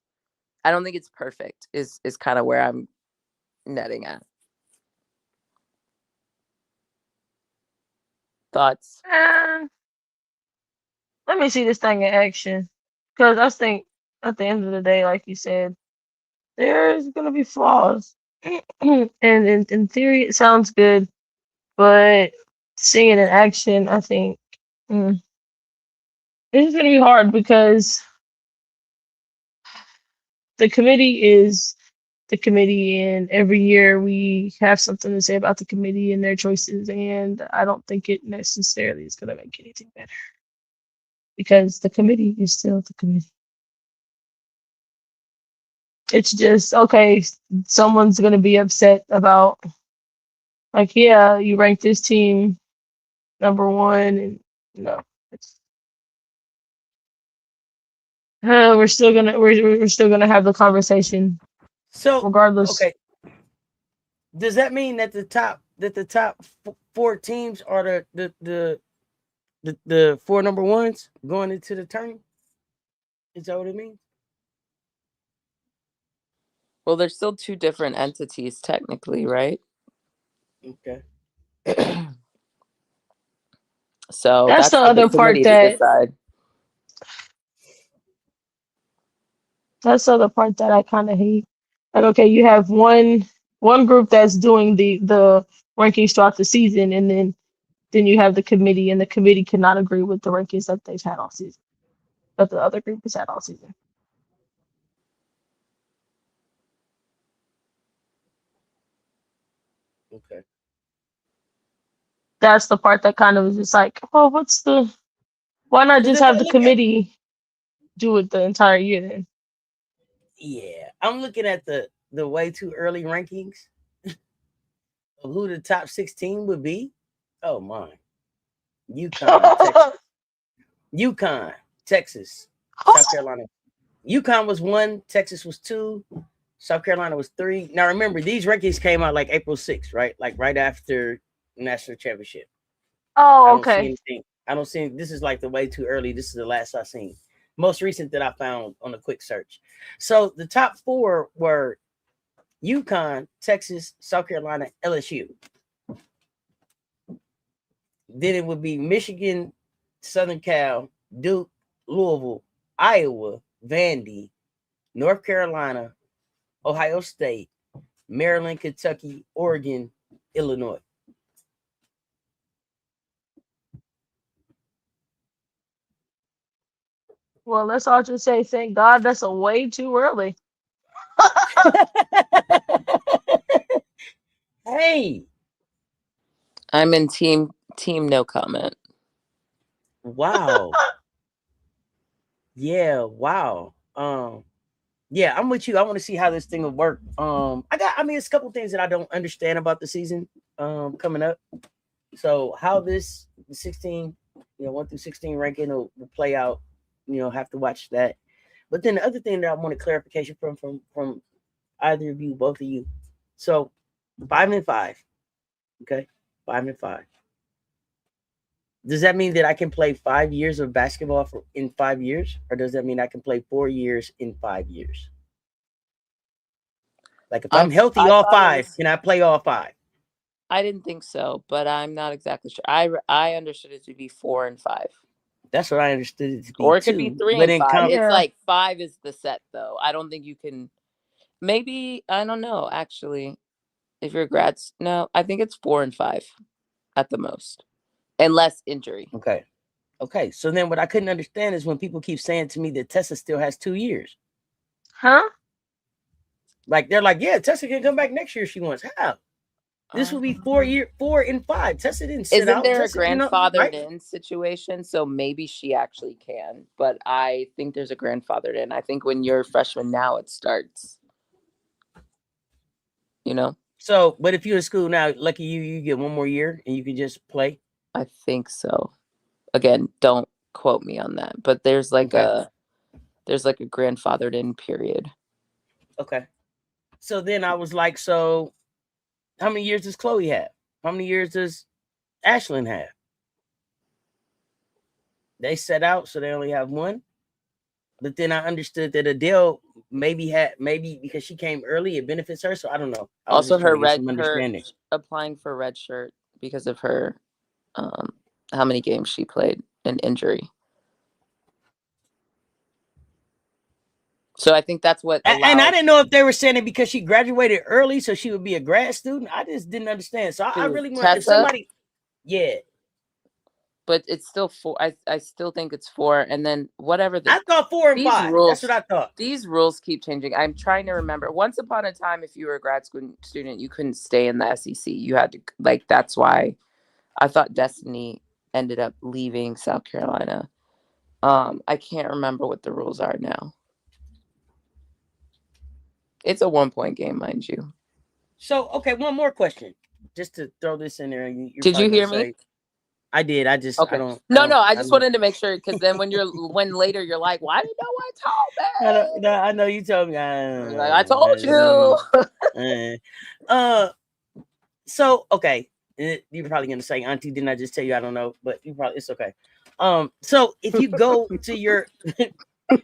I don't think it's perfect is kind of where I'm netting at. Thoughts? Let me see this thing in action. Because I think at the end of the day, like you said, there's gonna be flaws. And in theory it sounds good, but seeing it in action, I think it's gonna be hard because the committee is the committee, and every year we have something to say about the committee and their choices, and I don't think it necessarily is gonna make anything better. Because the committee is still the committee. It's just, okay, someone's gonna be upset about, like, yeah, you ranked this team #1, and it's we're still gonna have the conversation. So regardless. Okay. Does that mean that the top 4 teams are the 4 #1s going into the tournament? Is that what it means? Well, there's still 2 different entities technically, right? Okay. So that's the other part that that's the other part that I kind of hate. Like, okay, you have one group that's doing the rankings throughout the season, and then you have the committee, and the committee cannot agree with the rankings that they've had all season, that the other group has had all season. Okay. That's the part that kind of is just like, oh, why not just have the committee do it the entire year then? Yeah, I'm looking at the way too early rankings of who the top 16 would be. Oh my. UConn, Texas, South Carolina. UConn was 1, Texas was 2, South Carolina was 3. Now remember, these rankings came out like April 6th, right? Like right after the national championship. Oh, okay. I don't see this is like the way too early. This is the last I've seen. Most recent that I found on a quick search. So the top 4 were UConn, Texas, South Carolina, LSU. Then it would be Michigan, Southern Cal, Duke, Louisville, Iowa, Vandy, North Carolina, Ohio State, Maryland, Kentucky, Oregon, Illinois. Well, let's all just say thank God that's a way too early. Hey, I'm in team no comment. wow. Yeah, wow. Yeah, I'm with you. I want to see how this thing will work. I mean, it's a couple things that I don't understand about the season coming up. So how the 16, 1 through 16 ranking will play out, have to watch that. But then the other thing that I want a clarification from either of you, both of you. So 5-5. Okay. 5-5. Does that mean that I can play 5 years of basketball in 5 years? Or does that mean I can play 4 years in 5 years? Like if I'm healthy all 5, can I play all 5? I didn't think so, but I'm not exactly sure. I understood it to be 4 and 5. That's what I understood it to be. Or it could be 3 and 5. It's like 5 is the set, though. I don't think you can. Maybe, I don't know, actually. If you're grads, no, I think it's 4 and 5 at the most, unless injury. Okay. So then what I couldn't understand is when people keep saying to me that Tessa still has 2 years. Huh? Like they're like, yeah, Tessa can come back next year if she wants. How? This will be 4 and 5. Tessa didn't sit Isn't out. there Tessa, a grandfathered in situation? So maybe she actually can, but I think there's a grandfathered in. I think when you're a freshman now, it starts. So, but if you're in school now, lucky you get 1 more year and you can just play. I think so. Again, don't quote me on that, but there's like a grandfathered in period. Okay. So then I was like, so how many years does Chloe have? How many years does Ashlyn have? They set out, so they only have 1. But then I understood that Adele maybe because she came early, it benefits her. So I don't know. Also, her applying for red shirt because of her how many games she played and injury. So I think that's what. And I didn't know if they were saying it because she graduated early, so she would be a grad student. I just didn't understand. So I really want if somebody, yeah. But it's still 4. I still think it's 4, and then whatever. I thought 4 and 5. That's what I thought. These rules keep changing. I'm trying to remember. Once upon a time, if you were a grad student, you couldn't stay in the SEC. You had to That's why I thought Destiny ended up leaving South Carolina. I can't remember what the rules are now. It's a 1-point game, mind you. So okay, one more question, just to throw this in there. Did you hear me? I did. I just okay. I just wanted to make sure, because then when later you're like, why did no one tell me? I know you told me. I told you. So okay, you're probably gonna say, Auntie, didn't I just tell you? I don't know, but it's okay. So if you go to your,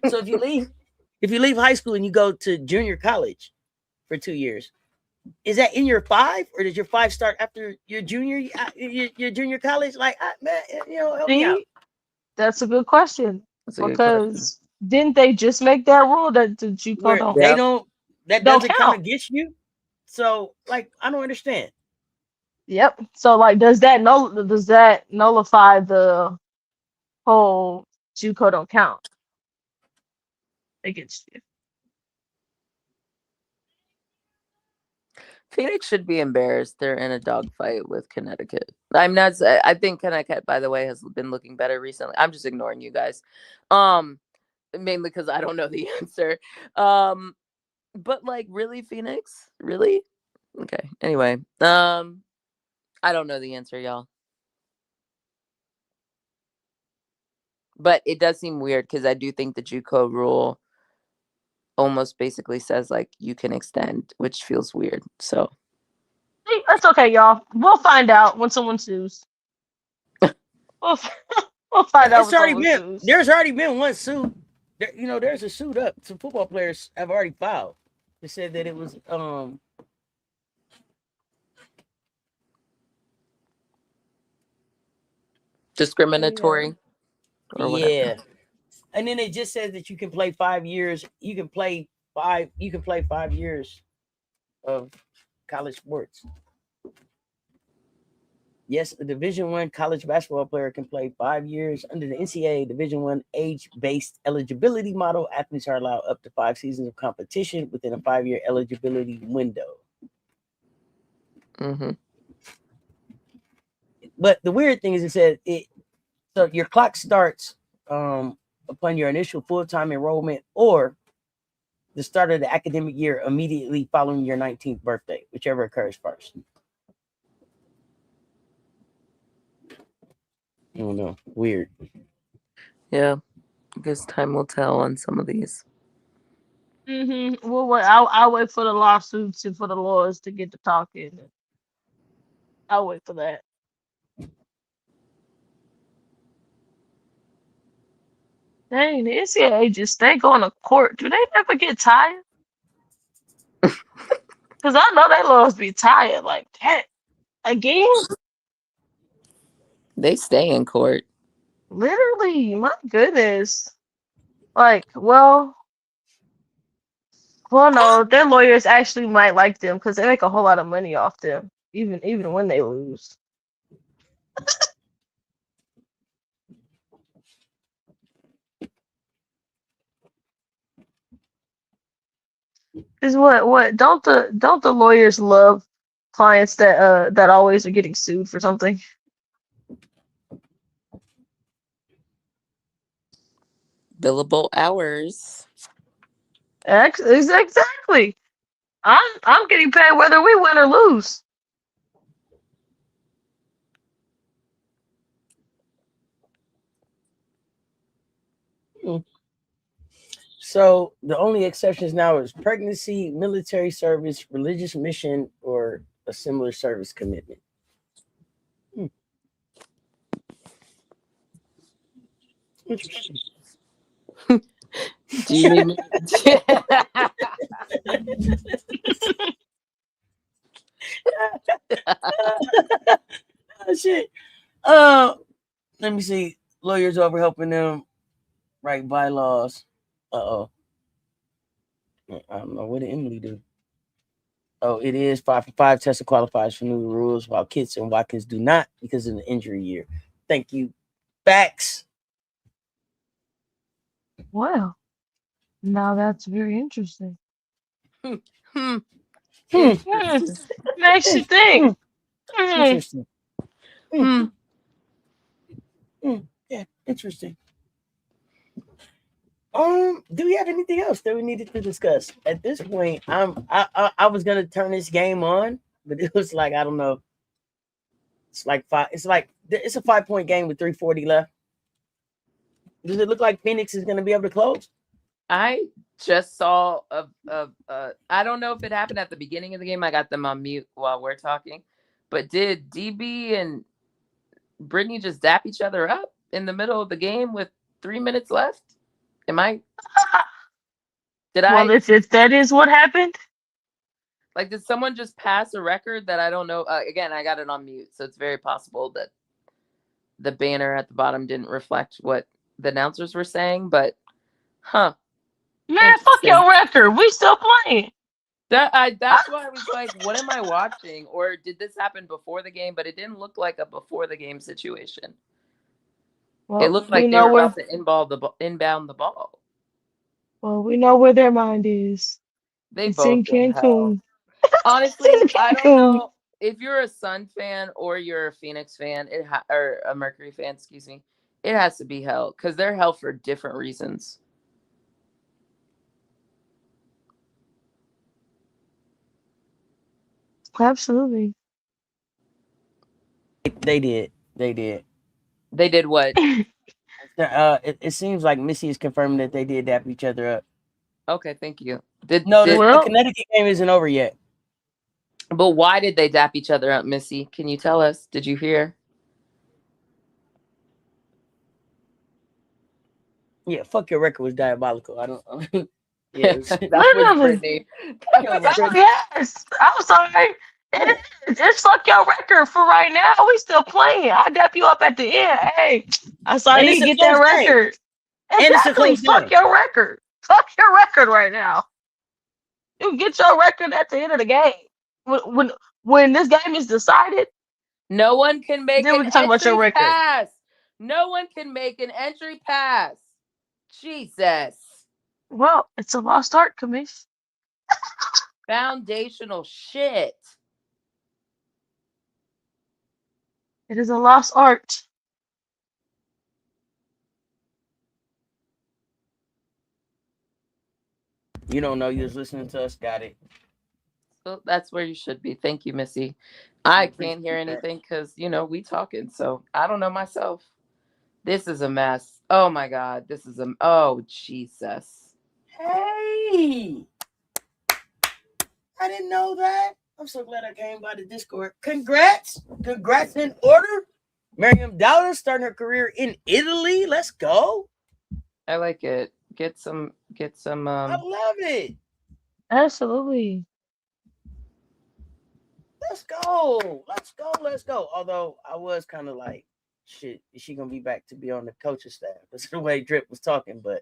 so if you leave high school and you go to junior college for 2 years, is that in your 5, or does your 5 start after your junior college? Like, man, help me out. That's a good question. Because didn't they just make that rule that the JUCO doesn't count against you? So, like, I don't understand. Yep. So, like, does that nullify the whole JUCO don't count against you? Phoenix should be embarrassed. They're in a dogfight with Connecticut. I think Connecticut, by the way, has been looking better recently. I'm just ignoring you guys. Mainly because I don't know the answer. But like, really, Phoenix? Really? Okay. Anyway, I don't know the answer, y'all. But it does seem weird because I do think the JUCO rule almost basically says like you can extend, which feels weird. So that's okay, y'all. We'll find out when someone sues. we'll find out. There's already been one suit. There's a suit up. Some football players have already filed. It said that it was Discriminatory or whatever. yeah. And then it just says that you can play 5 years. You can play 5 years of college sports. Yes, a Division I college basketball player can play 5 years under the NCAA Division I age-based eligibility model. Athletes are allowed up to 5 seasons of competition within a 5-year eligibility window. Mm-hmm. But the weird thing is, it said it. So your clock starts upon your initial full-time enrollment or the start of the academic year immediately following your 19th birthday, whichever occurs first. I don't know. Weird. Yeah. I guess time will tell on some of these. We'll wait. I'll wait for the lawsuits and for the lawyers to get to talking. I'll wait for that. Dang, the NCAA just stay going to court. Do they never get tired? Because I know they lawyers be tired like that. Again? They stay in court. Literally, my goodness. Like, well, no, their lawyers actually might like them because they make a whole lot of money off them, even when they lose. Is what don't the lawyers love clients that always are getting sued for something? Billable hours. Exactly. I'm getting paid whether we win or lose. So the only exceptions now is pregnancy, military service, religious mission, or a similar service commitment. Interesting. Do you need me? Oh, shit. Let me see. Lawyers over helping them write bylaws. I don't know. What did Emily do? Oh, it is 5 for 5. Tessa qualifies for new rules, while Kitts and Watkins do not because of the injury year. Thank you. Facts. Well, now that's very interesting. Interesting. Makes you think. Interesting. Yeah, interesting. Do we have anything else that we needed to discuss? At this point, I was gonna turn this game on, but it was like, I don't know. It's like it's a 5-point game with 3:40 left. Does it look like Phoenix is gonna be able to close? I just saw I don't know if it happened at the beginning of the game. I got them on mute while we're talking. But did DB and Brittany just dap each other up in the middle of the game with 3 minutes left? Well, if that is what happened, like, did someone just pass a record that I don't know? Again, I got it on mute, so it's very possible that the banner at the bottom didn't reflect what the announcers were saying. But, man, fuck your record. We still playing. That's why I was like, what am I watching? Or did this happen before the game? But it didn't look like a before the game situation. Well, it looked like they were about to inbound the ball. Well, we know where their mind is. It's in Cancun. Honestly, I don't know if you're a Sun fan or you're a Phoenix fan, or a Mercury fan, excuse me. It has to be hell because they're hell for different reasons. Absolutely. They did. They did what? It seems like Missy is confirming that they did dap each other up. Okay, thank you. The Connecticut game isn't over yet. But why did they dap each other up, Missy? Can you tell us? Did you hear? Yeah, fuck your record was diabolical. I don't. Yeah, That was Literally. Brittany. That Yeah, was but Oh, Brittany. yes. I'm sorry. It is. It's like your record for right now. We still playing. I'll dap you up at the end. Hey, I saw and you it's a get that close game. record. And it's a Exactly. close Fuck game. your record. Fuck your record right now. You get your record at the end of the game. When when, when this game is decided, No one can make then we an can talk about your entry record. pass. No one can make an entry pass. Jesus. Well, it's a lost art, Commish. Foundational shit. It is a lost art. You don't know you was listening to us. Got it. So that's where you should be. Thank you, Missy. I can't hear Appreciate that. anything because, we talking. So I don't know myself. This is a mess. Oh my God. Oh, Jesus. Hey, I didn't know that. I'm so glad I came by the Discord. Congrats. Congrats in order. Miriam Dowder starting her career in Italy. Let's go. I like it. Get some, I love it. Absolutely. Let's go. Let's go. Let's go. Although I was kind of like, shit, is she gonna be back to be on the coaching staff? That's the way Drip was talking. But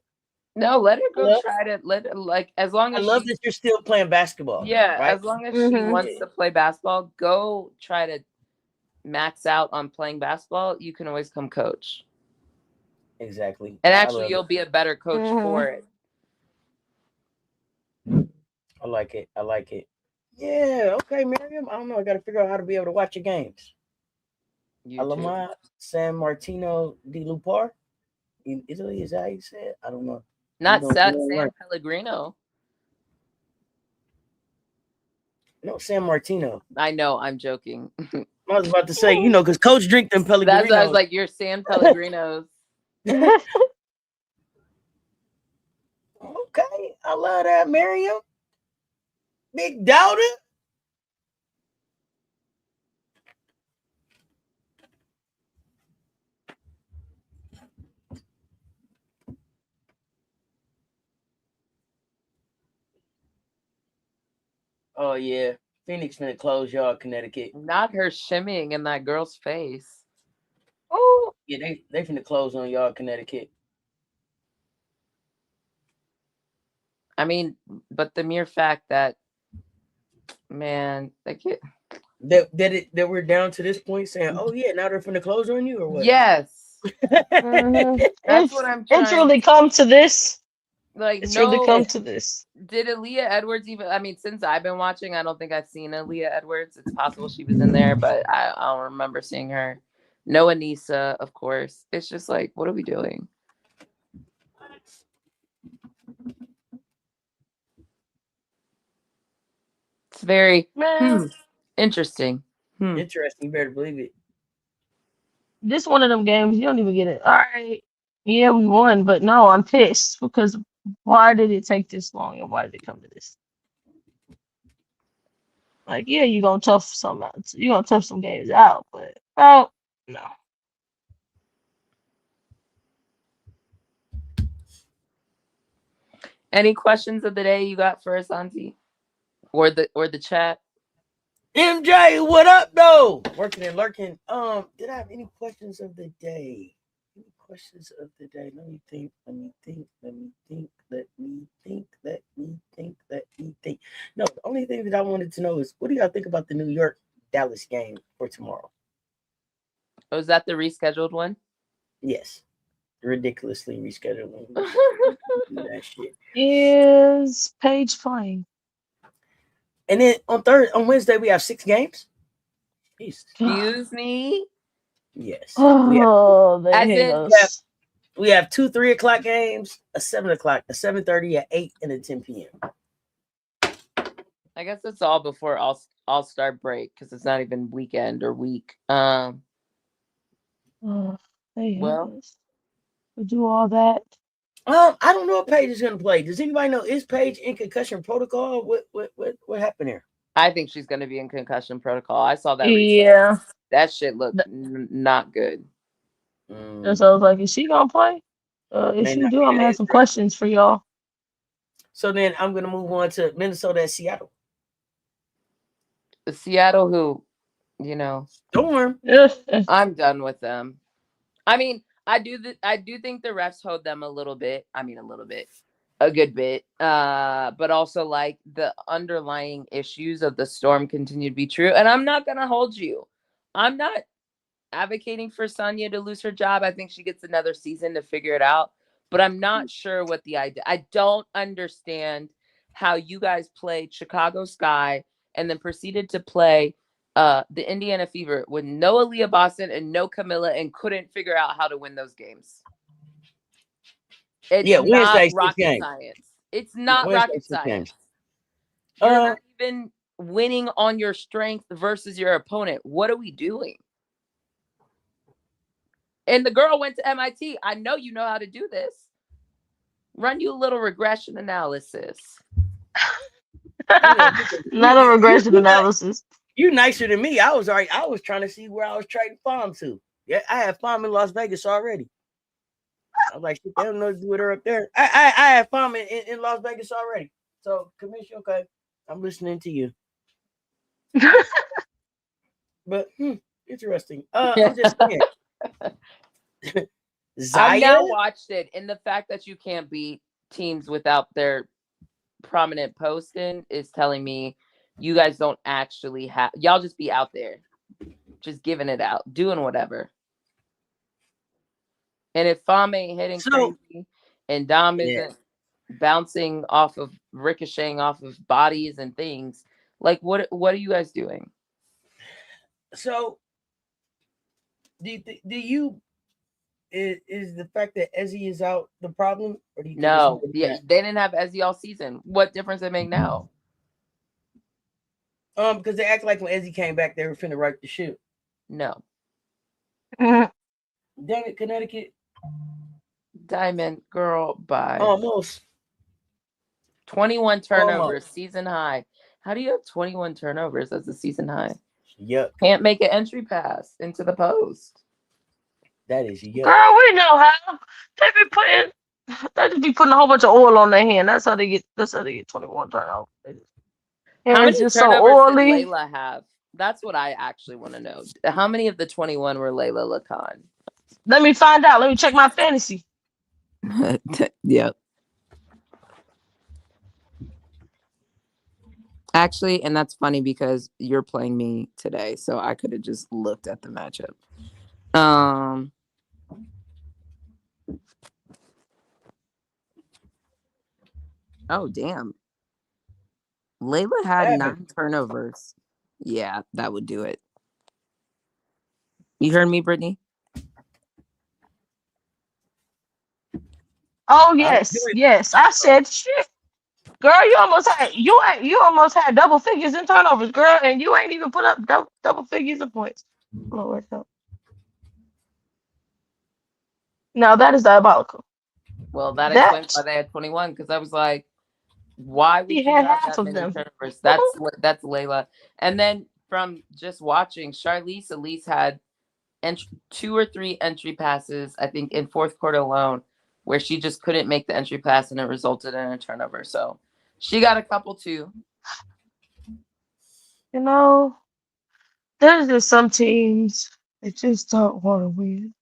no, let her go Well, try to as long I as love she, that you're still playing basketball. yeah, Right. as long as she Mhm. wants to play basketball, go try to max out on playing basketball. You can always come coach. Exactly. And I actually, love you'll be a better coach for it. I like it. I like it. Yeah. Okay, Miriam. I don't know. I got to figure out how to be able to watch your games. You too. Alama San Martino di Lupar in Italy. Is that how you say it? I don't know. Not You gonna San learn. Pellegrino. No, San Martino. I know, I'm joking. I was about to say, because Coach drink them That's why I was Pellegrinos. like, you're San Pellegrinos. Okay, I love that, Miriam. Big doubter. Oh yeah, Phoenix finna close y'all, Connecticut. Not her shimmying in that girl's face. Oh, Yeah, they finna close on y'all, Connecticut. I mean, but the mere fact that, man, That we're down to this point saying, oh yeah, now they're finna close on you or what? yes, mhm. that's what I'm trying. It's really come to this. Like, It's really no, come to this. did Aaliyah Edwards even? I mean, since I've been watching, I don't think I've seen Aaliyah Edwards. It's possible she was in there, but I don't remember seeing her. No Anissa, of course. It's just like, what are we doing? It's very Man, interesting. Interesting, you better believe it. this one of them games you don't even get it. All right, yeah, we won, but no, I'm pissed because why did it take this long and why did it come to this? Like, yeah, you're gonna tough some out. You're gonna tough some games out, but no. Any questions of the day you got for us, Auntie? Or the chat? MJ, what up though? Working and lurking. Did I have any questions of the day? Any questions of the day? Let me think. No, the only thing that I wanted to know is what do y'all think about the New York Dallas game for tomorrow? Oh, is that the rescheduled one? Yes. Ridiculously rescheduled. That shit. Is Paige playing? And then on Wednesday we have 6 games. Jesus. Excuse me? Yes. Oh, As there in- goes. We have 2 3:00 games, a 7:00, a 7:30, a 8, and a 10 p.m. I guess it's all before all-star break because it's not even weekend or week. Oh, there Well- goes. We do all that. I don't know if Paige is gonna play. Does anybody know, is Paige in concussion protocol? What happened here? I think she's going to be in concussion protocol. I saw that. Yeah. That shit looked not good. And so I was like, is she gonna play? If May she not do, be I'm gonna the have some answer. questions for y'all. So then I'm gonna move on to Minnesota and Seattle. Seattle, who, you know, Storm. I'm done with them. I mean, I do think the refs hold them a little bit. I mean, a good bit. But also like the underlying issues of the Storm continue to be true. And I'm not gonna hold you. I'm not advocating for Sonya to lose her job. I think she gets another season to figure it out. But I'm not sure what the idea. I don't understand how you guys played Chicago Sky and then proceeded to play the Indiana Fever with no Aaliyah Boston and no Camilla and couldn't figure out how to win those games. It's not rocket science. It's not rocket science. You're not even winning on your strength versus your opponent. What are we doing? And the girl went to MIT. I know you know how to do this. Run you a little regression analysis. Not a regression analysis. You nicer than me. I was trying to see where I was trading farm to. Yeah, I had farm in Las Vegas already. I was like, shit, they don't know what to do with her up there. I had farm in Las Vegas already. So, Commish, okay, I'm listening to you. But interesting. I'm just saying. I've now watched it, and the fact that you can't beat teams without their prominent posting is telling me you guys don't actually have. Y'all just be out there, just giving it out, doing whatever. And if Fam ain't hitting crazy, and Dom isn't bouncing off of ricocheting off of bodies and things, like what are you guys doing? So, do you? Is the fact that Ezzy is out the problem? Or do you no, they didn't have Ezzy all season. What difference it make now? Because they act like when Ezzy came back, they were finna right the ship. No. Damn it, Connecticut. Diamond girl, bye. Almost. 21 turnovers, season high. How do you have 21 turnovers as a season high? Yep. Can't make an entry pass into the post. That is yuck. Girl, we know how. They just be putting a whole bunch of oil on their hand. That's how they get 21 turnovers. How many just turnovers so oily. did Layla have? That's what I actually want to know. How many of the 21 were Layla Lacan? Let me find out. Let me check my fantasy. Yep. Actually, and that's funny because you're playing me today, so I could have just looked at the matchup. Oh, damn. Layla had 9 turnovers. Yeah, that would do it. You heard me, Brittany? Oh, yes. I said shit. Girl, you almost had double figures in turnovers, girl, and you ain't even put up double figures of points. Lord help. No, that is diabolical. Well, that explains why they had 21, because I was like, why would you have that many turnovers? That's Layla. And then from just watching, Charlize at least had 2 or 3 entry passes, I think, in fourth quarter alone, where she just couldn't make the entry pass and it resulted in a turnover. So she got a couple too. You know, there's just some teams that just don't want to win.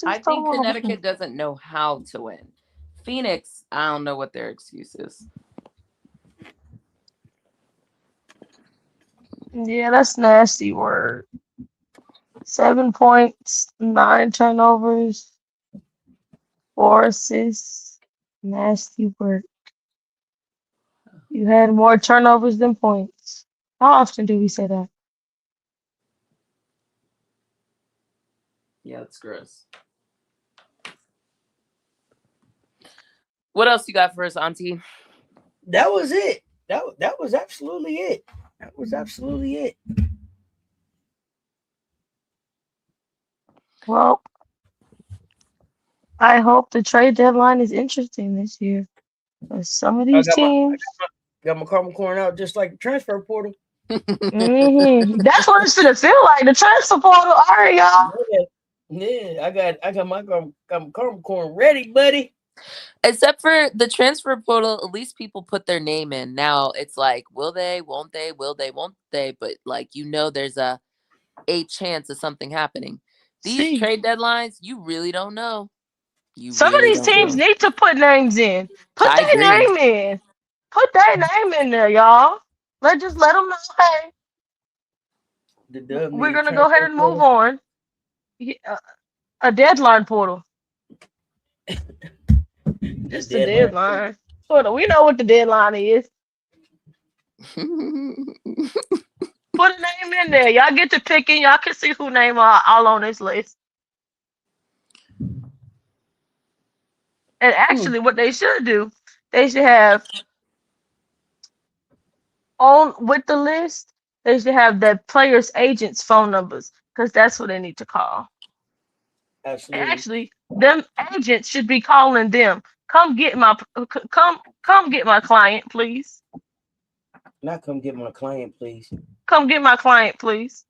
I think Connecticut doesn't know how to win. Phoenix, I don't know what their excuse is. Yeah, that's nasty word. 7 points, 9 turnovers, 4 assists. Nasty work. You had more turnovers than points. How often do we say that? Yeah, that's gross. What else you got for us, Auntie? That was it. That was absolutely it. That was absolutely it. Well, I hope the trade deadline is interesting this year. Some of these teams got my caramel corn out just like the transfer portal. That's what it's gonna feel like. The transfer portal. All right, y'all. Yeah, I got my caramel corn ready, buddy. Except for the transfer portal, at least people put their name in. Now it's like, will they, won't they, will they, won't they? But like, there's a chance of something happening. These trade deadlines, you really don't know. Some of these teams need to put names in. Put I their agree. name in. Put their name in there, y'all. Just let them know, hey, we're going to go ahead and move on. A deadline portal. Just a deadline. We know what the deadline is. Put a name in there. Y'all get to picking. Y'all can see who name are all on this list. And actually, what they should do, they should have with the list, they should have the players' agents' phone numbers, because that's what they need to call. Absolutely. And actually, them agents should be calling them. Come get my client, please. Not come get my client, please. Come get my client, please.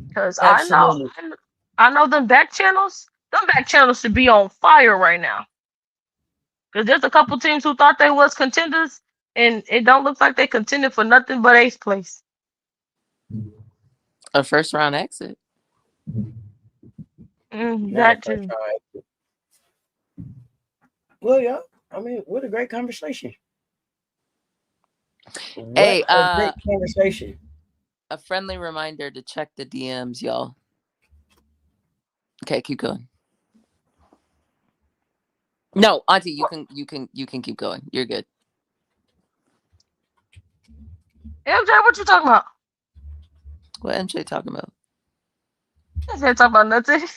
Because I know them back channels. Them back channels should be on fire right now. Because there's a couple teams who thought they was contenders, and it don't look like they contended for nothing but 8th place. A first round exit. That too. Well, yeah. I mean, what a great conversation. Great conversation. A friendly reminder to check the DMs, y'all. Okay, keep going. No, Auntie, you can keep going. You're good. MJ, what you talking about? What MJ talking about? MJ talking about nothing.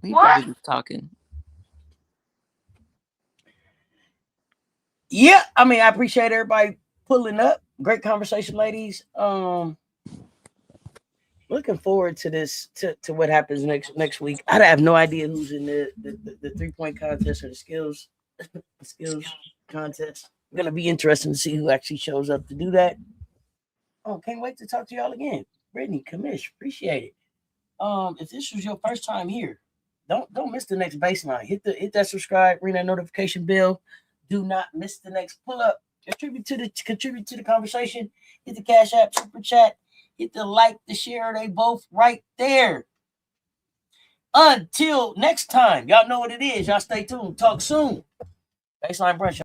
What? Talking. Yeah, I mean, I appreciate everybody pulling up. Great conversation, ladies. Looking forward to this, to what happens next week. I have no idea who's in the 3-point contest or the skills contest. Gonna be interesting to see who actually shows up to do that. Oh, can't wait to talk to y'all again. Brittany, Commish, appreciate it. If this was your first time here, don't miss the next baseline. Hit that subscribe, ring that notification bell. Do not miss the next pull up. Contribute to the conversation. Hit the Cash App, Super Chat. Hit the like, the share. They both right there. Until next time, y'all know what it is. Y'all stay tuned. Talk soon. Baseline Brunch.